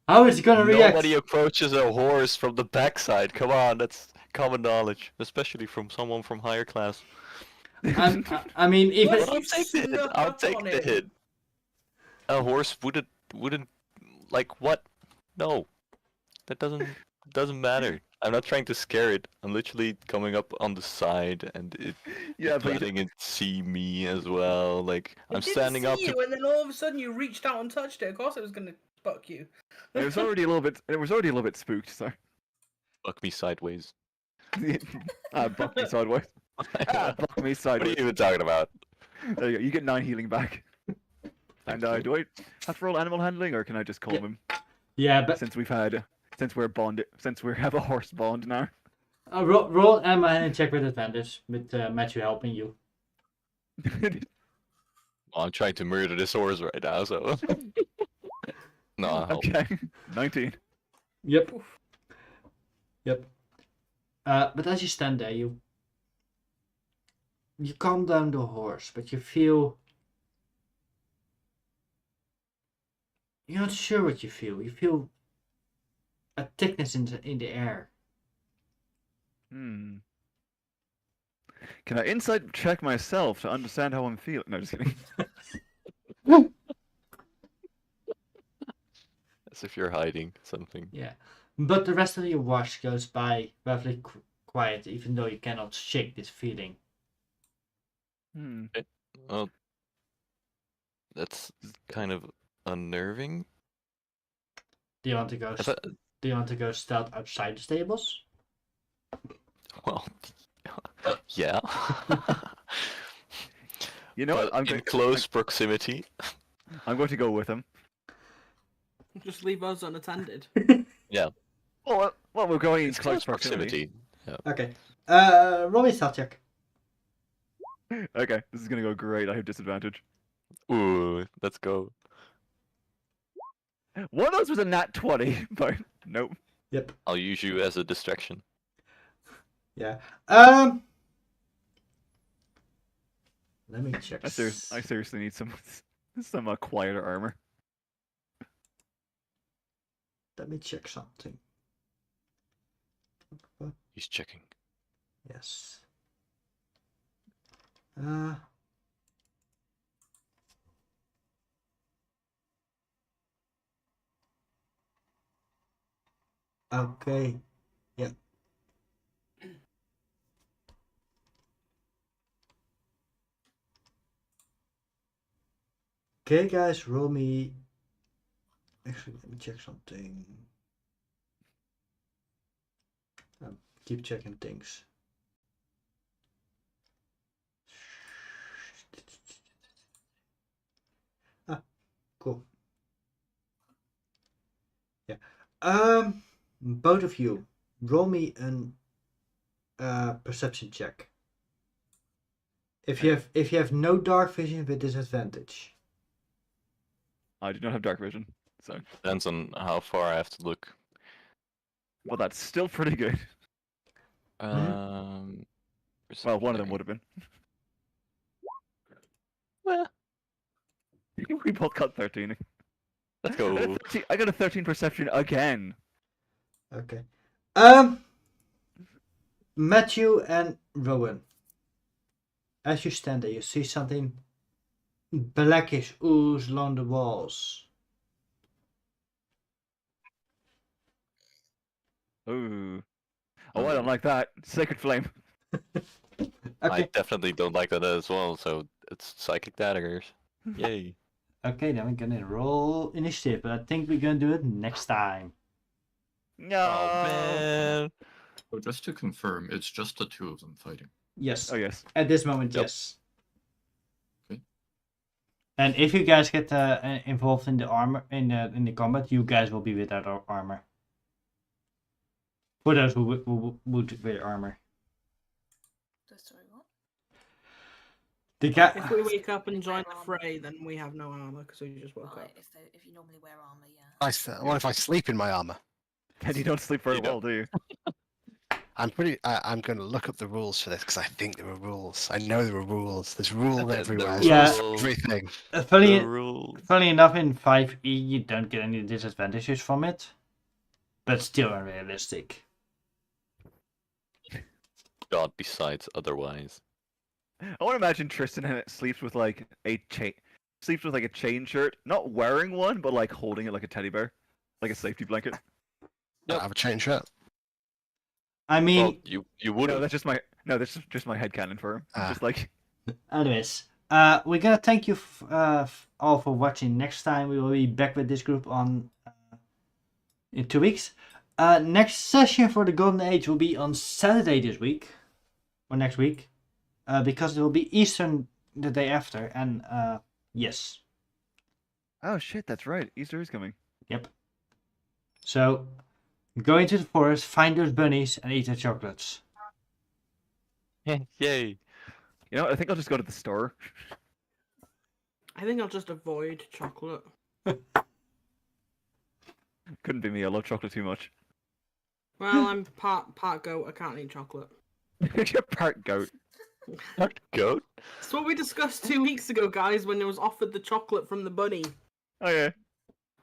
How is it gonna react? Nobody approaches a horse from the backside. Come on, that's common knowledge, especially from someone from higher class. I mean, even What? But I'll You take the hit. snuck I'll up take on the it. hit. A horse wouldn't like what? No, that doesn't matter. I'm not trying to scare it. I'm literally coming up on the side and Yeah, but letting it see me as well. Like It I'm didn't standing see up you, to. and then all of a sudden you reached out and touched it. Of course, it was gonna buck you. it was already a little bit. It was already a little bit spooked. So, Fuck me sideways. buck me sideways. Buck me What are sideways. you even talking about? There you go. You get 9 healing back. And do I have to roll animal handling, or can I just calm him? yeah, but Since we have a horse bond now. roll Emma and check with advantage with Matthew helping you. Well, I'm trying to murder this horse right now, so. No, I'll help. Okay, 19. Yep. Yep. But as you stand there, you calm down the horse, but you feel you're not sure what you feel. You feel a thickness in the air. Hmm. Can I insight check myself to understand how I'm feeling? No, just kidding. As if you're hiding something. Yeah, but the rest of your watch goes by relatively quiet, even though you cannot shake this feeling. Hmm. Well, that's kind of unnerving. Do you want to go? I thought- Do you want to go stealth outside the stables? Well, yeah. You know what? But in close proximity. I'm going to go with him. Just leave us unattended. Yeah. Well, we're going in It's close proximity. Yeah. Okay. Roll me a stealth check. Okay, this is gonna go great. I have disadvantage. Ooh, let's go. One of those was a nat 20, but nope. Yep. I'll use you as a distraction. Yeah. Let me check. I seriously need some quieter armor. Let me check something. He's checking. Yes. Okay. Yeah. Okay, guys, roll me. Actually, let me check something. Keep checking things. Ah, cool. Yeah. Both of you, roll me an perception check. If you have no dark vision with disadvantage. I do not have dark vision, so Depends on how far I have to look. well, that's still pretty good. Well, one of them would have been. Well, We both got 13. let's go. I got a 13 perception again. Okay. Matthew and Rowan. As you stand there, you see something blackish ooze along the walls. Ooh. Oh, I don't like that. Sacred flame. I Okay. definitely don't like that as well, so it's psychic daggers. Yay. Okay, then we're gonna roll initiative, but I think we're gonna do it next time. No. Oh man. So just to confirm, it's just the two of them fighting. Yes. Oh yes. At this moment, Yep. yes. Okay. And if you guys get involved in the armor in the combat, you guys will be without armor. For those who would wear armor. Sorry, what? The guy. If we wake up and join the fray, then we have no armor because we just woke Right, up. if you normally wear armor, yeah. What if I sleep in my armor? Then you don't sleep very You well, do you? I'm going to look up the rules for this because I think there are rules. I know there are rules. There's rules The everywhere. Yeah. Everything. Funny, The rules. funny enough, in 5e you don't get any disadvantages from it, but still unrealistic. God besides otherwise. I want to imagine Tristan sleeps with like a chain shirt, not wearing one, but like holding it like a teddy bear, like a safety blanket. I have a chain shirt. I mean, Well, you would No, have. that's just my headcanon for him. Ah. Just like anyways, we're gonna thank you all for watching. Next time we will be back with this group on in 2 weeks. Next session for the Golden Age will be on Saturday this week or next week, because it will be Eastern the day after. And yes, oh shit, that's right. Easter is coming. yep. So go into the forest, find those bunnies, and eat their chocolates. Yay. You know, I think I'll just go to the store. I think I'll just avoid chocolate. Couldn't be me. I love chocolate too much. Well, I'm part goat. I can't eat chocolate. You're part goat. Not goat. That's what we discussed 2 weeks ago, guys, when it was offered the chocolate from the bunny. Oh yeah.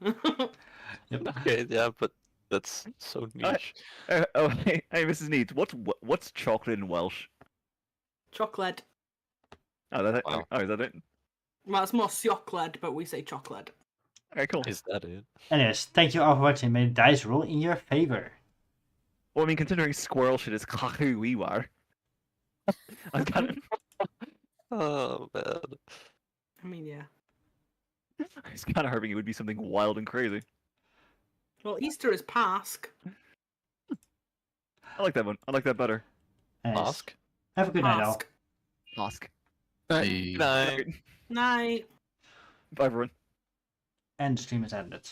Yep. Okay, yeah, but that's so niche. Hey, Mrs. Needs, what's chocolate in Welsh? Chocolate. Oh, that, Wow. oh, is that it? Well, it's more siocled, but we say chocolate. Okay, cool. Is that it? Anyways, thank you all for watching. May the dice roll in your favor. Well, I mean, considering squirrel shit is kahuiwar. I'm kind of, Oh man. I mean, yeah. it's kind of hoping it would be something wild and crazy. Well, Easter is Pasch. I like that one. I like that better. Anyways, Ask. have a good night, all. Pasch. Ask. Hey. Good night. Night. Bye, everyone. And the stream is ended.